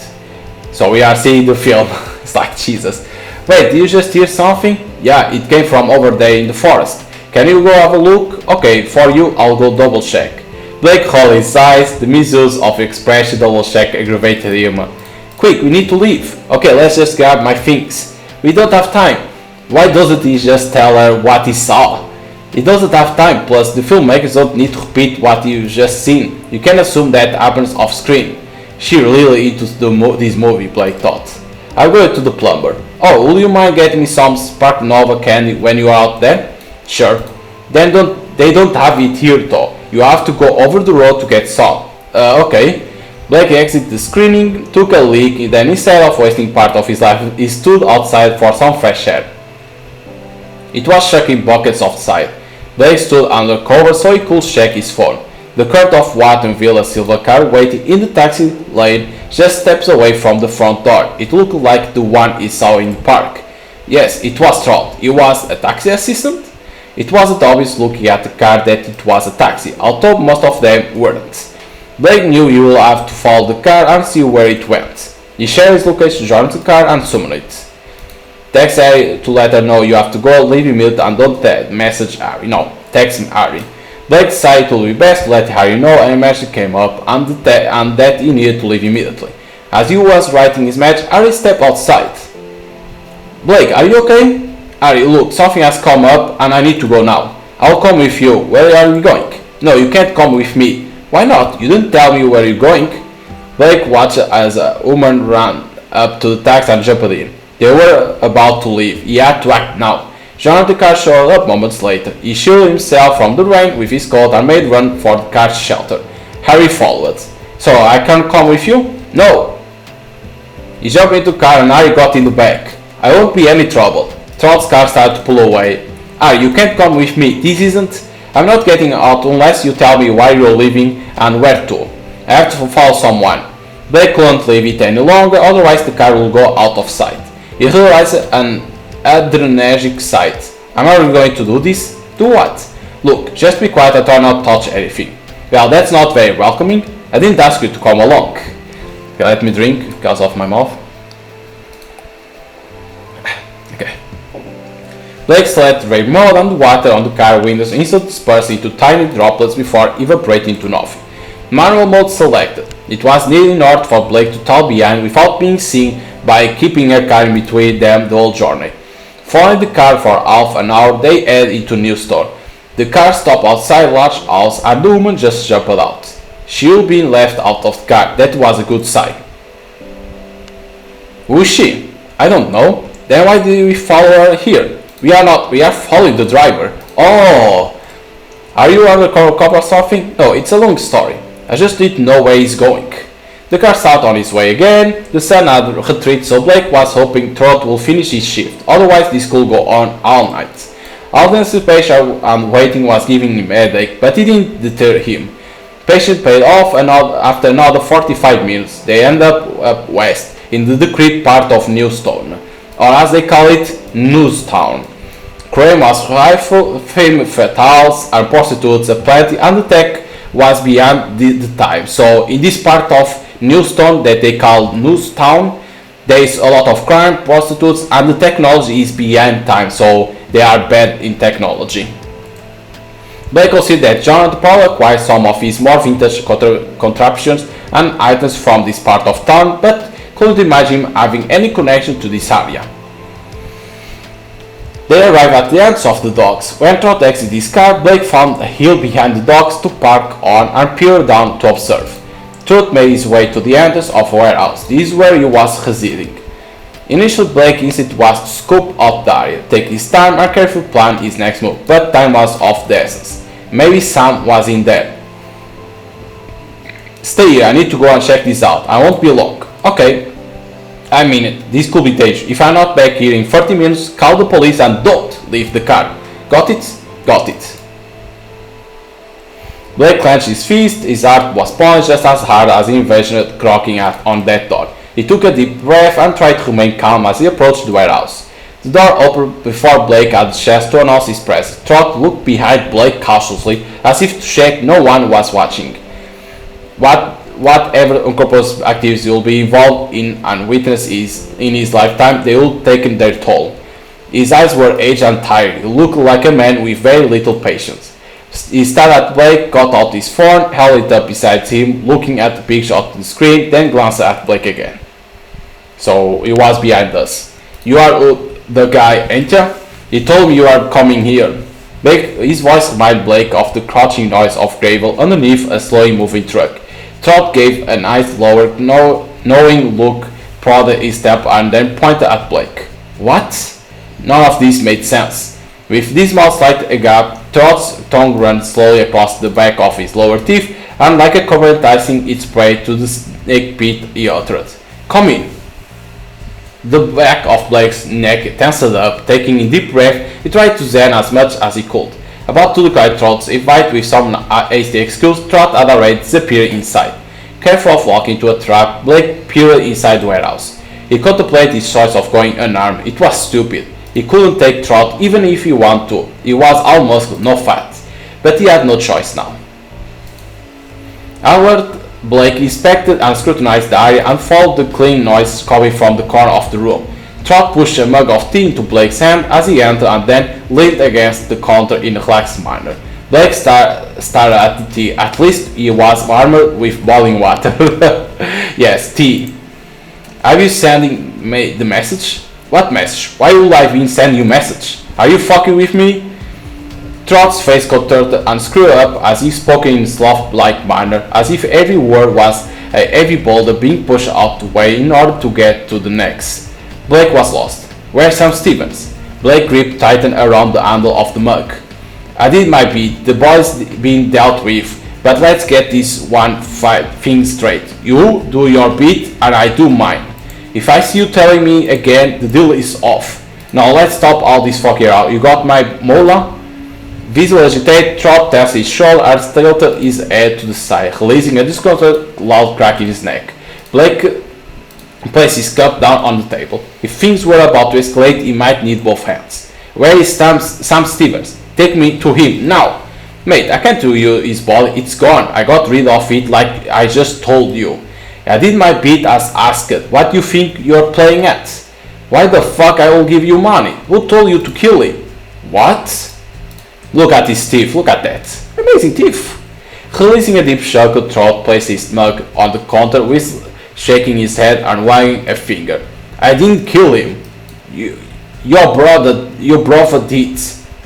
So we are seeing the film. It's like, Jesus. Wait, did you just hear something? Yeah, it came from over there in the forest. Can you go have a look? Okay, for you, I'll go double check. Blake rolled his eyes. The misuse of expression double check aggravated him. Quick, we need to leave. Okay, let's just grab my things. We don't have time. Why doesn't he just tell her what he saw? He doesn't have time, plus the filmmakers don't need to repeat what you've just seen. You can assume that happens off screen. She really into this movie, Blake thought. I'll go to the plumber. Oh, will you mind getting me some Spark Nova candy when you are out there? Sure. Then they don't have it here though. You have to go over the road to get some. Okay. Blake exited the screening, took a leak, and then instead of wasting part of his life, he stood outside for some fresh air. It was chucking buckets outside. Blake stood under cover so he could check his phone. The Kurt of Wattonville, a silver car waiting in the taxi lane, just steps away from the front door. It looked like the one he saw in the park. Yes, it was Trout. He was a taxi assistant? It wasn't obvious looking at the car that it was a taxi, although most of them weren't. Blake knew he would have to follow the car and see where it went. He shared his location, joined the car, and summoned it. Text Harry to let her know you have to go, leave immediately, and don't message Harry. No, text Harry. Blake decided it would be best to let Harry know, and a message came up and that he needed to leave immediately. As he was writing his message, Harry stepped outside. Blake, are you okay? Harry, look, something has come up and I need to go now. I'll come with you. Where are you going? No, you can't come with me. Why not? You didn't tell me where you're going. Blake watched as a woman ran up to the taxi and jumped in. They were about to leave. He had to act now. John the car showed up moments later. He shielded himself from the rain with his coat and made run for the car's shelter. Harry followed. So I can't come with you? No. He jumped into the car and Harry got in the back. I won't be any trouble. Trout's car started to pull away. Harry, you can't come with me. This isn't... I'm not getting out unless you tell me why you're leaving and where to. I have to follow someone. Blake couldn't leave it any longer, otherwise the car will go out of sight. He realized an adrenergic sight. Am I really going to do this? Do what? Look, just be quiet and try not to touch anything. Well, that's not very welcoming. I didn't ask you to come along. Okay, let me drink because of my mouth. Okay. Blake let rain mud and water on the car windows instantly dispersed into tiny droplets before evaporating to nothing. Manual mode selected. It was nearly in order for Blake to towel behind without being seen by keeping her car in between them the whole journey. Following the car for half an hour, they head into a new store. The car stopped outside a large house and the woman just jumped out. She had been left out of the car. That was a good sign. Who is she? I don't know. Then why did we follow her here? We are following the driver. Oh! Are you undercover cop or something? No, it's a long story. I just need to know where he's going. The car started on its way again. The sun had retreated, so Blake was hoping Trout will finish his shift. Otherwise, this could go on all night. All the anticipation and waiting was giving him a headache, but it didn't deter him. Patience paid off, and after another 45 minutes, they ended up west, in the decrepit part of Newstone, or as they call it, Newstown. Crime was rife, femme fatales and prostitutes aplenty, and the tech was beyond the time. So in this part of Newstone that they call Newstown, there is a lot of crime, prostitutes, and the technology is beyond time, so they are bad in technology. Blake considered that John would probably acquire some of his more vintage contraptions and items from this part of town, but couldn't imagine him having any connection to this area. They arrived at the ends of the docks. When Trout exited his car, Blake found a hill behind the docks to park on and peered down to observe. Trout made his way to the entrance of a warehouse. This is where he was residing. Initially, Blake's instinct was to scope out the area, take his time and carefully plan his next move, but time was of the essence. Maybe Sam was in there. Stay here, I need to go and check this out. I won't be long. Okay. I mean it, this could be dangerous. If I'm not back here in 30 minutes, call the police and don't leave the car. Got it? Got it. Blake clenched his fist, his heart was punched just as hard as he envisioned cracking on that door. He took a deep breath and tried to remain calm as he approached the warehouse. The door opened before Blake had the chance to announce his presence. Trot looked behind Blake cautiously, as if to check no one was watching. Whatever unconscious activities he will be involved in and witness in his lifetime, they will take their toll. His eyes were aged and tired. He looked like a man with very little patience. He stared at Blake, got out his phone, held it up beside him, looking at the picture on the screen, then glanced at Blake again. So he was behind us. You are the guy, ain't ya? He told me you are coming here. His voice reminded Blake of the crouching noise of gravel underneath a slowly moving truck. Trot gave a nice lower, knowing look, prodded his step and then pointed at Blake. What? None of this made sense. With this mouth slight agape, Trot's tongue ran slowly across the back of his lower teeth, and like a cobra enticing its prey to the snake pit, he uttered, "Come in." The back of Blake's neck tensed up. Taking a deep breath, he tried to zen as much as he could. About to decline Trot's invite with some hasty excuse, Trot had already disappeared inside. Careful of walking into a trap, Blake peered inside the warehouse. He contemplated his choice of going unarmed. It was stupid. He couldn't take Trot even if he wanted to. He was all muscle, no fat. But he had no choice now. Onward, Blake inspected and scrutinized the area and followed the clean noise coming from the corner of the room. Trot pushed a mug of tea into Blake's hand as he entered and then leaned against the counter in a relaxed manner. Blake stared at the tea. At least he was armored with boiling water. Yes, tea. Are you sending me the message? What message? Why would I be sending you message? Are you fucking with me? Trot's face contorted and screwed up as he spoke in a sloth-like manner, as if every word was a heavy boulder being pushed out the way in order to get to the next. Blake was lost. Where's Sam Stevens? Blake gripped tightened around the handle of the mug. I did my bit, the boy's being dealt with, but let's get this one thing straight. You do your bit and I do mine. If I see you telling me again, the deal is off. Now let's stop all this fucking out. You got my mola? Visibly agitated, Trot tapped his shoulder and tilted his head to the side, releasing a disconcerted loud crack in his neck. Blake placed his cup down on the table. If things were about to escalate, he might need both hands. Where is Sam Stevens? Take me to him, now! Mate, I can't do you his body, it's gone. I got rid of it like I just told you. I did my bit as asked. What do you think you're playing at? Why the fuck I will give you money? Who told you to kill him? What? Look at his teeth, look at that. Amazing teeth. Releasing a deep chuckle, Trot placed his mug on the counter with shaking his head and wagging a finger. I didn't kill him. Your brother did.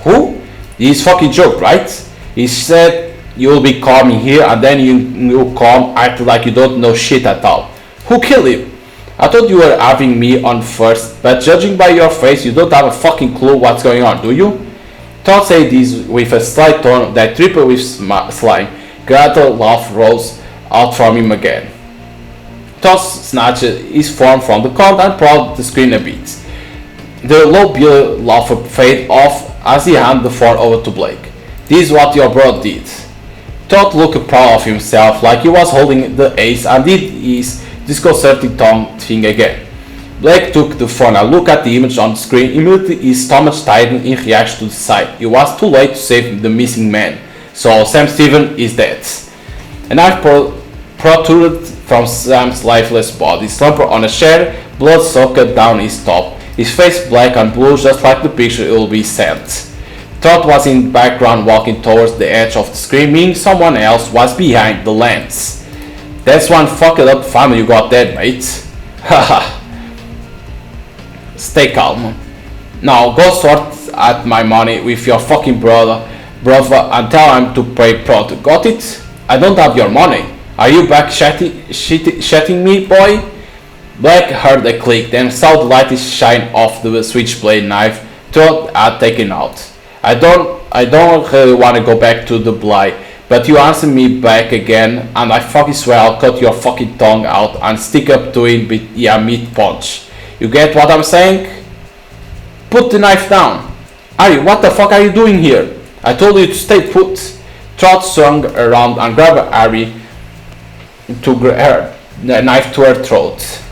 Who? This fucking joke, right? He said you'll be coming here and then you come act like you don't know shit at all. Who killed him? I thought you were having me on first, but judging by your face, you don't have a fucking clue what's going on, do you? Trot said this with a slight tone that tripled with slime. Gradual laugh rose out from him again. Trot snatched his form from the counter and prodded the screen a bit. The low-bill laugh faded off as he handed the phone over to Blake. This is what your brother did. Trot looked proud of himself, like he was holding the ace, and did his disconcerting tongue thing again. Blake took the phone and looked at the image on the screen. Immediately his stomach tightened in reaction to the sight. It was too late to save the missing man. So Sam Stevens is dead. A knife protruded from Sam's lifeless body, slumped on a chair, blood soaked down his top, his face black and blue just like the picture it will be sent. Trot was in the background walking towards the edge of the screen, meaning someone else was behind the lens. That's one fucked up family you got there, mate. Haha. Stay calm. Now go sort out my money with your fucking brother and tell him to pay Prot. Got it? I don't have your money. Are you back shitting me, boy? Black heard a click, then saw the light shine off the switchblade knife Todd had taken out. I don't really want to go back to the blight, but you answer me back again, and I fucking swear I'll cut your fucking tongue out and stick up to it with your meat punch. You get what I'm saying? Put the knife down. Ari, what the fuck are you doing here? I told you to stay put. Todd swung around and grabbed Ari to her the knife to her throat.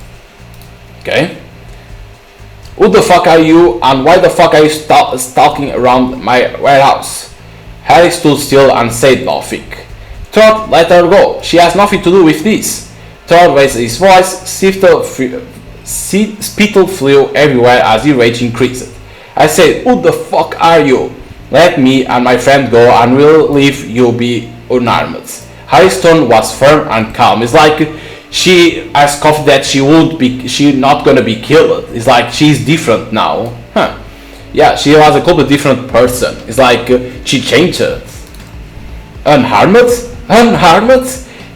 Okay. Who the fuck are you, and why the fuck are you stalking around my warehouse? Harry stood still and said nothing. Todd, let her go. She has nothing to do with this. Todd raised his voice. Spittle flew everywhere as his rage increased. I said, who the fuck are you? Let me and my friend go and we'll leave you be unarmed. Harry's tone was firm and calm. It's like she has confidence that she's not gonna be killed. It's like she's different now. Huh. Yeah, she was a completely different person. It's like she changed. Unharmed? Unharmed?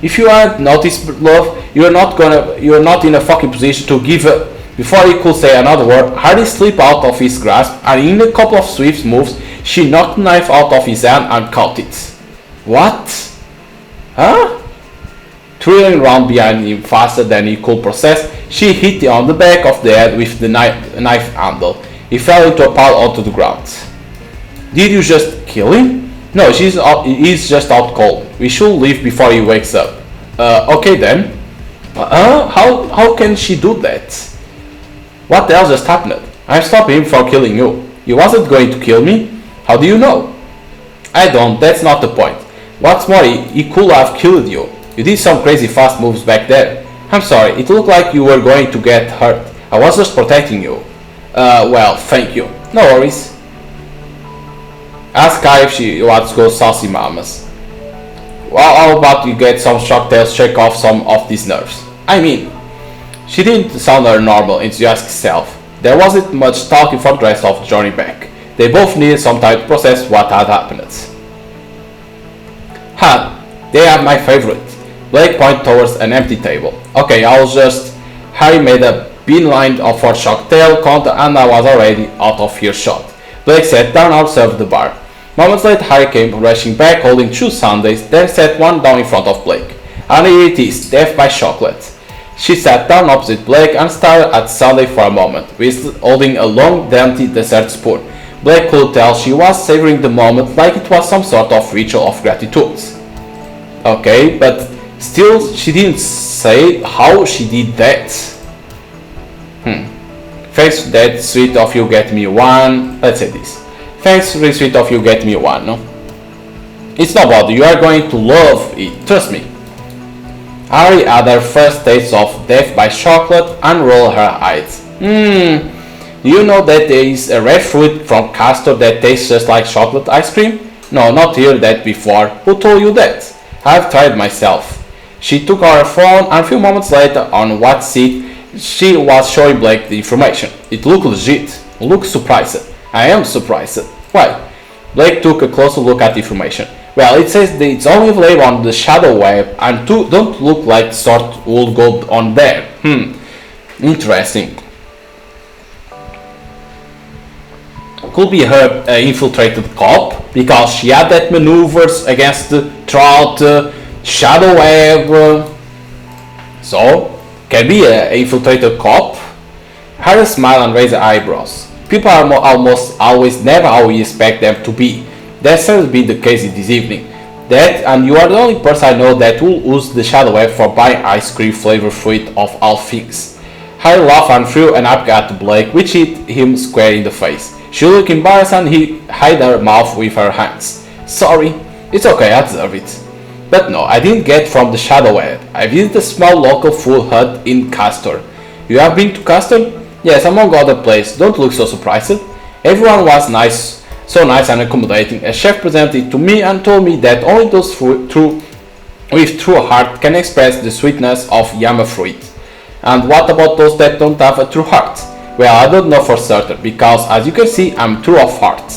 If you aren't noticed, love, you're not in a fucking position to give up. Before he could say another word, Harry slipped out of his grasp, and in a couple of swift moves, she knocked the knife out of his hand and caught it. What? Huh? Twirling around behind him faster than he could process, she hit him on the back of the head with the knife handle. He fell into a pile onto the ground. Did you just kill him? No, he's just out cold. We should leave before he wakes up. Okay then. How can she do that? What the hell just happened? I'm stopping him from killing you. He wasn't going to kill me? How do you know? I don't, that's not the point. What's more, he could have killed you. You did some crazy fast moves back there. I'm sorry, it looked like you were going to get hurt. I was just protecting you. Well, thank you. No worries. Ask her if she wants to go saucy mamas. Well, how about you get some shock tales, check off some of these nerves? I mean, she didn't sound her normal, enthusiastic self. There wasn't much talking for the rest of the journey back. They both needed some time to process what had happened. They are my favorite. Blake pointed towards an empty table. Okay, Harry made a beeline for shock tail counter and I was already out of earshot. Blake sat down outside the bar. Moments later, Harry came rushing back holding 2 sundaes, then set one down in front of Blake. And here it is, death by chocolate. She sat down opposite Blake and stared at Sunday for a moment, holding a long, dainty dessert spoon. Blake could tell she was savoring the moment like it was some sort of ritual of gratitude. Okay, but still she didn't say how she did that. Thanks, that's sweet of you get me one. Let's say this. Thanks, really sweet of you get me one, no? It's not bad, you are going to love it, trust me. Harry had her first taste of death by chocolate and rolled her eyes. Do you know that there is a red fruit from Castor that tastes just like chocolate ice cream? No, not heard that before. Who told you that? I've tried myself. She took her phone and a few moments later on what seat she was showing Blake the information. It looked legit. Look surprised. I am surprised. Why? Blake took a closer look at the information. Well, it says that it's only available on the shadow web and don't look like the sort will go on there. Interesting. Could be her infiltrated cop because she had that maneuvers against the throughout shadow web. So, can be an infiltrated cop. Harry smiled and raised her eyebrows. People are almost always never how we expect them to be. That's certainly been the case this evening. That, and you are the only person I know that will use the shadow web for buying ice cream flavored fruit of all things. Harry laughed and threw an napkin at Blake, which hit him square in the face. She looked embarrassed and he hid her mouth with her hands. Sorry, it's okay, I deserve it. But no, I didn't get from the shadow web. I visited a small local food hut in Castor. You have been to Castor? Yes, among other places. Don't look so surprised. Everyone was nice, so nice and accommodating. A chef presented it to me and told me that only those with true heart can express the sweetness of yama fruit. And what about those that don't have a true heart? Well, I don't know for certain, because as you can see, I'm true of heart.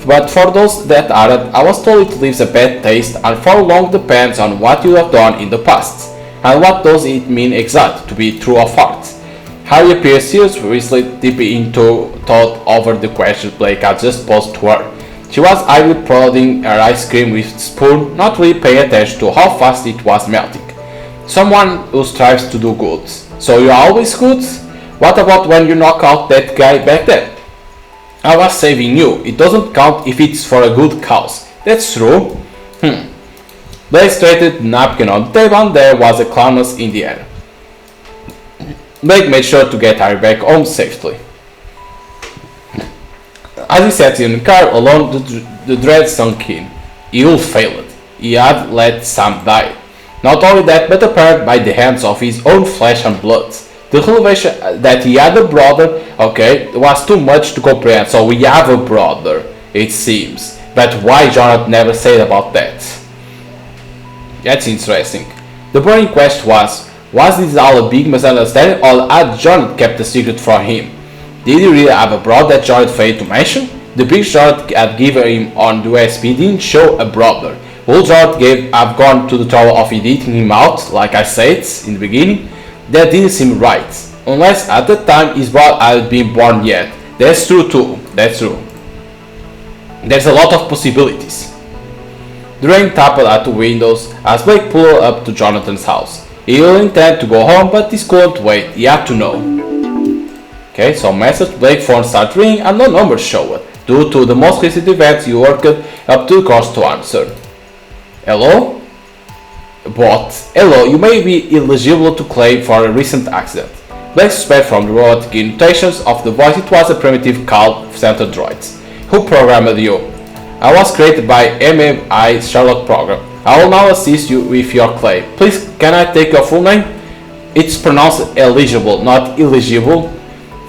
But for those that aren't, I was told it leaves a bad taste, and for long depends on what you have done in the past. And what does it mean exactly to be true of heart? Harry appeared seriously deep into thought over the question Blake had just posed to her. She was idly prodding her ice cream with a spoon, not really paying attention to how fast it was melting. Someone who strives to do good. So you're always good? What about when you knock out that guy back then? I was saving you. It doesn't count if it's for a good cause. That's true. Blake straightened the napkin on the table and there was a calmness in the air. Blake made sure to get Harry back home safely. As he sat in the car alone, the dread sunk in. He would fail it. He had let Sam die. Not only that, but apparently by the hands of his own flesh and blood. The revelation that he had a brother, was too much to comprehend. So we have a brother, it seems. But why Jonathan never said about that? That's interesting. The burning question was this all a big misunderstanding or had Jonathan kept the secret from him? Did he really have a brother that Jonathan failed to mention? The picture Jonathan had given him on the USB didn't show a brother. Would Jonathan have gone to the trouble of editing him out, like I said in the beginning? That didn't seem right. Unless at the time his brother hadn't been born yet. That's true too. That's true. There's a lot of possibilities. The rain tapped at the windows as Blake pulled up to Jonathan's house. He didn't intend to go home, but he couldn't wait. He had to know. Okay, so message Blake's phone started ringing and no number showed. Due to the most recent events, you worked up to the course to answer. Hello? But, hello, you may be eligible to claim for a recent accident. Blake suspected from the robotic intonations of the voice it was a primitive call center droid. Who programmed you? I was created by MMI Sherlock program. I will now assist you with your claim. Please, can I take your full name? It's pronounced eligible, not illegible.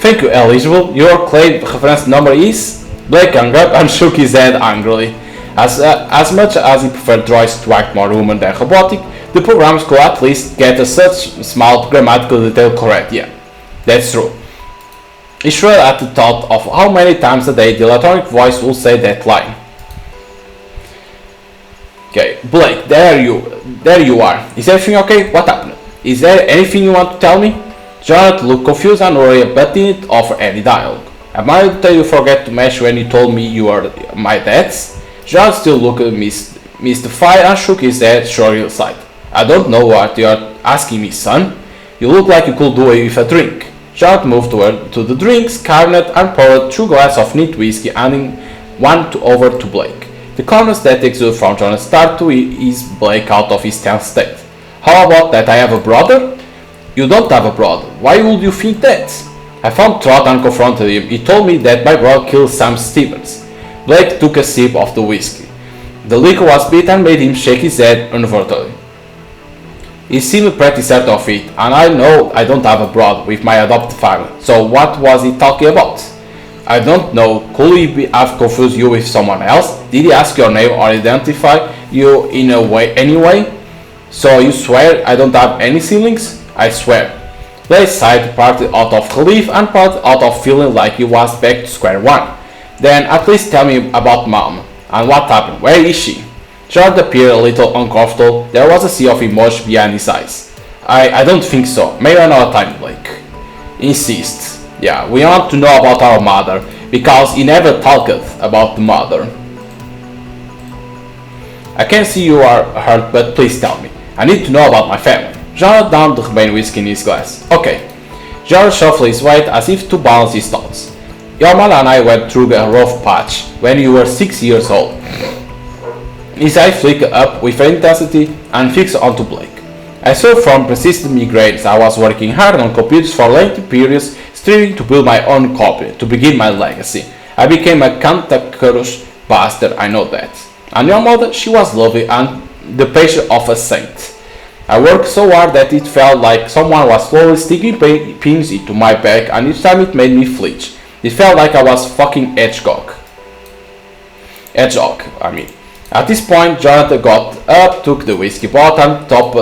Thank you, eligible. Your claim reference number is... Blake hung up and shook his head angrily. As much as he preferred droids to act more human than robotic, the programs could at least get a such small grammatical detail correct. Yeah, that's true. He shrugged at the thought of how many times a day the electronic voice will say that line. Okay, Blake, there you are. Is everything okay? What happened? Is there anything you want to tell me? Jonathan looked confused and worried but didn't offer any dialogue. Am I to tell you forget to mention when you told me you are my dad's? Jonathan still looked mystified and shook his head shrugging aside. I don't know what you are asking me, son. You look like you could do it with a drink. Jonathan moved to the drinks cabinet and poured 2 glasses of neat whiskey, handing one over to Blake. The calmness that exuded from Jonathan started to ease Blake out of his tense state. How about that I have a brother? You don't have a brother. Why would you think that? I found Trot and confronted him. He told me that my brother killed Sam Stevens. Blake took a sip of the whiskey. The liquor was bitter and made him shake his head unvertedly. He seemed pretty certain of it, and I know I don't have a brother with my adopted family, so what was he talking about? I don't know, could he have confused you with someone else? Did he ask your name or identify you in a way anyway? So you swear I don't have any siblings? I swear. Blake sighed, partly out of relief and partly out of feeling like he was back to square one. Then at least tell me about Mom. And what happened? Where is she? George appeared a little uncomfortable. There was a sea of emotion behind his eyes. I don't think so. Maybe another time, Blake. Insists. Yeah, we want to know about our mother, because he never talked about the mother. I can see you are hurt, but please tell me. I need to know about my family. George downed the remaining whiskey in his glass. Okay. George shuffled his weight as if to balance his thoughts. Your mother and I went through a rough patch when you were 6 years old. His eye flickered up with intensity and fixed onto Blake. I suffered from persistent migraines. I was working hard on computers for lengthy periods, striving to build my own copy, to begin my legacy. I became a cantankerous bastard, I know that. And your mother, she was lovely and the patient of a saint. I worked so hard that it felt like someone was slowly sticking pins into my back, and each time it made me flinch. It felt like I was fucking Hedgehog, I mean. At this point, Jonathan got up, took the whiskey bottle and topped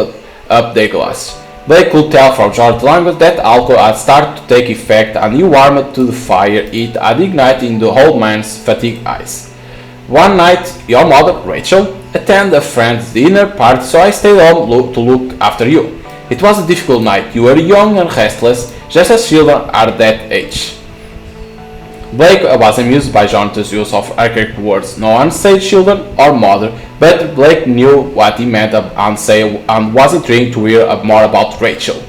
up their glass. They could tell from Jonathan's language that alcohol had started to take effect, and he warmed to the fire it had ignited in the old man's fatigued eyes. One night, your mother, Rachel, attended a friend's dinner party, so I stayed home to look after you. It was a difficult night. You were young and restless. just as children are that age. Blake was amused by Jonathan's use of archaic words. No one said children or mother, but Blake knew what he meant and was intrigued to hear more about Rachel.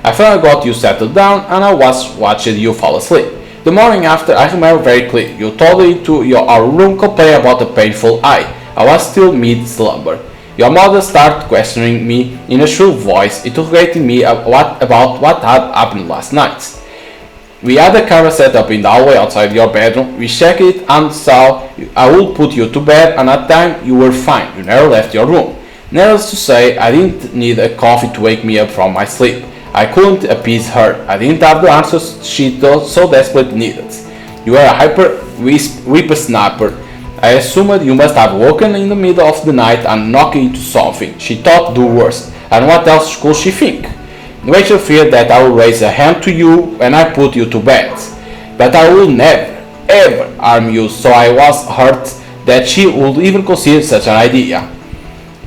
I finally got you settled down and I was watching you fall asleep. The morning after, I remember very clearly. You told me to our room complaining about a painful eye. I was still mid-slumber. Your mother started questioning me in a shrill voice, interrogating me about what had happened last night. We had a camera set up in the hallway outside your bedroom. We checked it and saw I would put you to bed, and at the time you were fine. You never left your room. Needless to say, I didn't need a coffee to wake me up from my sleep. I couldn't appease her. I didn't have the answers she so desperately needed. You were a whippersnapper. I assumed you must have woken in the middle of the night and knocked into something. She thought the worst. And what else could she think? Rachel feared that I would raise a hand to you when I put you to bed. But I would never, ever harm you, so I was hurt that she would even consider such an idea.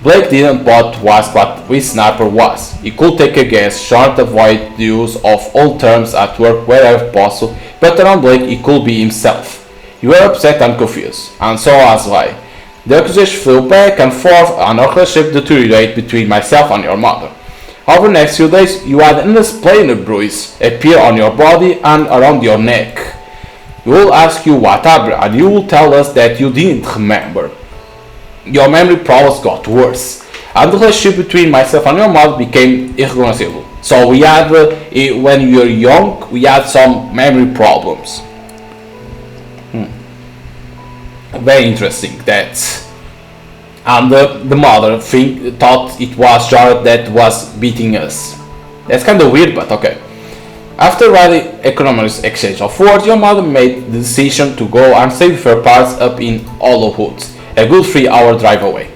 Blake didn't but was what whippersnapper was. He could take a guess, trying to avoid the use of old terms at work wherever possible, but around Blake he could be himself. You were upset and confused, and so was I. The accusation flew back and forth, and our relationship deteriorated between myself and your mother. Over the next few days, you had an unexplained bruise appear on your body and around your neck. We will ask you what happened, and you will tell us that you didn't remember. Your memory problems got worse, and the relationship between myself and your mother became irreconcilable. So we had, when you were young, we had some memory problems. Very interesting that. And the mother thought it was Jared that was beating us. That's kind of weird, but okay. After writing economist exchange of words, your mother made the decision to go and stay with her parents up in Hollowwood, a good 3-hour drive away.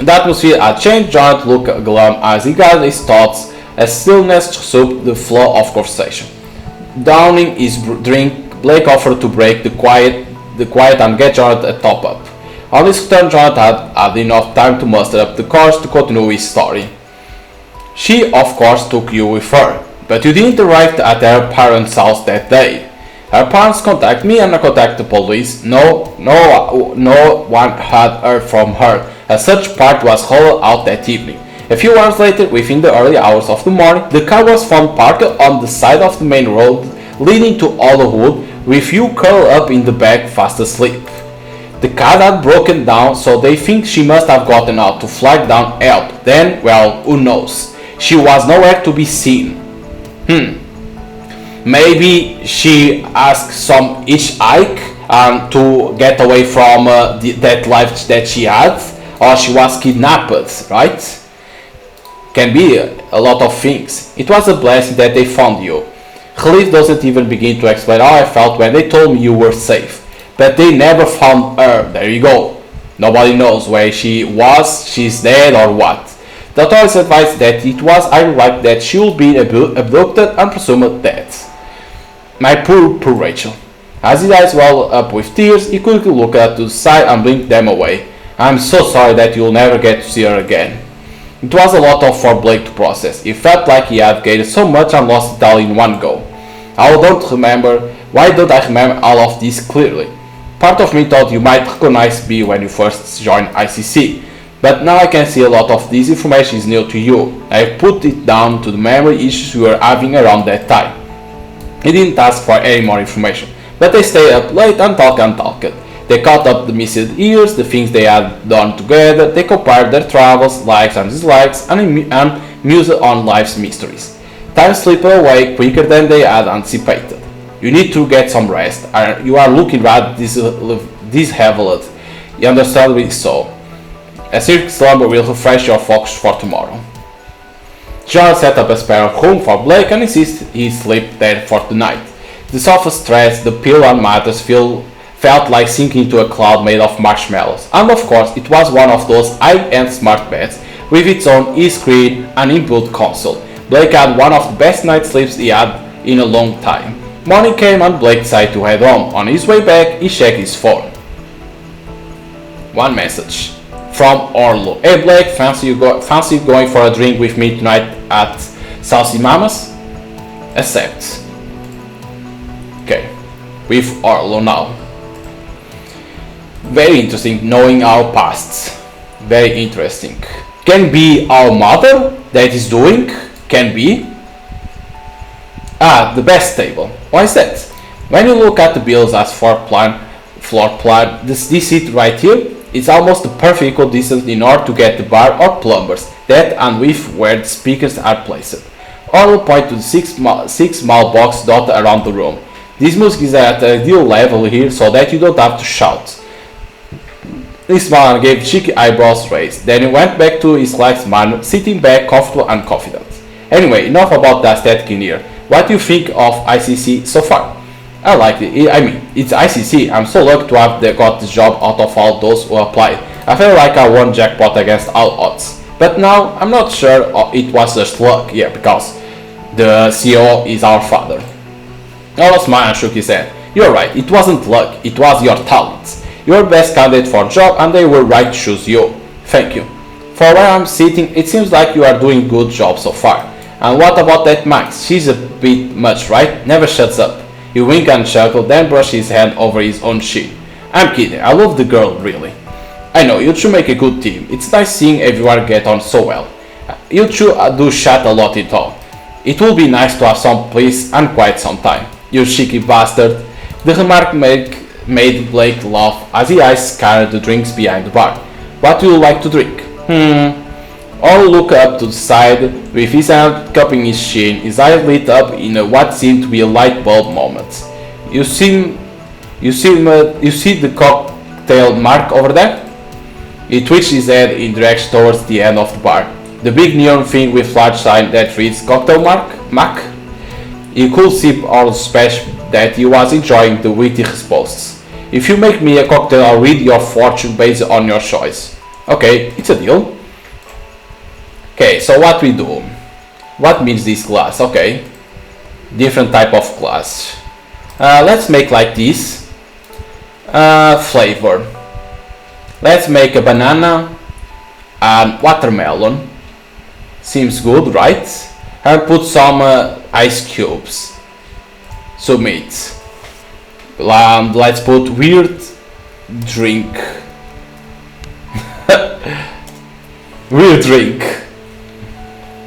The atmosphere had changed. Jared looked glum as he gathered his thoughts as stillness took the flow of conversation. Downing his drink, Blake offered to break the quiet and get Jared a top-up. On his return, Jared had enough time to muster up the courage to continue his story. She, of course, took you with her, but you didn't arrive at her parents' house that day. Her parents contacted me and I contacted the police. No one had heard from her. A search party was rolled out that evening. A few hours later, within the early hours of the morning, the car was found parked on the side of the main road leading to Hollowwood, with you curled up in the back fast asleep. The car had broken down, so they think she must have gotten out to flag down help. Then, well, who knows? She was nowhere to be seen. Maybe she asked some hitchhike to get away from that life that she had, or she was kidnapped, right? Can be a lot of things. It was a blessing that they found you. Relief doesn't even begin to explain how I felt when they told me you were safe. But they never found her. There you go. Nobody knows where she was, she's dead or what. The authorities advised that it was highly likely that she would be abducted and presumed dead. My poor Rachel. As his eyes welled up with tears, he quickly looked to the side and blinked them away. I'm so sorry that you'll never get to see her again. It was a lot for Blake to process. He felt like he had gained so much and lost it all in one go. Why don't I remember all of this clearly? Part of me thought you might recognize me when you first joined ICC, but now I can see a lot of this information is new to you. I put it down to the memory issues we were having around that time. He didn't ask for any more information, but they stayed up late and talked. They caught up the missing years, the things they had done together. They compared their travels, likes and dislikes, and mused on life's mysteries. Time slipped away quicker than they had anticipated. You need to get some rest. You are looking rather disheveled. Understandably so. A serious slumber will refresh your focus for tomorrow. John set up a spare room for Blake and insisted he sleep there for the night. The sofa stress, the pillow and mattress felt like sinking into a cloud made of marshmallows. And of course, it was one of those high-end smart beds with its own e-screen and inbuilt console. Blake had one of the best night sleeps he had in a long time. Morning came and Blake decided to head home. On his way back, he checked his phone. One message from Orlo. Hey Blake, fancy going for a drink with me tonight at Saucy Mama's? Accept. Okay, with Orlo now. Very interesting knowing our pasts. Very interesting. Can be our mother that is doing. Can be. Ah, the best table. Why is that? When you look at the bills as floor plan, this seat right here, it's almost the perfect equal distance in order to get the bar or plumbers, that and with where the speakers are placed. Or will point to the six small boxes dotted around the room. This music is at a ideal level here so that you don't have to shout. He smiled and gave cheeky eyebrows raised. Then he went back to his relaxed manner, sitting back comfortable and confident. Anyway, enough about the aesthetic in here. What do you think of ICC so far? I like it. I mean, it's ICC. I'm so lucky to have got this job out of all those who applied. I felt like I won jackpot against all odds. But now, I'm not sure it was just luck, yeah, because the CEO is our father. Orlo smiled and shook his head. You're right, it wasn't luck, it was your talents. You're the best candidate for a job and they were right to choose you. Thank you. For where I'm sitting, it seems like you are doing a good job so far. And what about that Max? She's a bit much, right? Never shuts up. He winked and chuckled, then brushed his hand over his own chin. I'm kidding, I love the girl, really. I know, you two make a good team. It's nice seeing everyone get on so well. You two do chat a lot in all. It will be nice to have some peace and quiet sometime. You cheeky bastard. The remark made Blake laugh as he eyes scanned the drinks behind the bar. What do you like to drink? Orlo looked up to the side with his hand cupping his chin, his eyes lit up in what seemed to be a light bulb moment. You see the cocktail mark over there? He twitched his head in direction towards the end of the bar. The big neon thing with large sign that reads cocktail mark. He could see Orlo's speech that he was enjoying the witty responses. If you make me a cocktail, I'll read your fortune based on your choice. Okay, it's a deal. Okay, so what we do? What means this glass? Okay, different type of glass. Let's make like this. Flavor. Let's make a banana and watermelon. Seems good, right? And put some ice cubes. Submit. And let's put weird drink. Weird drink.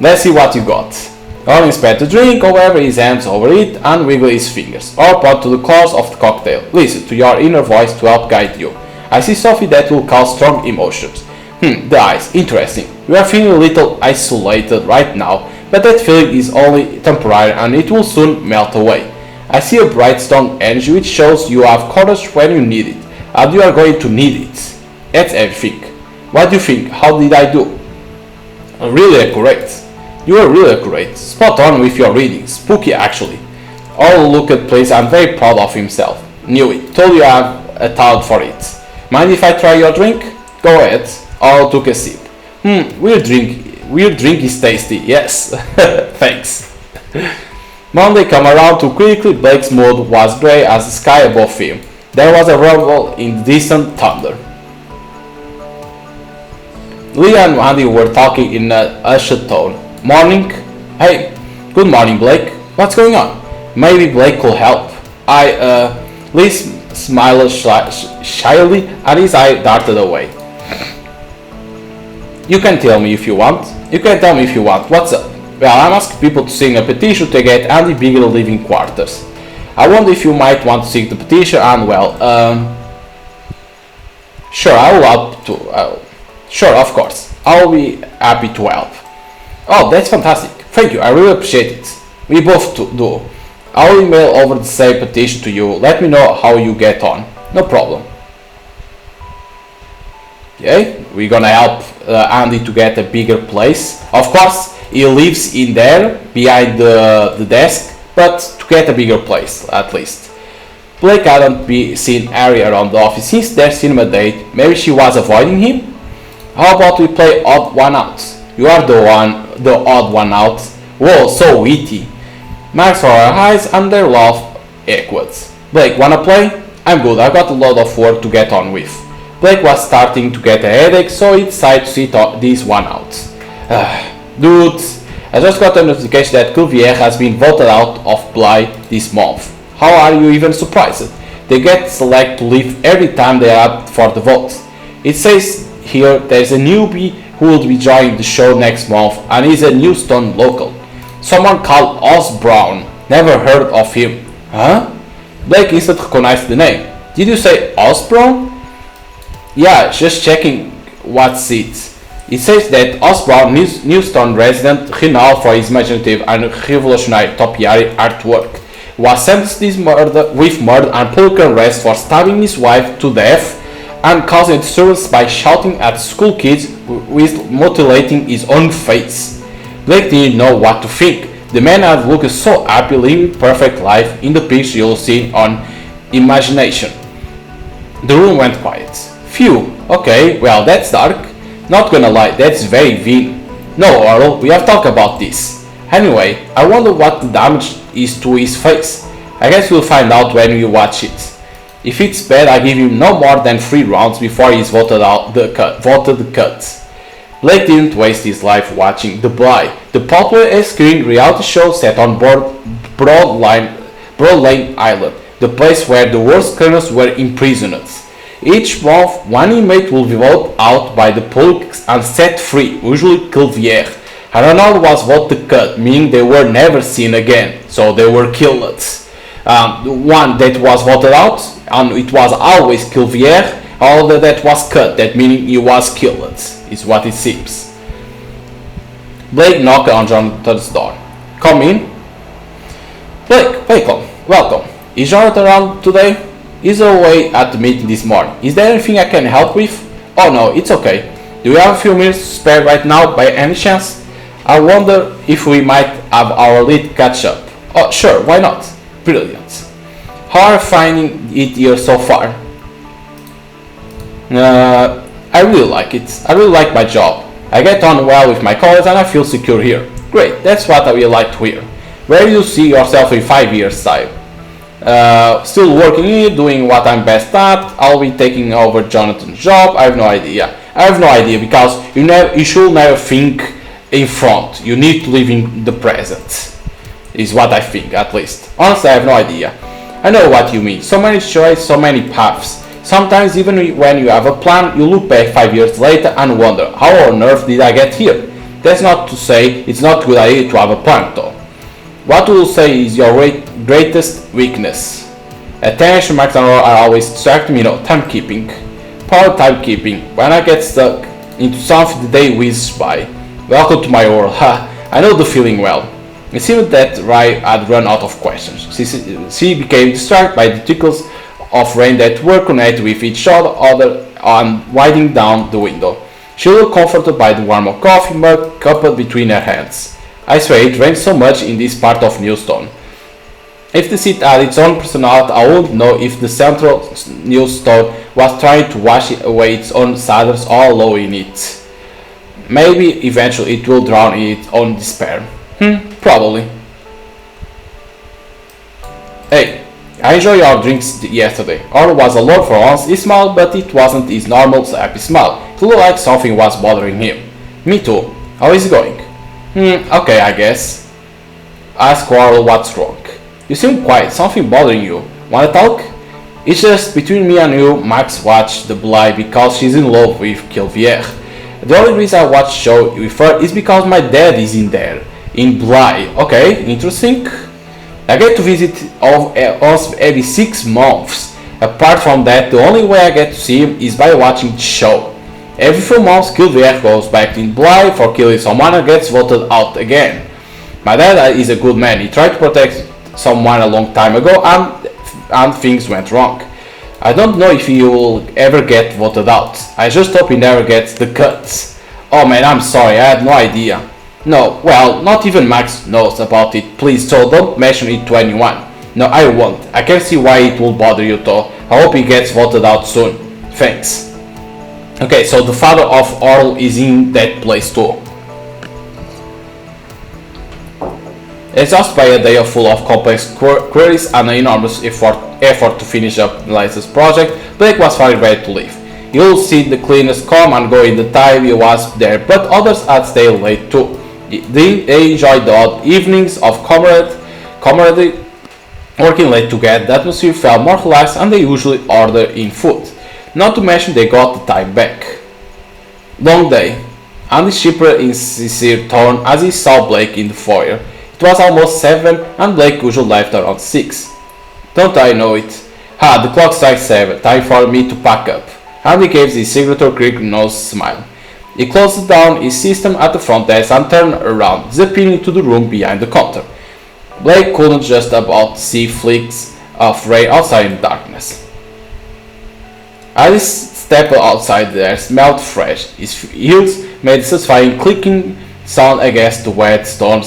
Let's see what you got. Orlo inspected the drink, however, his hands over it and wiggled his fingers, or point to the cause of the cocktail. Listen to your inner voice to help guide you. I see Sophie that will cause strong emotions. The eyes, interesting. You are feeling a little isolated right now, but that feeling is only temporary and it will soon melt away. I see a bright strong energy which shows you have courage when you need it, and you are going to need it. That's everything. What do you think? How did I do? Really accurate. You are really accurate. Spot on with your reading. Spooky actually. Orlo looked at place and very proud of himself. Knew it. Told you I have a talent for it. Mind if I try your drink? Go ahead. Orlo took a sip. Weird drink is tasty. Yes. Thanks. Monday came around too quickly. Blake's mood was grey as the sky above him. There was a rumble in the distant thunder. Leah and Andy were talking in a hushed tone. Morning? Hey, good morning, Blake. What's going on? Maybe Blake could help. Lee smiled shyly and his eye darted away. You can tell me if you want. What's up? Well, I'm asking people to sign a petition to get Andy bigger living quarters. I wonder if you might want to sign the petition and well, sure, I will help to. Sure, of course. I'll be happy to help. Oh, that's fantastic. Thank you, I really appreciate it. We both do. I'll email over the same petition to you. Let me know how you get on. No problem. Okay, we're gonna help Andy to get a bigger place. Of course, he lives in there, behind the desk, but to get a bigger place, at least. Blake hadn't seen Harry around the office since their cinema date. Maybe she was avoiding him? How about we play odd one out? You are the odd one out. Whoa, so witty. Max rolled her eyes and their laugh echoed. Blake, wanna play? I'm good, I got a lot of work to get on with. Blake was starting to get a headache, so he decided to sit this one out. Dude, I just got a notification that Cuvier has been voted out of Bly this month. How are you even surprised? They get selected to leave every time they are up for the vote. It says here there's a newbie who will be joining the show next month and is a Newstone local. Someone called Oz Brown. Never heard of him. Huh? Blake instantly recognized the name. Did you say Oz Brown? Yeah, just checking what's it. It says that Oz Brown, Newstone resident, renowned for his imaginative and revolutionary topiary artwork, was sentenced with murder and public arrest for stabbing his wife to death and causing disturbance by shouting at school kids with mutilating his own face. Blake didn't know what to think. The man had looked so happy living perfect life in the picture you'll see on Imagination. The room went quiet. Phew, okay, well that's dark. Not gonna lie, that's very vain. No, Earl, we have talked about this. Anyway, I wonder what the damage is to his face. I guess we'll find out when we watch it. If it's bad, I give him no more than 3 rounds before he's voted the cut. Blake didn't waste his life watching The Bly, the popular screen reality show set on Broad Lane Island, the place where the worst criminals were imprisoned. Each month, one inmate will be voted out by the public and set free, usually Cuvier. And another was voted cut, meaning they were never seen again, so they were killed. One that was voted out, and it was always Cuvier, other that was cut, that meaning he was killed, is what it seems. Blake knocked on Jonathan's door. Come in. Blake, welcome. Is Jonathan around today? He's away at the meeting this morning. Is there anything I can help with? Oh no, it's okay. Do you have a few minutes to spare right now by any chance? I wonder if we might have our lead catch up. Oh sure, why not? Brilliant. How are you finding it here so far? I really like it. I really like my job. I get on well with my colleagues and I feel secure here. Great, that's what I really like to hear. Where do you see yourself in 5 years' time? Still working here, doing what I'm best at. I'll be taking over Jonathan's job. I have no idea. Because you should never think in front. You need to live in the present. Is what I think, at least. Honestly, I have no idea. I know what you mean. So many choices, so many paths. Sometimes even when you have a plan, you look back 5 years later and wonder, how on earth did I get here? That's not to say it's not a good idea to have a plan though. What would you say is your greatest weakness? Attention marks are always distracting me, timekeeping. Poor timekeeping. When I get stuck into something, the day whizzes by. Welcome to my world, I know the feeling well. It seemed that Rai had run out of questions. She became distracted by the trickles of rain that were connected with each other and winding down the window. She looked comforted by the warm coffee mug cupped between her hands. I swear it rains so much in this part of Newstone. If the city had its own personality, I wouldn't know if the central Newstone was trying to wash away its own sadness or allow in it. Maybe eventually it will drown in its own despair. Probably. Hey, I enjoyed your drinks yesterday. Orl was alone for once. He smiled, but it wasn't his normal happy smile. It looked like something was bothering him. Me too. How is it going? Okay, I guess. Ask Orl what's wrong. You seem quiet. Something bothering you. Wanna talk? It's just between me and you. Max watched The Bly because she's in love with Cuvier. The only reason I watch show with her is because my dad is in there. In Bly. Okay, interesting. I get to visit us every 6 months. Apart from that, the only way I get to see him is by watching the show. Every few months, Cuvier goes back in Bly for killing someone and gets voted out again. My dad is a good man. He tried to protect someone a long time ago and things went wrong. I don't know if he will ever get voted out. I just hope he never gets the cuts. Oh man, I'm sorry, I had no idea. No, well, not even Max knows about it. Please, so don't mention it to anyone. No, I won't. I can see why it will bother you though. I hope he gets voted out soon. Thanks. Okay, so the father of Orl is in that place too. Exhausted by a day full of complex queries and an enormous effort to finish up the latest project, Blake was finally ready to leave. You'll see the cleaners come and go in the time he was there, but others had stayed late too. They enjoyed the odd evenings of camaraderie, working late together. The atmosphere felt more relaxed and they usually order in food. Not to mention they got the time back. Long day. Andy shivered in sincere tone as he saw Blake in the foyer. It was almost 7 and Blake usually left around 6. Don't I know it? The clock strikes 7. Time for me to pack up. Andy gave his signature crick-nosed smile. He closed down his system at the front desk and turned around, disappearing into the room behind the counter. Blake couldn't just about see flicks of ray outside in the darkness. As he stepped outside there, smelled fresh. His heels made a satisfying clicking sound against the wet stone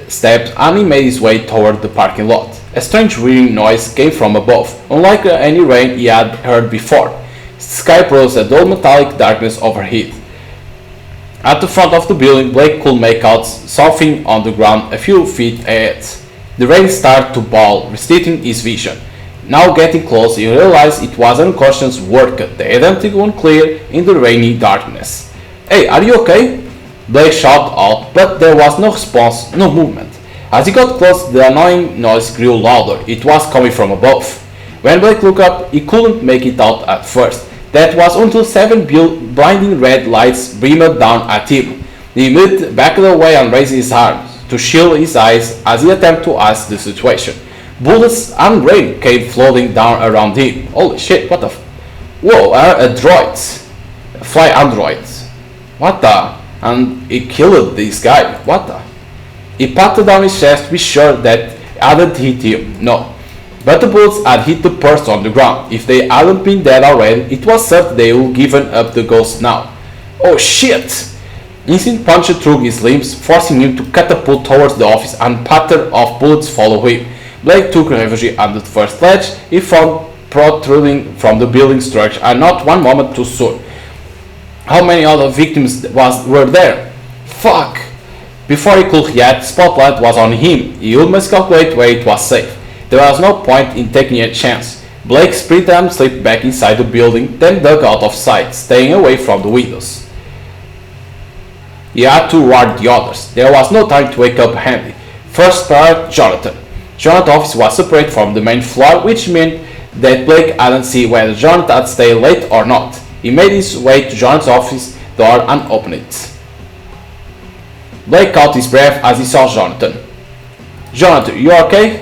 steps and he made his way toward the parking lot. A strange whirring noise came from above, unlike any rain he had heard before. The sky rose a dull metallic darkness overhead. At the front of the building, Blake could make out something on the ground a few feet ahead. The rain started to fall, restricting his vision. Now getting close, he realized it was an unconscious worker, the identity unclear in the rainy darkness. "Hey, are you okay?" Blake shouted out, but there was no response, no movement. As he got close, the annoying noise grew louder. It was coming from above. When Blake looked up, he couldn't make it out at first. That was until 7 blinding red lights beamed down at him. He moved back away and raised his arms to shield his eyes as he attempted to assess the situation. Bullets and rain came flooding down around him. Holy shit, what the Whoa, a droid. A fly android. What the? And he killed this guy. What the? He patted down his chest to be sure that hadn't hit him. No. But the bullets had hit the person on the ground. If they hadn't been dead already, it was certain they would have given up the ghost now. Oh shit! Instinct punched through his limbs, forcing him to catapult towards the office and patter of bullets followed him. Blake took refuge under the first ledge he found protruding from the building structure, and not one moment too soon. How many other victims were there? Fuck! Before he could react, the spotlight was on him. He must calculate where it was safe. There was no point in taking a chance. Blake sprinted and slipped back inside the building, then dug out of sight, staying away from the windows. He had to warn the others. There was no time to wake up Handy. First priority, Jonathan. Jonathan's office was separate from the main floor, which meant that Blake hadn't seen whether Jonathan had stayed late or not. He made his way to Jonathan's office door and opened it. Blake caught his breath as he saw Jonathan. "Jonathan, you okay?"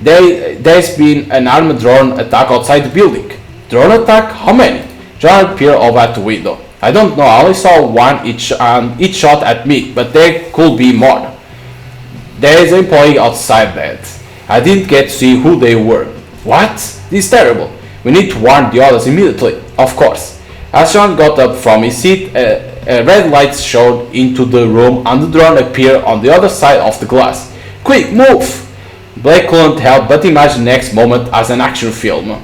There's been an armed drone attack outside the building. Drone attack? How many? Jonathan peered over at the window. "I don't know, I only saw one each and it shot at me, but there could be more. There is an employee outside that. I didn't get to see who they were." "What? This is terrible. We need to warn the others immediately." "Of course." As John got up from his seat, a red light shone into the room and the drone appeared on the other side of the glass. "Quick, move!" Blake couldn't help but imagine the next moment as an action film.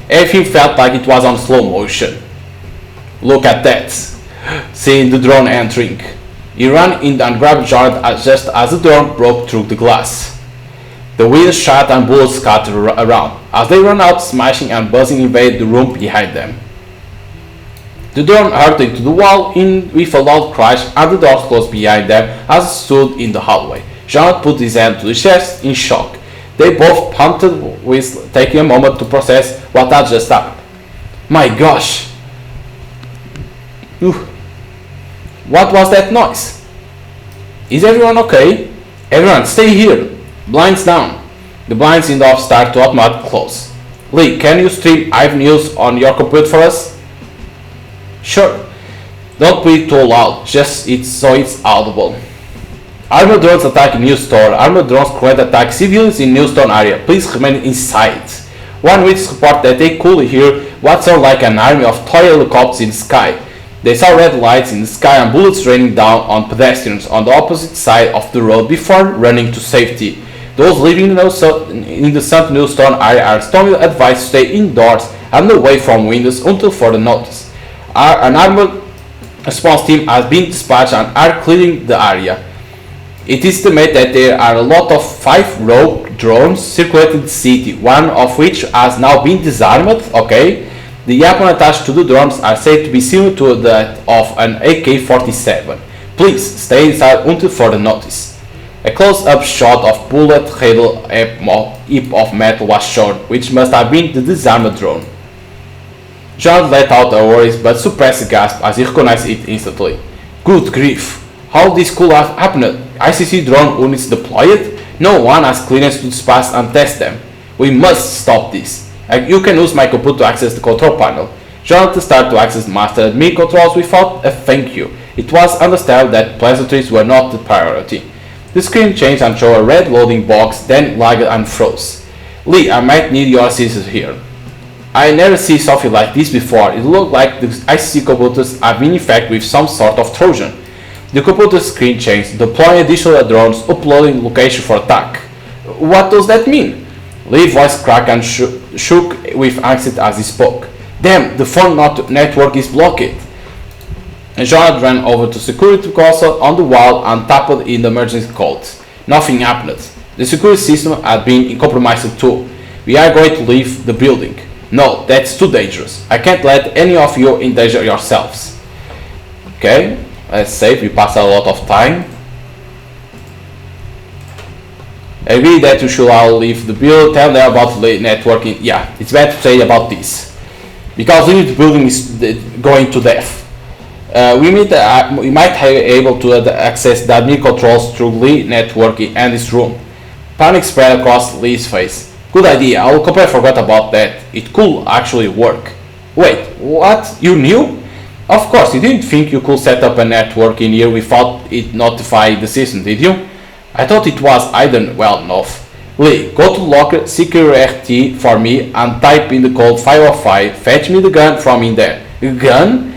Everything felt like it was on slow motion. "Look at that," seeing the drone entering. He ran in and grabbed Jonathan just as the drone broke through the glass. The wind shot and bullets scattered around. As they ran out, smashing and buzzing invaded the room behind them. The drone hurtled into the wall with a loud crash and the doors closed behind them as it stood in the hallway. Jonathan put his hand to his chest in shock. They both panted, with taking a moment to process what had just happened. "My gosh! What was that noise? Is everyone okay? Everyone, stay here! Blinds down!" The blinds in the office started to automatically close. "Lee, can you stream live news on your computer for us?" "Sure. Don't be too loud, just so it's audible." "Armored drones attacking news store. Armored drones currently attack civilians in Newstone area. Please remain inside." One witness reported that they could hear what sounded like an army of toy helicopters in the sky. They saw red lights in the sky and bullets raining down on pedestrians on the opposite side of the road before running to safety. Those living in the St. Newstone area are strongly advised to stay indoors and away from windows until further notice. An armored response team has been dispatched and are clearing the area. It is estimated that there are a lot of 5 rogue drones circulating the city, one of which has now been disarmed. Okay. The weapons attached to the drones are said to be similar to that of an AK-47. Please stay inside until further notice. A close-up shot of bullet-riddled heap of metal was shown, which must have been the disarmed drone. John let out a worried but suppressed gasp as he recognized it instantly. Good grief! How this could have happened? ICC drone units deployed? No one has clearance to pass and test them. We must stop this. You can use my computer to access the control panel. Jonathan started to access master admin controls without a thank you. It was understood that pleasantries were not the priority. The screen changed and showed a red loading box, then lagged and froze. Lee, I might need your assistance here. I never see something like this before. It looked like the ICC computers are being infected with some sort of Trojan. The computer screen changed, deploying additional drones, uploading location for attack. What does that mean? Lee's voice cracked and shook with angst as he spoke. Damn, the phone network is blocked. Jonathan ran over to security console on the wall and tapped in the emergency code. Nothing happened. The security system had been compromised too. We are going to leave the building. No, that's too dangerous. I can't let any of you endanger yourselves. Okay, let's save. We passed a lot of time. I agree that you should all leave the building. Tell them about the networking. Yeah, it's bad to say about this. Because leaving the building is going to death. We might be able to access the admin controls through Lee networking and this room. Panic spread across Lee's face. Good idea, I completely forgot about that. It could actually work. Wait, what? You knew? Of course, you didn't think you could set up a network in here without it notifying the system, did you? I thought it was hidden well enough. Lee, go to locker security for me and type in the code 505. Fetch me the gun from in there. Gun?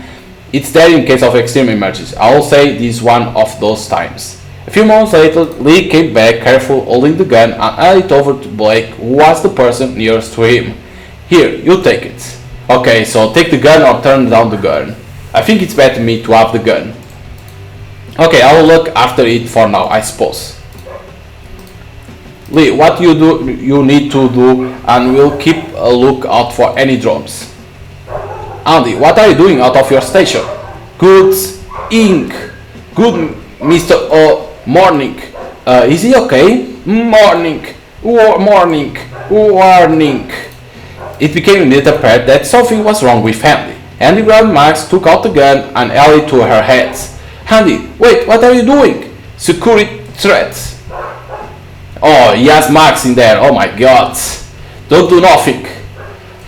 It's there in case of extreme emergency. I will say this one of those times. A few moments later, Lee came back, careful, holding the gun, and handed it over to Blake, who was the person nearest to him. Here, you take it. Okay, so take the gun or turn down the gun. I think it's better me to have the gun. Okay, I will look after it for now, I suppose. Lee, what you need to do, and we'll keep a lookout for any drones. Andy, what are you doing out of your station? Good ink. Good Mr. Morning. Is he okay? Morning. Morning. Warning. It became immediately apparent that something was wrong with Andy. Andy grabbed Max, took out the gun, and held it to her head. Andy, wait, what are you doing? Security threats. Oh, he has Max in there. Oh my god. Don't do nothing.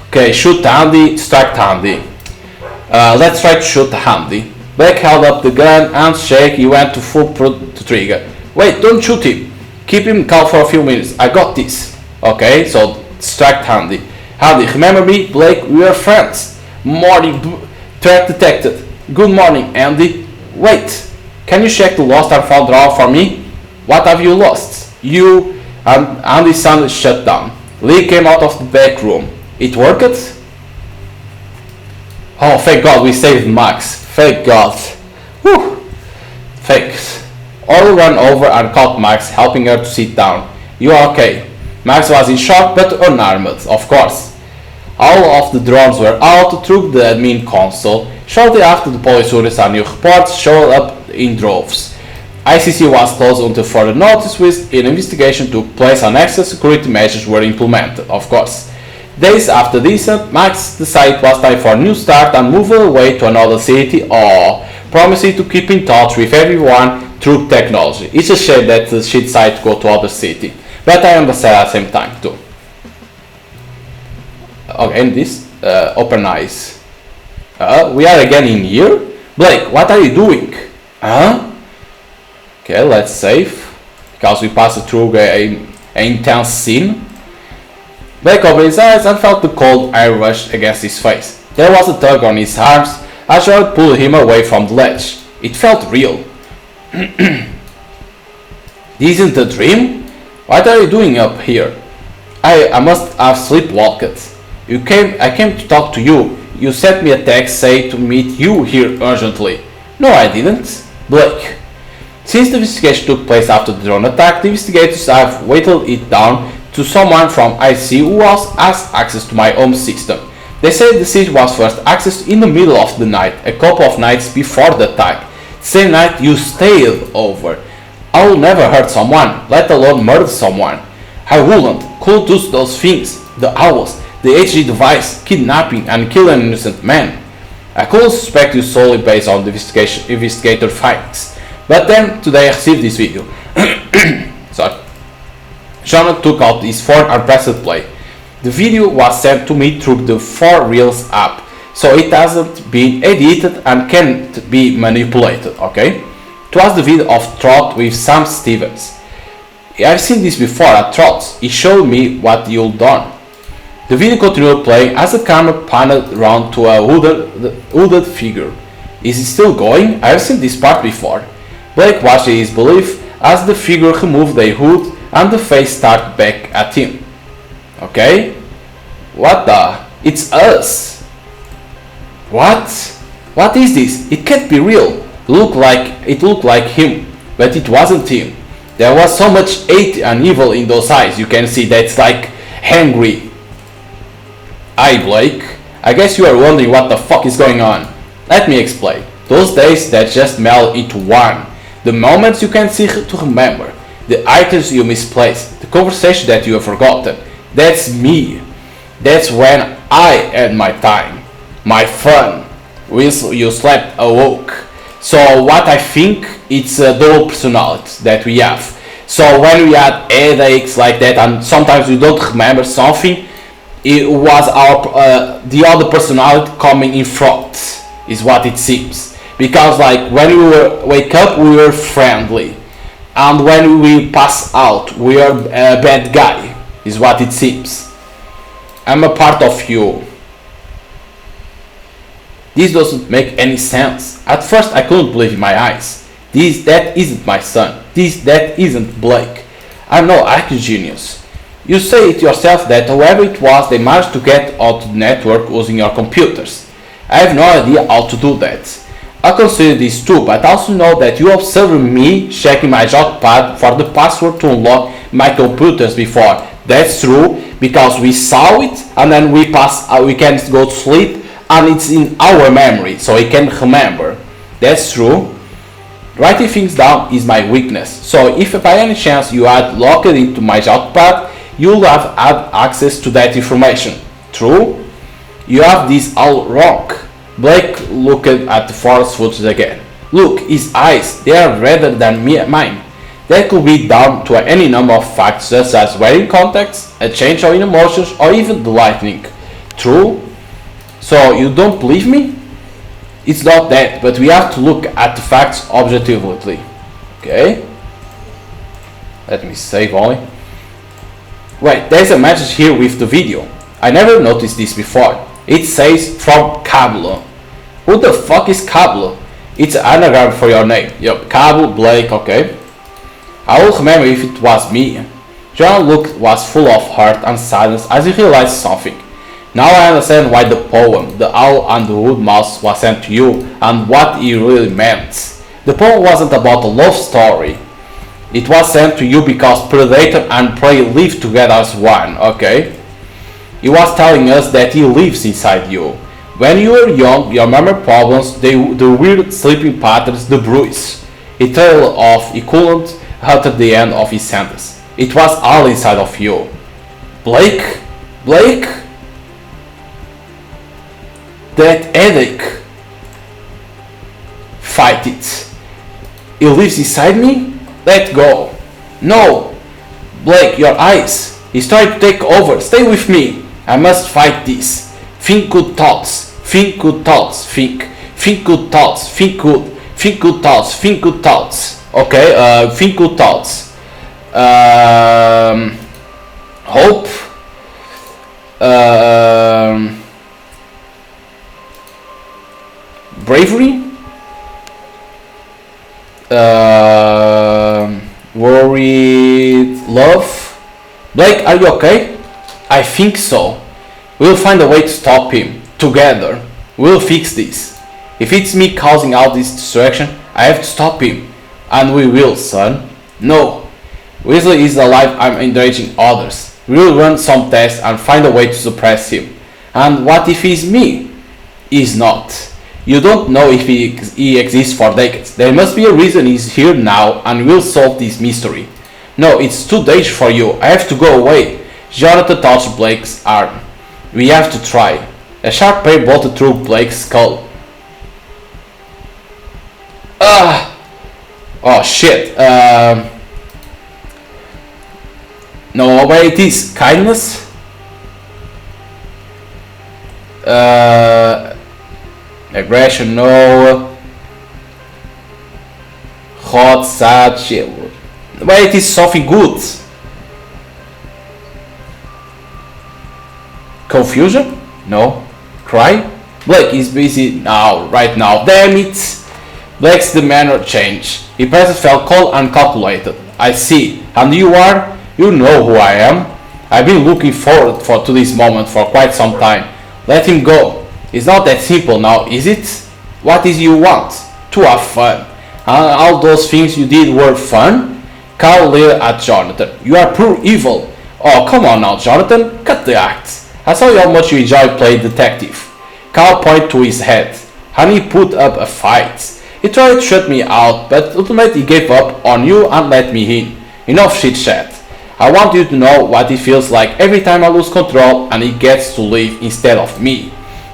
Okay, shoot Andy, strike Andy. Let's try to shoot Andy. Blake held up the gun, hands shake, he went to full the trigger. Wait, don't shoot him. Keep him calm for a few minutes. I got this. Okay, so strike Andy. Andy, remember me? Blake, we are friends. Morning, threat detected. Good morning, Andy. Wait, can you check the lost and found drawer for me? What have you lost? You and Andy's sound shut down. Lee came out of the back room. It worked? Oh, thank God, we saved Max. Thank God. Whew. Thanks. Orly ran over and caught Max, helping her to sit down. You are okay. Max was in shock but unarmed, of course. All of the drones were out through the admin console. Shortly after, the police units and new reports showed up in droves. ICC was closed until further notice, with an investigation took place and extra security measures were implemented, of course. Days after this, Max decided it was time for a new start and moved away to another city, promising to keep in touch with everyone through technology. It's a shame that she decided to go to other city, but I understand at the same time too. Okay, and this, open eyes. We are again in here? Blake, what are you doing? Huh? Okay, let's save, because we passed through an intense scene. Blake opened his eyes and felt the cold air rush against his face. There was a tug on his arms as Jared pulled him away from the ledge. It felt real. This isn't a dream? What are you doing up here? I must have sleepwalked. I came to talk to you. You sent me a text saying to meet you here urgently. No, I didn't. Blake. Since the investigation took place after the drone attack, the investigators have whittled it down to someone from IC who has access to my home system. They say the city was first accessed in the middle of the night, a couple of nights before the attack. Same night you stayed over. I will never hurt someone, let alone murder someone. I could do those things. The owls, the HD device, kidnapping and killing an innocent man. I couldn't suspect you solely based on the investigator findings. But then today I received this video. Sorry. Jonah took out his phone and pressed play. The video was sent to me through the 4Reels app, so it hasn't been edited and can't be manipulated, okay? It was the video of Trot with Sam Stevens. I've seen this before at Trot's. He showed me what you've done. The video continued playing as the camera panned around to a hooded figure. Is it still going? I've seen this part before. Blake watched his belief as the figure removed the hood and the face started back at him. Okay? What the? It's us! What? What is this? It can't be real. It looked like him, but it wasn't him. There was so much hate and evil in those eyes. You can see that's like angry. Hi Blake, I guess you are wondering what the fuck is going on. Let me explain. Those days that just meld into one. The moments you can see to remember. The items you misplaced. The conversation that you have forgotten. That's me. That's when I had my time. My fun. You slept awoke. So what I think, it's a double personality that we have. So when we had headaches like that and sometimes we don't remember something, it was our the other personality coming in front, is what it seems. Because like when we wake up we were friendly, and when we pass out we are a bad guy, is what it seems. I'm a part of you. This doesn't make any sense. At first I couldn't believe my eyes. That isn't my son. That isn't Blake. I'm no IT genius. You say it yourself that whoever it was, they managed to get onto the network using your computers. I have no idea how to do that. I consider this too, but also know that you observed me checking my jotpad for the password to unlock my computers before. That's true, because we saw it and then we can go to sleep and it's in our memory, so we can remember. That's true. Writing things down is my weakness, so if by any chance you had logged into my jotpad, you'll have had access to that information. True? You have this all wrong. Blake looked at the forest footage again. Look, his eyes, they are redder than mine. That could be down to any number of facts such as wearing contacts, a change in emotions, or even the lightning. True? So you don't believe me? It's not that, but we have to look at the facts objectively. Okay? Let me save only. Wait, there's a message here with the video. I never noticed this before. It says from Cablo. Who the fuck is Cablo? It's an anagram for your name. Yup, Cablo, Blake, okay. I will remember if it was me. John's look was full of hurt and sadness as he realized something. Now I understand why the poem, The Owl and the Wood Mouse, was sent to you and what it really meant. The poem wasn't about a love story. It was sent to you because Predator and Prey live together as one, okay? He was telling us that he lives inside you. When you were young, your memory problems, the weird sleeping patterns, the bruise. He trailed off, he couldn't utter the end of his sentence. It was all inside of you. Blake? Blake? That headache. Fight it. He lives inside me? Let go. No. Blake, your eyes. He's trying to take over. Stay with me. I must fight this. Think good thoughts. Think good thoughts. Think. Think good thoughts. Think good. Think good thoughts. Think good thoughts. Okay, think good thoughts. Hope. Bravery. Worried. Love. Blake, are you okay? I think so. We'll find a way to stop him. Together. We'll fix this. If it's me causing all this distraction, I have to stop him. And we will, son. No. Weasley is alive. I'm encouraging others. We'll run some tests and find a way to suppress him. And what if he's me? He's not. You don't know if he exists for decades. There must be a reason he's here now and we'll solve this mystery. No, it's too dangerous for you. I have to go away. Jonathan touched Blake's arm. We have to try. A sharp pain bolted through Blake's skull. Oh shit. No, wait, it is kindness? Aggression, no. Hot, sad, shit. Wait, it is something good. Confusion? No. Cry? Blake is busy now, right now. Damn it! Blake's demeanor changed. His presence felt cold and calculated. I see. And you are? You know who I am. I've been looking forward to this moment for quite some time. Let him go. It's not that simple now, is it? What is you want? To have fun. And all those things you did were fun? Carl leered at Jonathan. You are pure evil. Oh, come on now, Jonathan. Cut the act. I saw how much you enjoy playing detective. Carl pointed to his head. And he put up a fight. He tried to shut me out, but ultimately he gave up on you and let me in. Enough shit chat. I want you to know what it feels like every time I lose control and he gets to live instead of me.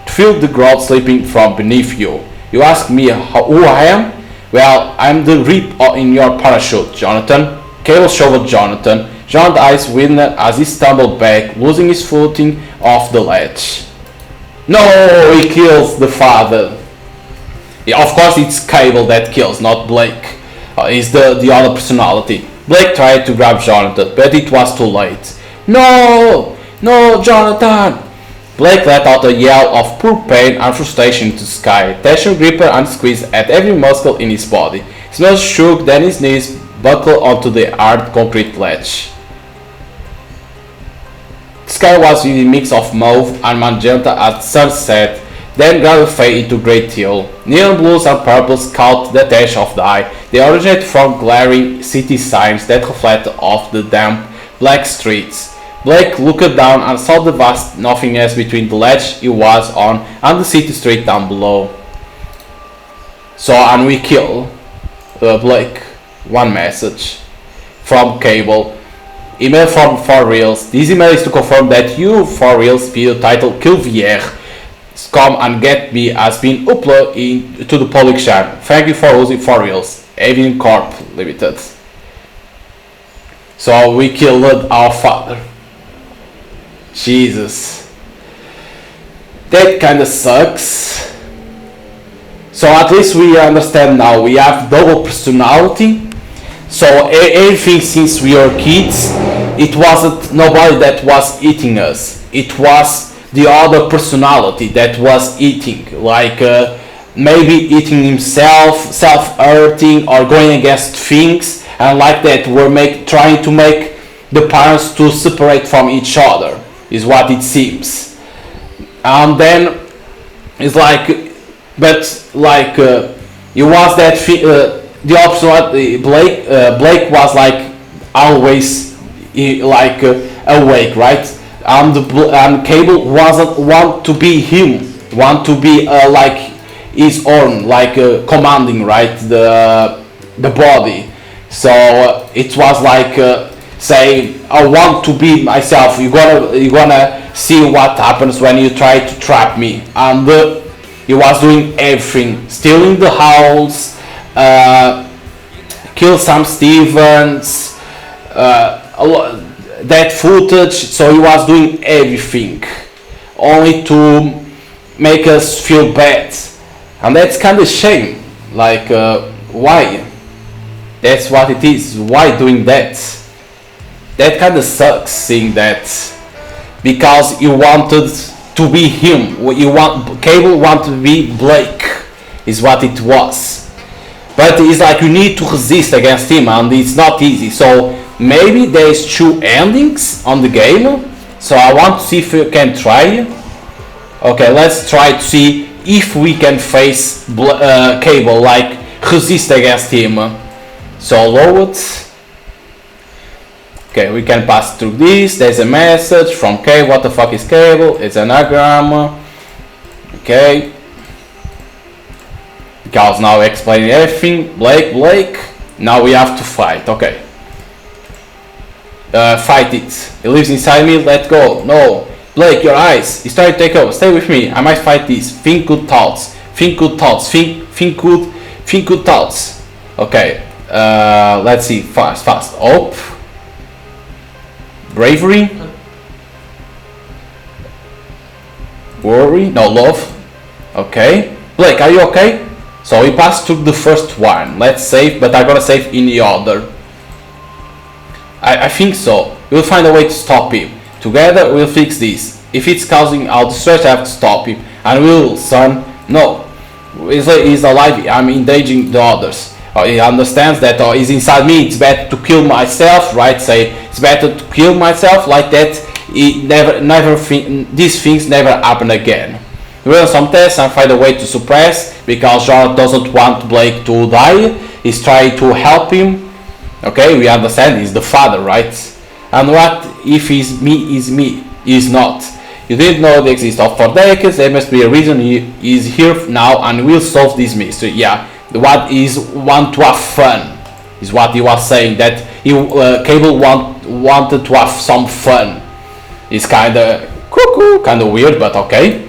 To feel the ground slipping from beneath you. You ask me who I am? Well, I'm the rip in your parachute, Jonathan. Cable shoved Jonathan. John's eyes widened as he stumbled back, losing his footing off the ledge. No, he kills the father. Yeah, of course it's Cable that kills, not Blake. He's the other personality. Blake tried to grab Jonathan, but it was too late. No! No, Jonathan! Blake let out a yell of pure pain and frustration into the sky. Tension gripped and squeezed at every muscle in his body. His muscles shook, then his knees buckled onto the hard concrete ledge. The sky was with a mix of mauve and magenta at sunset, then gradually faded into grey teal. Neon blues and purples caught the attention of the eye. They originated from glaring city signs that reflected off the damp, black streets. Blake looked down and saw the vast nothingness between the ledge he was on and the city street down below. So, and we kill Blake. One message from Cable. Email from For Reals. This email is to confirm that you, For Reals, video titled Kill Vier, come and get me has been uploaded to the public channel. Thank you for using For Reals. Avian Corp Limited. So we killed our father. Jesus. That kinda sucks. So at least we understand now. We have double personality. So everything since we were kids, it wasn't nobody that was eating us. It was the other personality that was eating. Like maybe eating himself, self-hurting or going against things. And like that we're trying to make the parents to separate from each other. Is what it seems. And then it's like, but like it was that the opposite. Blake was like always like awake, right? And Cable wasn't want to be him, want to be like his own, like commanding, right? The body. So it was like say, I want to be myself. You're gonna see what happens when you try to trap me. And he was doing everything, stealing the house, kill Sam Stevens, that footage. So he was doing everything, only to make us feel bad, and that's kind of shame. Like, why? That's what it is. Why doing that? That kind of sucks, seeing that, because you wanted to be him. Cable wanted to be Blake, is what it was. But it's like you need to resist against him, and it's not easy. So maybe there's 2 endings on the game. So I want to see if we can try. Okay, let's try to see if we can face Cable, like resist against him. So load. Okay, we can pass through this. There's a message from Cable. What the fuck is Cable? It's an anagram. Okay. because now explaining everything. Blake, now we have to fight. Okay. Fight it. It lives inside me. Let go. No. Blake, your eyes. It's trying to take over. Stay with me. I might fight this. Think good thoughts. Think good thoughts. Think good thoughts. Okay. Let's see. Fast. Hope. Bravery. Worry. No, love. Okay. Blake, are you okay? So we passed through the first one. Let's save, but I'm gonna save in the order. I think so. We'll find a way to stop him. Together we'll fix this. If it's causing all the stress, I have to stop him. And we'll, son. No. He's alive. I'm endangering the others. He understands that he's inside me. It's better to kill myself, right? Say it's better to kill myself like that. These things never happen again. We run some tests and find a way to suppress because John doesn't want Blake to die. He's trying to help him. Okay, we understand he's the father, right? And what if he's me? He's not. You didn't know they exist for decades. There must be a reason he is here now, and we'll solve this mystery. Yeah, what is want to have fun is what he was saying. That Cable wanted to have some fun. It's kinda cuckoo, kinda weird, but okay.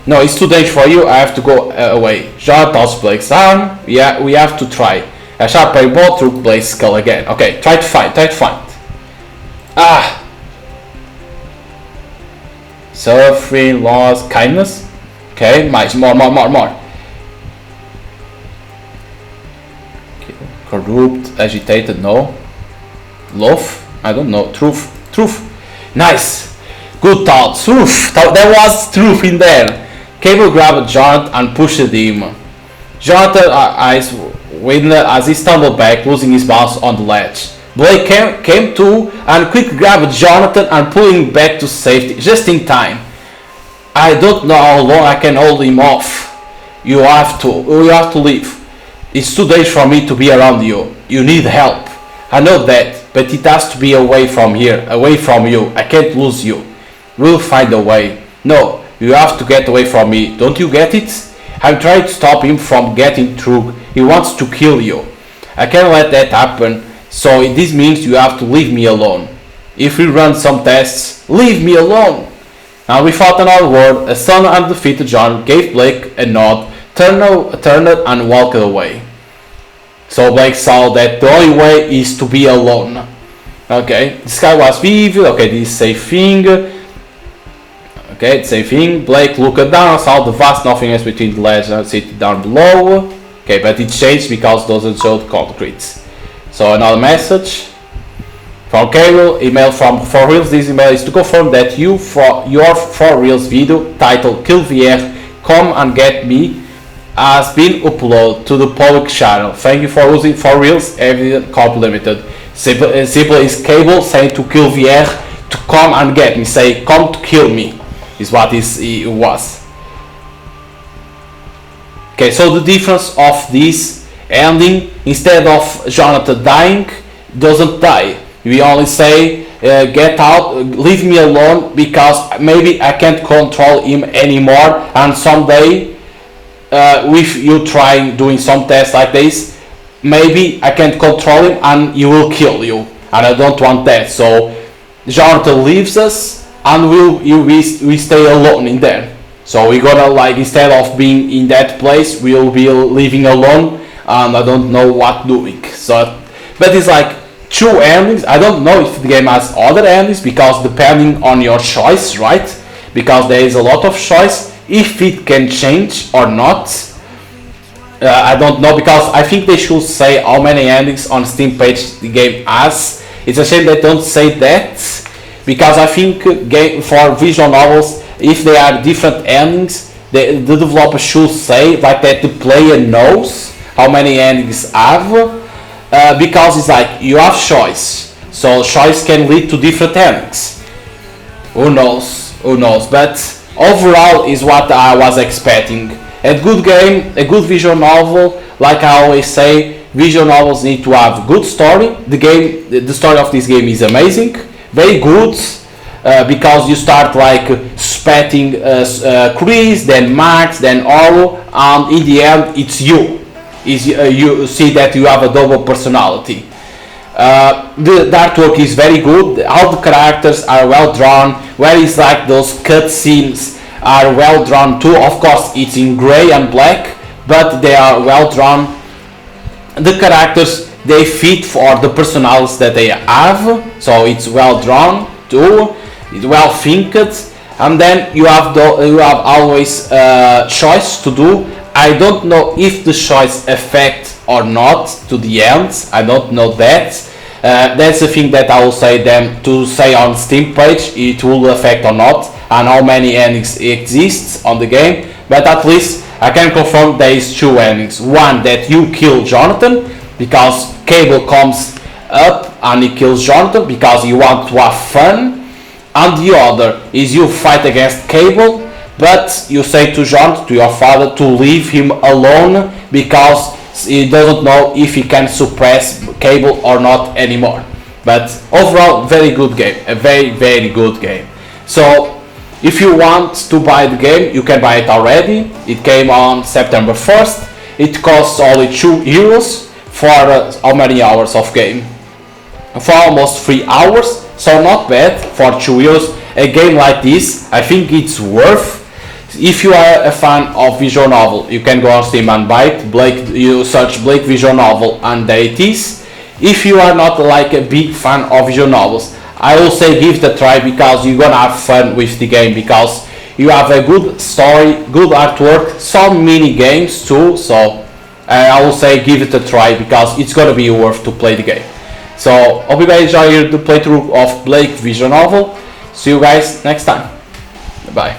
No, it's too dangerous for you. I have to go away. John tossed Blake's arm. Yeah, we have to try. A sharp ball through Blake's skull again. Okay, try to find. Ah! Suffering, loss, kindness. Okay, more. Okay. Corrupt, agitated, no. Love? I don't know. Truth. Nice! Good thoughts. Truth! There was truth in there. Cable grabbed Jonathan and pushed him. Jonathan's eyes widened as he stumbled back, losing his balance on the ledge. Blake came to and quickly grabbed Jonathan and pulled him back to safety, just in time. I don't know how long I can hold him off. You have to leave. It's too dangerous for me to be around you. You need help. I know that, but it has to be away from here, away from you. I can't lose you. We'll find a way. No, you have to get away from me. Don't you get it? I'm trying to stop him from getting through. He wants to kill you. I can't let that happen. So this means you have to leave me alone. If we run some tests, leave me alone. And without another word, a stunned and defeated John gave Blake a nod, turned and walked away. So Blake saw that the only way is to be alone. Okay, this guy was vivid. Okay, this is safe thing. Okay, same thing. Blake looked down, saw the vast nothingness between the ledge and the city down below. Okay, but it changed because it doesn't show the concrete. So another message from Cable, email from For Reals. This email is to confirm that your For Reals video titled Kill VR Come and Get Me has been uploaded to the public channel. Thank you for using For Reals Evident Corp Limited. Simple is Cable saying to Kill VR to come and get me. Say come to kill me is what it was. Okay, so the difference of this ending, instead of Jonathan dying, doesn't die. We only say get out, leave me alone, because maybe I can't control him anymore, and someday with you trying doing some tests like this, maybe I can't control him and he will kill you, and I don't want that. So Jonathan leaves us and we stay alone in there. So we're gonna, like, instead of being in that place, we'll be living alone, and I don't know what doing. So, but it's like two endings. I don't know if the game has other endings, because depending on your choice, right? Because there is a lot of choice, if it can change or not. I don't know, because I think they should say how many endings on Steam page the game has. It's a shame they don't say that, because I think for visual novels, if they are different endings, the developer should say like that the player knows how many endings have, because it's like you have choice, so choice can lead to different endings. Who knows, but overall is what I was expecting. A good game, a good visual novel. Like I always say, visual novels need to have good story. The story of this game is amazing, very good, because you start like expecting Chris, then Max, then Oro, and in the end it's you. You see that you have a double personality. The artwork is very good. All the characters are well drawn. Where it's like those cutscenes are well drawn too. Of course, it's in gray and black, but they are well drawn. The characters, they fit for the personalities that they have, so it's well drawn too. It's well thinked, and then you have always choice to do. I don't know if the choice affect or not to the end. I don't know that. That's the thing that I will say them to say on Steam page. It will affect or not, and how many endings exists on the game. But at least I can confirm there is two endings. One that you kill Jonathan because Cable comes up and he kills Jonathan because you want to have fun, and the other is you fight against Cable. But you say to John, to your father, to leave him alone because he doesn't know if he can suppress Cable or not anymore. But overall, very good game, a very good game. So if you want to buy the game, you can buy it already. It came on September 1st. It costs only €2 for how many hours of game? For almost 3 hours, so not bad for €2. A game like this, I think it's worth. If you are a fan of visual novel, you can go on Steam and buy it. You search Blake visual novel and there it is. If you are not like a big fan of visual novels, I will say give it a try because you're gonna have fun with the game, because you have a good story, good artwork, some mini games too. So I will say give it a try because it's gonna be worth to play the game. So hope you guys enjoy the playthrough of Blake visual novel. See you guys next time. Bye.